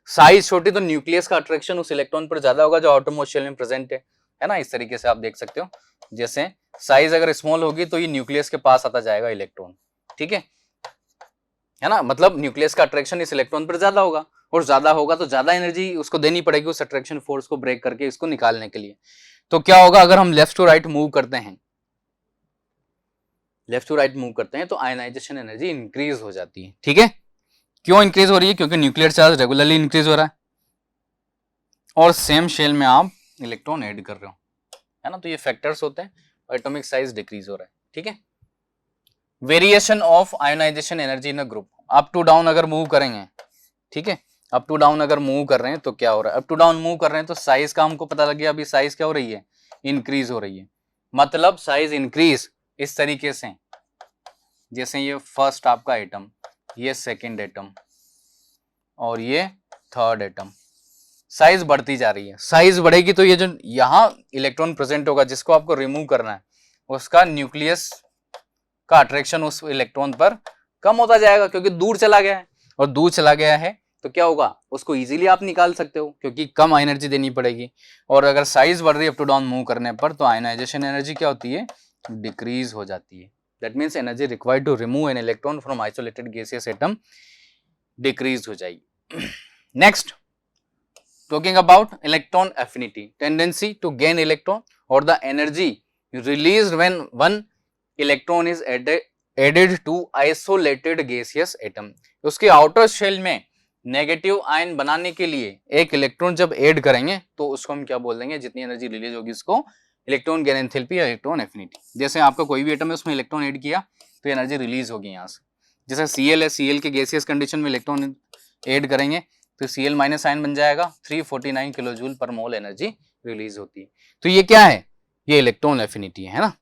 साइज छोटी तो न्यूक्लियस का अट्रैक्शन उस इलेक्ट्रॉन पर ज्यादा होगा जो आउटर मोस्ट शेल में प्रेजेंट है ना, इस तरीके से आप देख सकते हो। जैसे साइज अगर स्मॉल होगी तो ये न्यूक्लियस के पास आता जाएगा इलेक्ट्रॉन, ठीक है ना, मतलब न्यूक्लियस का अट्रैक्शन इस इलेक्ट्रॉन पर ज्यादा होगा, और ज्यादा होगा तो ज्यादा एनर्जी उसको देनी पड़ेगी उस अट्रैक्शन फोर्स को ब्रेक करके इसको निकालने के लिए। तो क्या होगा, अगर हम लेफ्ट टू राइट मूव करते हैं, लेफ्ट टू राइट मूव करते हैं तो आयनाइजेशन एनर्जी इंक्रीज हो जाती है, ठीक है। क्यों इंक्रीज हो रही है, क्योंकि न्यूक्लियर चार्ज रेगुलरली इंक्रीज हो रहा है और सेम शेल में आप इलेक्ट्रॉन ऐड कर रहे हो, है ना, तो ये फैक्टर्स होते हैं और एटॉमिक साइज डिक्रीज हो रहा है, ठीक है। Variation of ionization energy in a group, up to down अगर मूव करेंगे, ठीक है, अप टू डाउन अगर मूव कर रहे हैं तो क्या हो रहा है, अप टू डाउन मूव कर रहे हैं तो साइज का हमको पता लग गया, अभी साइज क्या हो रही है, इंक्रीज हो रही है, मतलब साइज इंक्रीज इस तरीके से, जैसे ये फर्स्ट आपका एटम, ये सेकंड एटम और ये थर्ड एटम, साइज बढ़ती जा रही है, साइज बढ़ेगी तो ये जो यहां इलेक्ट्रॉन प्रेजेंट होगा जिसको आपको रिमूव करना है उसका न्यूक्लियस का अट्रैक्शन उस इलेक्ट्रॉन पर कम होता जाएगा, क्योंकि दूर चला गया है, और दूर चला गया है तो क्या होगा, उसको इजीली आप निकाल सकते हो क्योंकि कम एनर्जी देनी पड़ेगी। और अगर साइज बढ़ रही है अप टू डाउन मूव करने पर तो आयनाइजेशन एनर्जी क्या होती है, डिक्रीज हो जाती है। That means energy required to remove an electron from isolated gaseous atom decrease हो जाएगी। Next, talking about electron affinity, tendency to gain electron or the energy released when one electron is added to isolated gaseous atom। उसके outer shell में negative ion बनाने के लिए एक electron जब add करेंगे तो उसको हम क्या बोल देंगे, जितनी एनर्जी रिलीज होगी उसको इलेक्ट्रॉन गेन एंथैल्पी या इलेक्ट्रॉन एफिनिटी। जैसे आपका कोई भी एटम है उसमें इलेक्ट्रॉन ऐड किया तो एनर्जी रिलीज होगी यहाँ से, जैसे Cl है, Cl के गैसियस कंडीशन में इलेक्ट्रॉन ऐड करेंगे तो Cl माइनस आयन बन जाएगा, 349 किलो जूल पर मोल एनर्जी रिलीज होती है। तो ये क्या है, ये इलेक्ट्रॉन एफिनिटी है ना।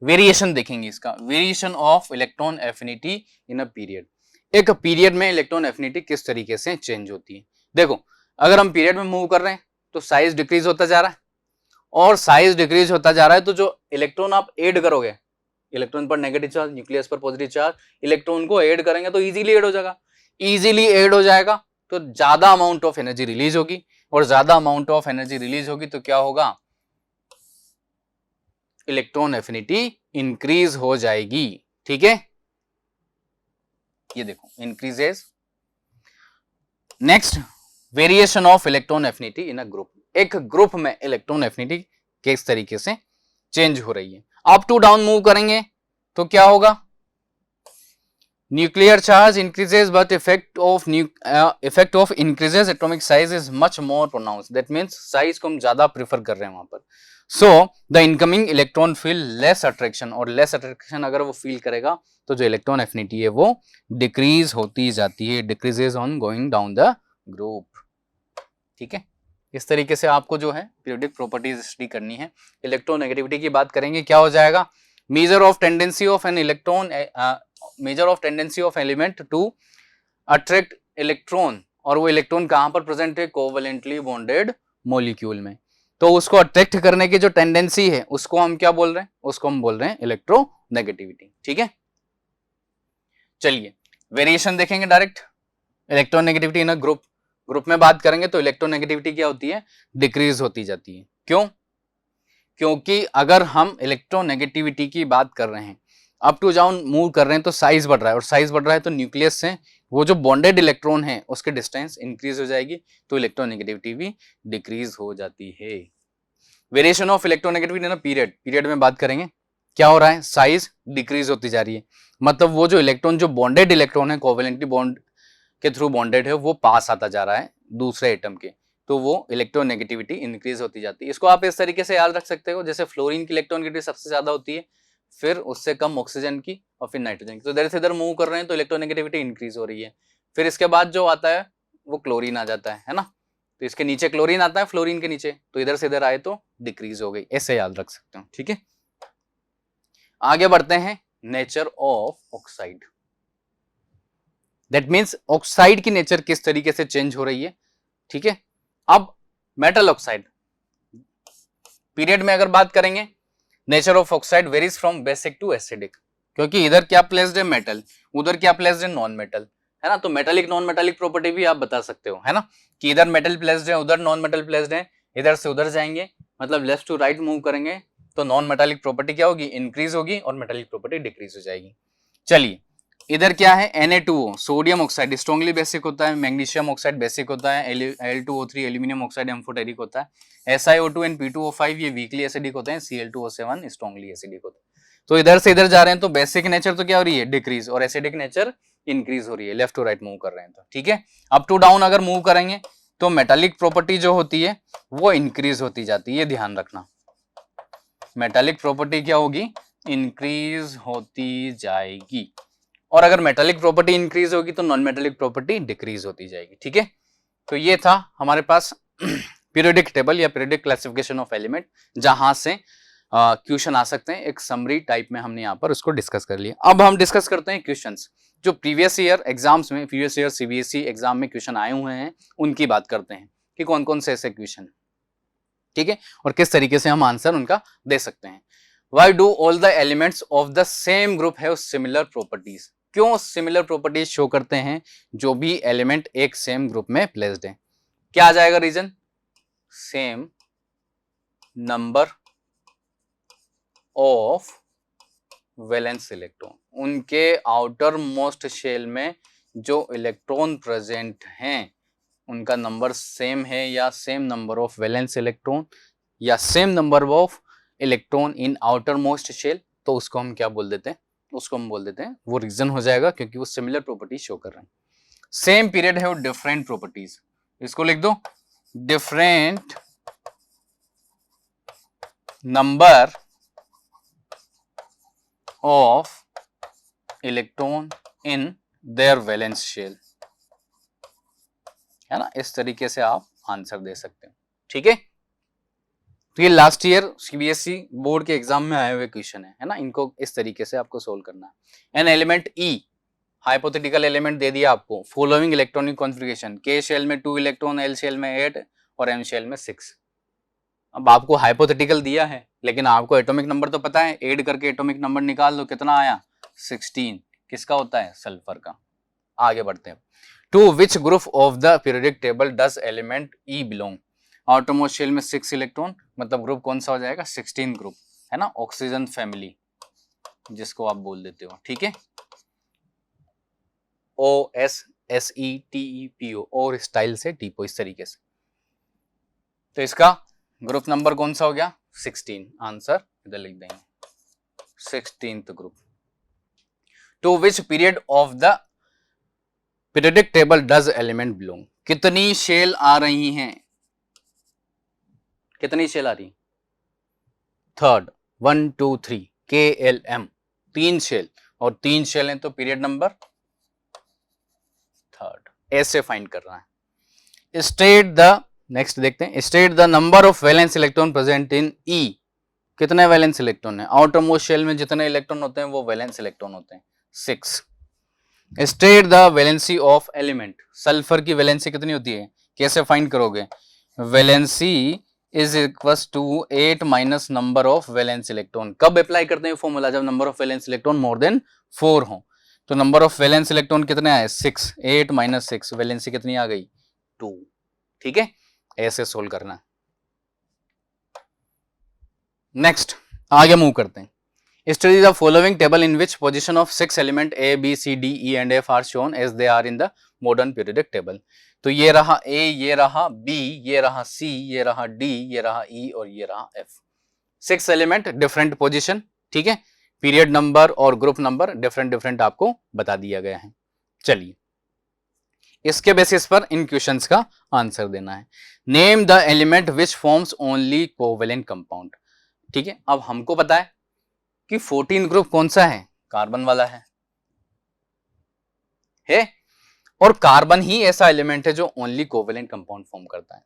वेरिएशन देखेंगे इसका, variation of electron affinity in a period, एक पीरियड में इलेक्ट्रॉन एफिनिटी किस तरीके से चेंज होती है। देखो अगर हम पीरियड में मूव कर रहे हैं तो साइज डिक्रीज होता जा रहा है, और साइज डिक्रीज होता जा रहा है तो जो इलेक्ट्रॉन आप ऐड करोगे, इलेक्ट्रॉन पर नेगेटिव चार्ज, न्यूक्लियस पर पॉजिटिव चार्ज, इलेक्ट्रॉन को ऐड करेंगे तो इजीली ऐड हो जाएगा, इजीली ऐड हो जाएगा तो ज्यादा अमाउंट ऑफ एनर्जी रिलीज होगी, और ज्यादा अमाउंट ऑफ एनर्जी रिलीज होगी तो क्या होगा, इलेक्ट्रॉन एफिनिटी इंक्रीज हो जाएगी। ठीक है, ये देखो increases. Next, variation of electron affinity in a group. एक ग्रुप में इलेक्ट्रॉन एफिनिटी किस तरीके से चेंज हो रही है। अप टू डाउन मूव करेंगे तो क्या होगा, nuclear charge increases but effect of increases atomic size is much more pronounce. That means size को हम ज्यादा प्रेफर कर रहे हैं वहां पर। So the incoming electron feel less attraction, और लेस अट्रैक्शन अगर वो फील करेगा तो जो इलेक्ट्रॉन एफिनिटी है वो डिक्रीज होती जाती है, decreases on going down the group. ठीक है, इस तरीके से आपको जो है पीरियोडिक प्रॉपर्टीज स्टडी करनी है। इलेक्ट्रोनेगेटिविटी की बात करेंगे, क्या हो जाएगा, measure of tendency of an electron, measure of tendency of element to attract electron, और वो इलेक्ट्रॉन कहां पर प्रेजेंट है, कोवेलेंटली बॉन्डेड मॉलिक्यूल में। तो उसको अट्रैक्ट करने की जो टेंडेंसी है उसको हम क्या बोल रहे हैं, उसको हम बोल रहे हैं इलेक्ट्रोनेगेटिविटी। ठीक है, चलिए वेरिएशन देखेंगे direct. Electronegativity in a group, group में बात करेंगे तो इलेक्ट्रोनेगेटिविटी क्या होती है, डिक्रीज होती जाती है। क्यों, क्योंकि अगर हम इलेक्ट्रोनेगेटिविटी की बात कर रहे हैं, अप टू डाउन मूव कर रहे हैं तो साइज बढ़ रहा है, और साइज बढ़ रहा है तो न्यूक्लियस से वो जो बॉन्डेड इलेक्ट्रॉन है उसके डिस्टेंस इंक्रीज हो जाएगी, तो इलेक्ट्रोनेगेटिविटी भी डिक्रीज हो जाती है। वेरिएशन ऑफ इलेक्ट्रोनेगेटिविटी ना पीरियड, पीरियड में बात करेंगे, क्या हो रहा है, साइज डिक्रीज होती जा रही है, मतलब वो जो इलेक्ट्रॉन, जो बॉन्डेड इलेक्ट्रॉन है, कोवेलेंटली बॉन्ड के थ्रू बॉन्डेड है, वो पास आता जा रहा है दूसरे एटम के, तो वो इलेक्ट्रोनेगेटिविटी इंक्रीज होती जाती है। इसको आप इस तरीके से याद रख सकते हो, जैसे फ्लोरीन की इलेक्ट्रोनेगेटिविटी सबसे ज्यादा होती है, फिर उससे कम ऑक्सीजन की, और फिर नाइट्रोजन की। तो इधर से इधर मूव कर रहे हैं तो इलेक्ट्रोनेगेटिविटी इंक्रीज हो रही है। फिर इसके बाद जो आता है वो क्लोरीन आ जाता है ना, तो इसके नीचे क्लोरीन आता है फ्लोरीन के नीचे, तो इधर से इधर आए तो डिक्रीज हो गई, ऐसे याद रख सकते हो। ठीक है, आगे बढ़ते हैं, nature of oxide. That means oxide की नेचर किस तरीके से चेंज हो रही है। ठीक है, अब मेटल ऑक्साइड पीरियड में अगर बात करेंगे, nature of oxide varies from basic to acidic, क्योंकि इधर क्या प्लेस्ड है मेटल, उधर क्या प्लेस्ड है नॉन मेटल, है ना, तो मेटालिक नॉन मेटालिक प्रॉपर्टी भी आप बता सकते हो, है ना, कि इधर मेटल प्लेस्ड है उधर नॉन मेटल प्लेस्ड है, इधर से उधर जाएंगे मतलब लेफ्ट टू राइट मूव करेंगे तो नॉन मेटालिक प्रॉपर्टी क्या होगी, इंक्रीज होगी, और मेटालिक प्रॉपर्टी डिक्रीज हो जाएगी। चलिए इधर क्या है, Na2O sodium oxide strongly basic होता है, मैग्नीशियम ऑक्साइड बेसिक होता है, Al2O3 एल्यूमिनियम ऑक्साइड एम्फोटेरिक होता है, SiO2 एंड P2O5 ये वीकली एसिडिक होते हैं, Cl2O7 स्ट्रॉन्गली एसिडिक होता है। तो इधर से इधर जा रहे हैं तो बेसिक नेचर तो क्या हो रही है, डिक्रीज, और एसिडिक नेचर इंक्रीज हो रही है, लेफ्ट टू राइट मूव कर रहे हैं तो। ठीक है, अप टू डाउन अगर मूव करेंगे तो मेटालिक प्रॉपर्टी जो होती है वो इंक्रीज होती जाती है, ये ध्यान रखना, मेटालिक प्रॉपर्टी क्या होगी, इंक्रीज होती जाएगी, और अगर मेटालिक प्रॉपर्टी इंक्रीज होगी तो नॉन मेटालिक प्रॉपर्टी डिक्रीज होती जाएगी। ठीक है, तो ये था हमारे पास पीरियोडिक टेबल या पीरियोडिक क्लासिफिकेशन ऑफ एलिमेंट, जहां से क्वेश्चन आ सकते हैं, एक समरी टाइप में हमने यहाँ पर उसको डिस्कस कर लिया। अब हम डिस्कस करते हैं क्वेश्चंस जो प्रीवियस ईयर एग्जाम्स में, प्रीवियस ईयर सीबीएसई एग्जाम में क्वेश्चन आए हुए हैं, उनकी बात करते हैं कि कौन कौन से ऐसे क्वेश्चन, ठीक है, और किस तरीके से हम आंसर उनका दे सकते हैं। Why do all the elements of the same group have similar properties? क्यों सिमिलर प्रॉपर्टीज शो करते हैं जो भी एलिमेंट एक सेम ग्रुप में प्लेस्ड है। क्या आ जाएगा reason, same number of valence electron, उनके आउटर मोस्ट शेल में जो इलेक्ट्रॉन प्रेजेंट हैं उनका नंबर सेम है, या same number of valence electron, या same number of electron in outer most shell, तो उसको हम क्या बोल देते हैं, उसको हम बोल देते हैं वो रीजन हो जाएगा, क्योंकि वो सिमिलर प्रॉपर्टीज शो कर रहे हैं। सेम पीरियड है वो डिफरेंट प्रॉपर्टीज, इसको लिख दो, different number of electron in their valence shell, है ना, इस तरीके से आप आंसर दे सकते हो। ठीक है, तो ये लास्ट ईयर सीबीएसई बोर्ड के एग्जाम में आए हुए क्वेश्चन है ना, इनको इस तरीके से आपको सोल्व करना है। An element E, hypothetical element दे दिया आपको, फॉलोइंग इलेक्ट्रॉनिक कॉन्फ़िगरेशन, के शेल में 2 इलेक्ट्रॉन, एल शेल में 8 और एम शेल में 6। अब आपको हाइपोथेटिकल दिया है लेकिन आपको एटॉमिक नंबर तो पता है, ऐड करके एटॉमिक नंबर निकाल दो, कितना आया 16, किसका होता है, सल्फर का। आगे बढ़ते हैं, to which group of the periodic table does element E belong. Outermost shell में 6 इलेक्ट्रॉन, मतलब ग्रुप कौन सा हो जाएगा, 16 ग्रुप, है ना, ऑक्सीजन फैमिली जिसको आप बोल देते हो, ठीक है, OSSETEPO, और स्टाइल से टीपो, इस तरीके से। तो इसका ग्रुप नंबर कौन सा हो गया, 16, आंसर इधर लिख देंगे 16th group. To which period of the periodic table does element belong. कितनी शेल आ रही हैं, कितनी शेल आ रही, थर्ड, 1 2 3 KLM, 3 शेल, और 3 शेल हैं तो पीरियड नंबर थर्ड, ऐसे फाइंड कर रहा है। स्टेट द, नेक्स्ट देखते हैं, state the number of valence electron present in E. कितने वैलेंस इलेक्ट्रॉन है, आउटर मोस्ट शेल में जितने इलेक्ट्रॉन होते हैं वो वैलेंस इलेक्ट्रॉन होते हैं, 6। State the valency of element, sulphur की वैलेंसी कितनी होती है, कैसे फाइंड करोगे, valency is equal to 8 minus number of valence electron. कब अप्लाई करते हैं फॉर्मूला, जब number of valence electron more than 4 हो। तो नंबर ऑफ वैलेंस इलेक्ट्रॉन कितने आए, 6, 8 माइनस 6, वैलेंसी कितनी आ गई, 2, ठीक है, ऐसे सोल्व करना। नेक्स्ट आगे मूव करते हैं। Study the following table in which position of 6 element A B C D E and F are shown as they are in the modern periodic table. तो ये रहा A, ये रहा B, ये रहा C, ये रहा D, ये रहा E और ये रहा F। 6 एलिमेंट, डिफरेंट पोजीशन, ठीक है, पीरियड नंबर और ग्रुप नंबर डिफरेंट डिफरेंट आपको बता दिया गया है। चलिए इसके बेसिस पर इन क्वेश्चंस का आंसर देना है। Name the element which forms only covalent compound. ठीक है, अब हमको पता है कि 14 ग्रुप कौन सा है, कार्बन वाला है और कार्बन ही ऐसा एलिमेंट है जो ओनली कोवेलेंट कंपाउंड फॉर्म करता है।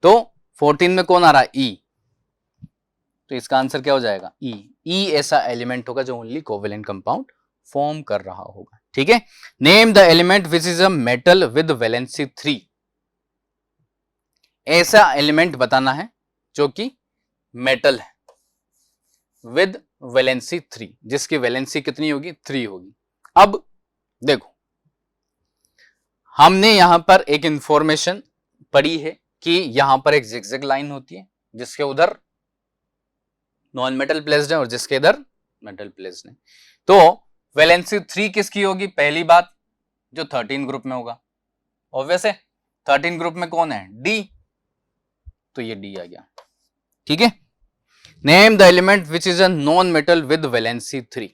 तो 14 में कौन आ रहा है, ई, तो इसका आंसर क्या हो जाएगा, ई। ई ऐसा एलिमेंट होगा जो ओनली कोवेलेंट कंपाउंड फॉर्म कर रहा होगा। ठीक है, name the element which is a metal with valency 3। ऐसा एलिमेंट बताना है जो कि मेटल है विद वैलेंसी 3, जिसकी वैलेंसी कितनी होगी, 3 होगी। अब देखो हमने यहां पर एक इंफॉर्मेशन पढ़ी है कि यहां पर एक जिगजैग लाइन होती है जिसके उधर नॉन मेटल प्लेस्ड है और जिसके इधर मेटल प्लेस्ड है। तो वैलेंसी 3 किसकी होगी, पहली बात जो 13 ग्रुप में होगा, ऑब्वियस है 13 ग्रुप में कौन है, डी, तो ये डी आ गया। ठीक है, name the element which is a non metal with valency 3।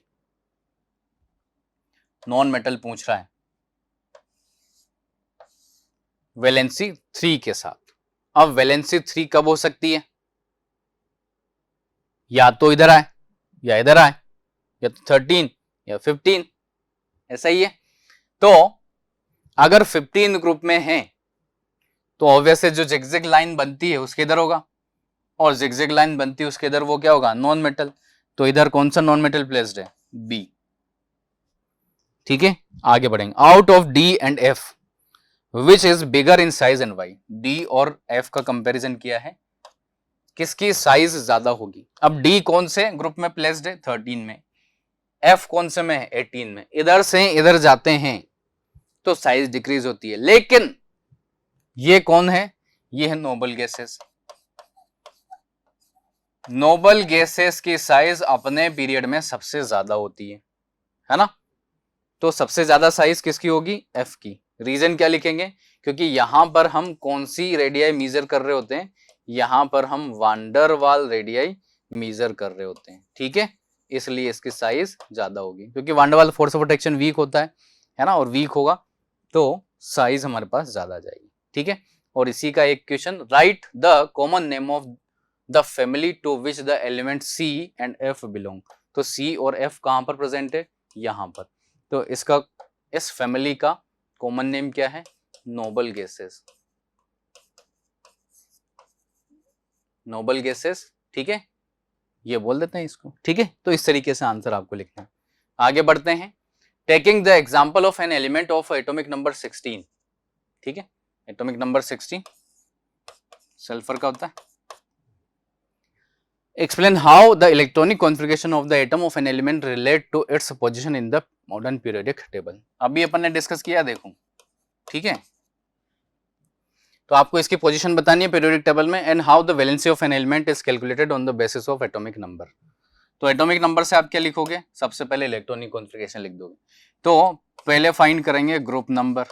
Non metal पूछ रहा है वैलेंसी 3 के साथ। अब वैलेंसी 3 कब हो सकती है, या तो इधर आए या इधर आए, या तो 13 या 15, ऐसा ही है। तो अगर 15 ग्रुप में है तो ऑब्वियस है जो जिगजैग लाइन बनती है उसके इधर होगा, और जिगजैग लाइन बनती है उसके इधर वो क्या होगा, नॉन मेटल। तो इधर कौन सा नॉन मेटल प्लेस्ड है, बी। ठीक है, आगे बढ़ेंगे। Out of D and F which is bigger in size and why. D और एफ का कंपैरिजन किया है, किसकी साइज ज्यादा होगी। अब डी कौन से ग्रुप में प्लेस्ड है, 13 में, एफ कौन से में है, 18 में। इधर से इधर जाते हैं तो साइज डिक्रीज होती है, लेकिन ये कौन है, ये है नोबल गैसेस। नोबल गैसेस की साइज अपने पीरियड में सबसे ज्यादा होती है ना। तो सबसे ज्यादा साइज किसकी होगी, एफ की। रीजन क्या लिखेंगे, क्योंकि यहां पर हम कौन सी रेडियाई मेजर कर रहे होते हैं, यहां पर हम वांडर वाल रेडियाई मेजर कर रहे होते हैं। ठीक है, इसलिए इसकी साइज ज्यादा होगी, क्योंकि वांडर वाल फोर्स ऑफ अट्रैक्शन वीक होता है ना, और वीक होगा तो साइज हमारे पास ज्यादा आ जाएगी। ठीक है, और इसी का एक question, write the common name of the family to which the element C and F belong. तो सी और एफ कहां पर प्रेजेंट है, यहां पर। तो इसका, इस फैमिली का कॉमन नेम क्या है, नोबल गैसेस। नोबल गैसेस, ठीक है, ये बोल देते हैं इसको। ठीक है, तो इस तरीके से आंसर आपको लिखना है। आगे बढ़ते हैं। Taking the example of an element of atomic number 16। ठीक है, एटॉमिक नंबर 16 सल्फर का होता है। Explain how the electronic configuration of the atom of an element relate to its position in the modern periodic table. अभी अपन ने discuss किया, देखो ठीक है, तो आपको इसकी पोजीशन बतानी है पीरियोडिक टेबल में। And how the valency of an element is calculated on the basis of atomic number. तो एटॉमिक नंबर से आप क्या लिखोगे, सबसे पहले इलेक्ट्रॉनिक कॉन्फ़िगरेशन लिख दोगे। तो पहले फाइंड करेंगे ग्रुप नंबर।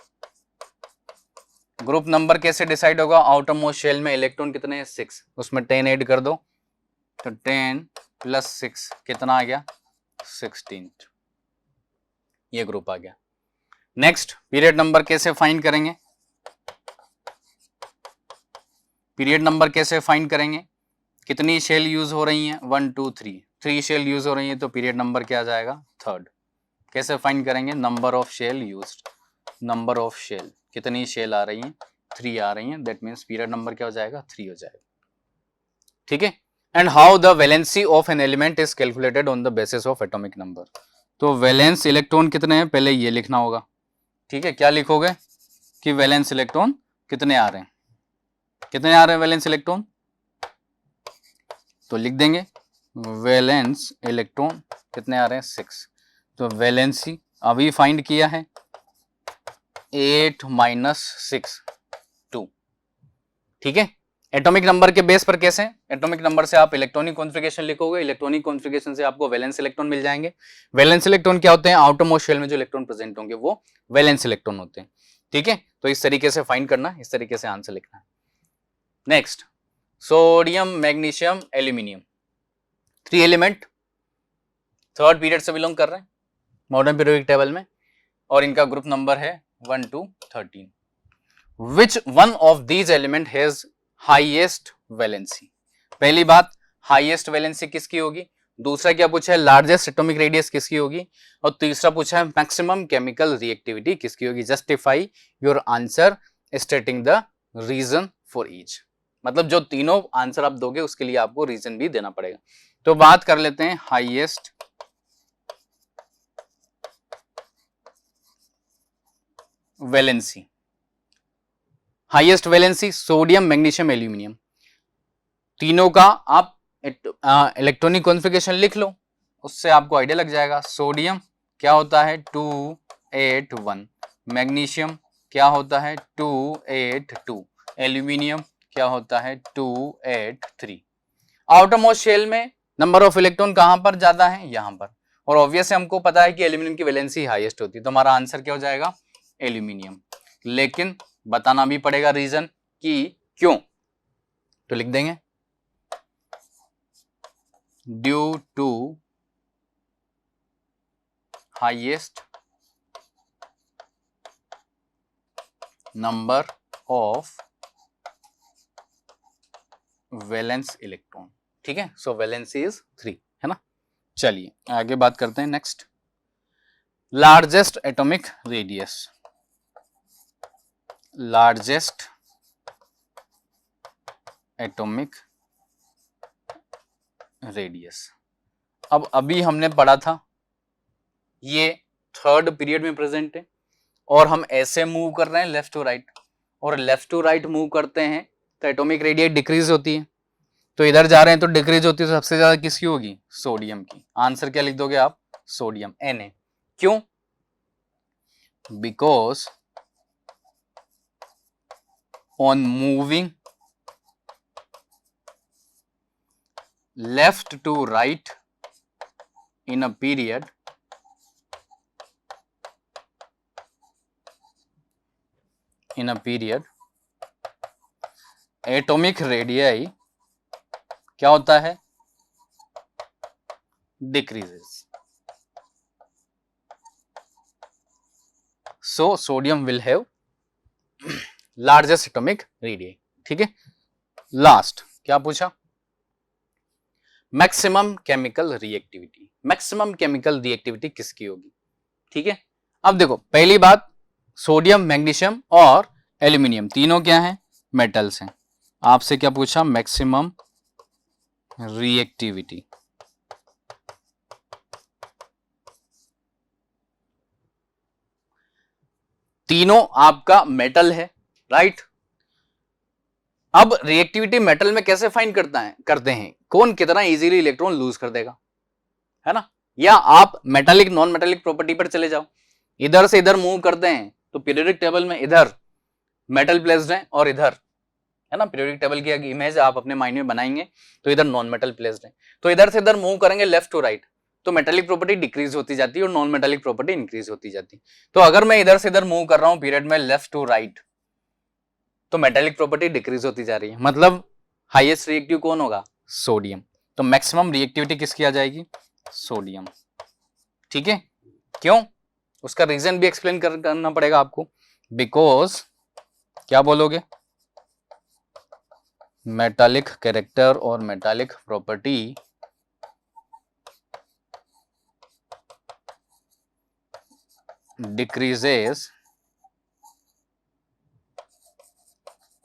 ग्रुप नंबर कैसे डिसाइड होगा, आउटर मोस्ट शेल में इलेक्ट्रॉन कितने हैं 6, उसमें 10 ऐड कर दो, तो 10 + 6 कितना आ गया 16, ये ग्रुप आ गया। नेक्स्ट पीरियड नंबर कैसे फाइंड करेंगे, पीरियड नंबर कैसे फाइंड करेंगे, कितनी शेल यूज हो रही हैं 1 2 3 शेल यूज हो रही है, तो पीरियड नंबर क्या आ जाएगा 3rd। कैसे फाइंड करेंगे, number of shell used, number of shell कितनी शेल आ रही हैं 3 आ रही हैं, दैट मींस पीरियड नंबर क्या हो जाएगा 3 हो जाएगा। ठीक है, and how the valency of an element is calculated on the basis of atomic number. तो वैलेंस इलेक्ट्रॉन कितने हैं पहले ये लिखना होगा। ठीक है, क्या लिखोगे कि वैलेंस इलेक्ट्रॉन कितने आ रहे हैं, कितने आ रहे हैं वैलेंस इलेक्ट्रॉन, तो लिख देंगे वैलेंस इलेक्ट्रॉन कितने आ रहे हैं 6। तो वैलेंसी अभी फाइंड किया है 8 - 6 2। ठीक है, एटॉमिक नंबर के बेस पर कैसे, एटॉमिक नंबर से आप इलेक्ट्रॉनिक कॉन्फ़िगरेशन लिखोगे, इलेक्ट्रॉनिक कॉन्फ़िगरेशन से आपको वैलेंस इलेक्ट्रॉन मिल जाएंगे। वैलेंस इलेक्ट्रॉन क्या होते हैं, आउटर मोस्ट शेल में जो इलेक्ट्रॉन प्रेजेंट होंगे वो वैलेंस इलेक्ट्रॉन होते हैं। ठीक है, तो इस तरीके से फाइंड करना, इस तरीके से आंसर लिखना है। Next sodium magnesium aluminium, 3 element 3rd period से बिलोंग कर रहे हैं मॉडर्न पीरियोडिक टेबल में, और इनका ग्रुप नंबर है 1 to 13। Which one of these element has highest valency. पहली बात हाईएस्ट वैलेंसी किसकी होगी, दूसरा क्या पूछा है लार्जेस्ट एटॉमिक रेडियस किसकी होगी, और तीसरा पूछा है मैक्सिमम केमिकल रिएक्टिविटी किसकी होगी। Justify your answer stating the reason for each. मतलब जो तीनों आंसर आप दोगे उसके लिए आपको रीजन भी देना पड़ेगा। तो बात कर लेते हैं highest valency. Highest valency sodium magnesium aluminium, तीनों का आप इलेक्ट्रॉनिक कॉन्फ़िगरेशन लिख लो, उससे आपको आइडिया लग जाएगा। सोडियम क्या होता है 281, मैग्नीशियम क्या होता है 282, एल्यूमिनियम क्या होता है 283। आउटर मोस्ट शेल में नंबर ऑफ इलेक्ट्रॉन कहां पर ज्यादा है, यहां पर, और ऑब्वियस हमको पता है कि एल्यूमिनियम की वैलेंसी हाईएस्ट होती है, तो हमारा आंसर क्या हो जाएगा एल्यूमिनियम। लेकिन बताना भी पड़ेगा रीजन कि क्यों, तो लिख देंगे due to highest number of valence electron. ठीक है, सो वैलेंसी इज 3, है ना। चलिए आगे बात करते हैं। Next largest atomic radius, largest atomic radius. अब अभी हमने पढ़ा था ये 3rd पीरियड में प्रेजेंट है, और हम ऐसे मूव कर रहे हैं लेफ्ट टू राइट, और लेफ्ट टू राइट मूव करते हैं तो एटॉमिक रेडियस डिक्रीज होती है, तो इधर जा रहे हैं तो डिक्रीज होती है, तो सबसे ज्यादा किसकी होगी सोडियम की। आंसर क्या लिख दोगे आप सोडियम Na। क्यों, because on moving left to right in a period atomic radius क्या होता है decreases, so sodium will have largest atomic radius. ठीक है, लास्ट क्या पूछा maximum chemical reactivity, maximum chemical reactivity किसकी होगी। ठीक है, अब देखो पहली बात सोडियम मैग्नीशियम और एल्यूमिनियम तीनों क्या हैं मेटल्स हैं, आपसे क्या पूछा मैक्सिमम रिएक्टिविटी। तीनों आपका मेटल है, राइट। अब रिएक्टिविटी मेटल में कैसे फाइंड करते हैं, कौन कितना इजीली इलेक्ट्रॉन लूज कर देगा, है ना। या आप मेटालिक नॉन मेटालिक प्रॉपर्टी पर चले जाओ, इधर से इधर मूव करते हैं तो पीरियोडिक टेबल में इधर मेटल प्लेस्ड है और इधर है ना, पीरियोडिक टेबल की एक इमेज आप अपने माइंड में बनाएंगे तो इधर नॉन मेटल प्लेस्ड है, तो इधर से इधर मूव करेंगे लेफ्ट टू राइट तो मेटालिक प्रॉपर्टी डिक्रीज होती जाती है और नॉन मेटालिक प्रॉपर्टी इंक्रीज होती जाती है। तो अगर मैं इधर से इधर मूव कर रहा हूं पीरियड में लेफ्ट टू राइट तो मेटालिक प्रॉपर्टी डिक्रीज होती जा रही है, मतलब हाईएस्ट रिएक्टिव कौन होगा, सोडियम। तो मैक्सिमम रिएक्टिविटी किसकी आ जाएगी, सोडियम। ठीक है, क्यों, उसका रीजन भी एक्सप्लेन करना पड़ेगा आपको, बिकॉज क्या बोलोगे, मेटालिक कैरेक्टर और metallic property decreases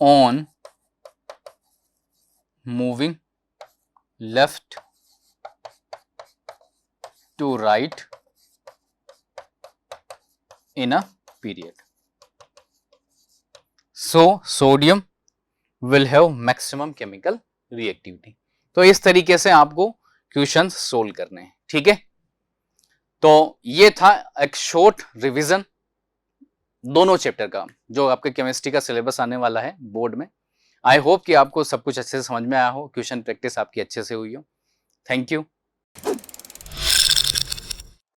on moving left to right in a period. So sodium will have maximum chemical reactivity. तो इस तरीके से आपको क्वेश्चंस सोल्व करने हैं। ठीक है, तो ये था एक शॉर्ट रिवीजन दोनों चैप्टर का जो आपके केमिस्ट्री का सिलेबस आने वाला है बोर्ड में। आई होप कि आपको सब कुछ अच्छे से समझ में आया हो, क्वेश्चन प्रैक्टिस आपकी अच्छे से हुई हो। Thank you.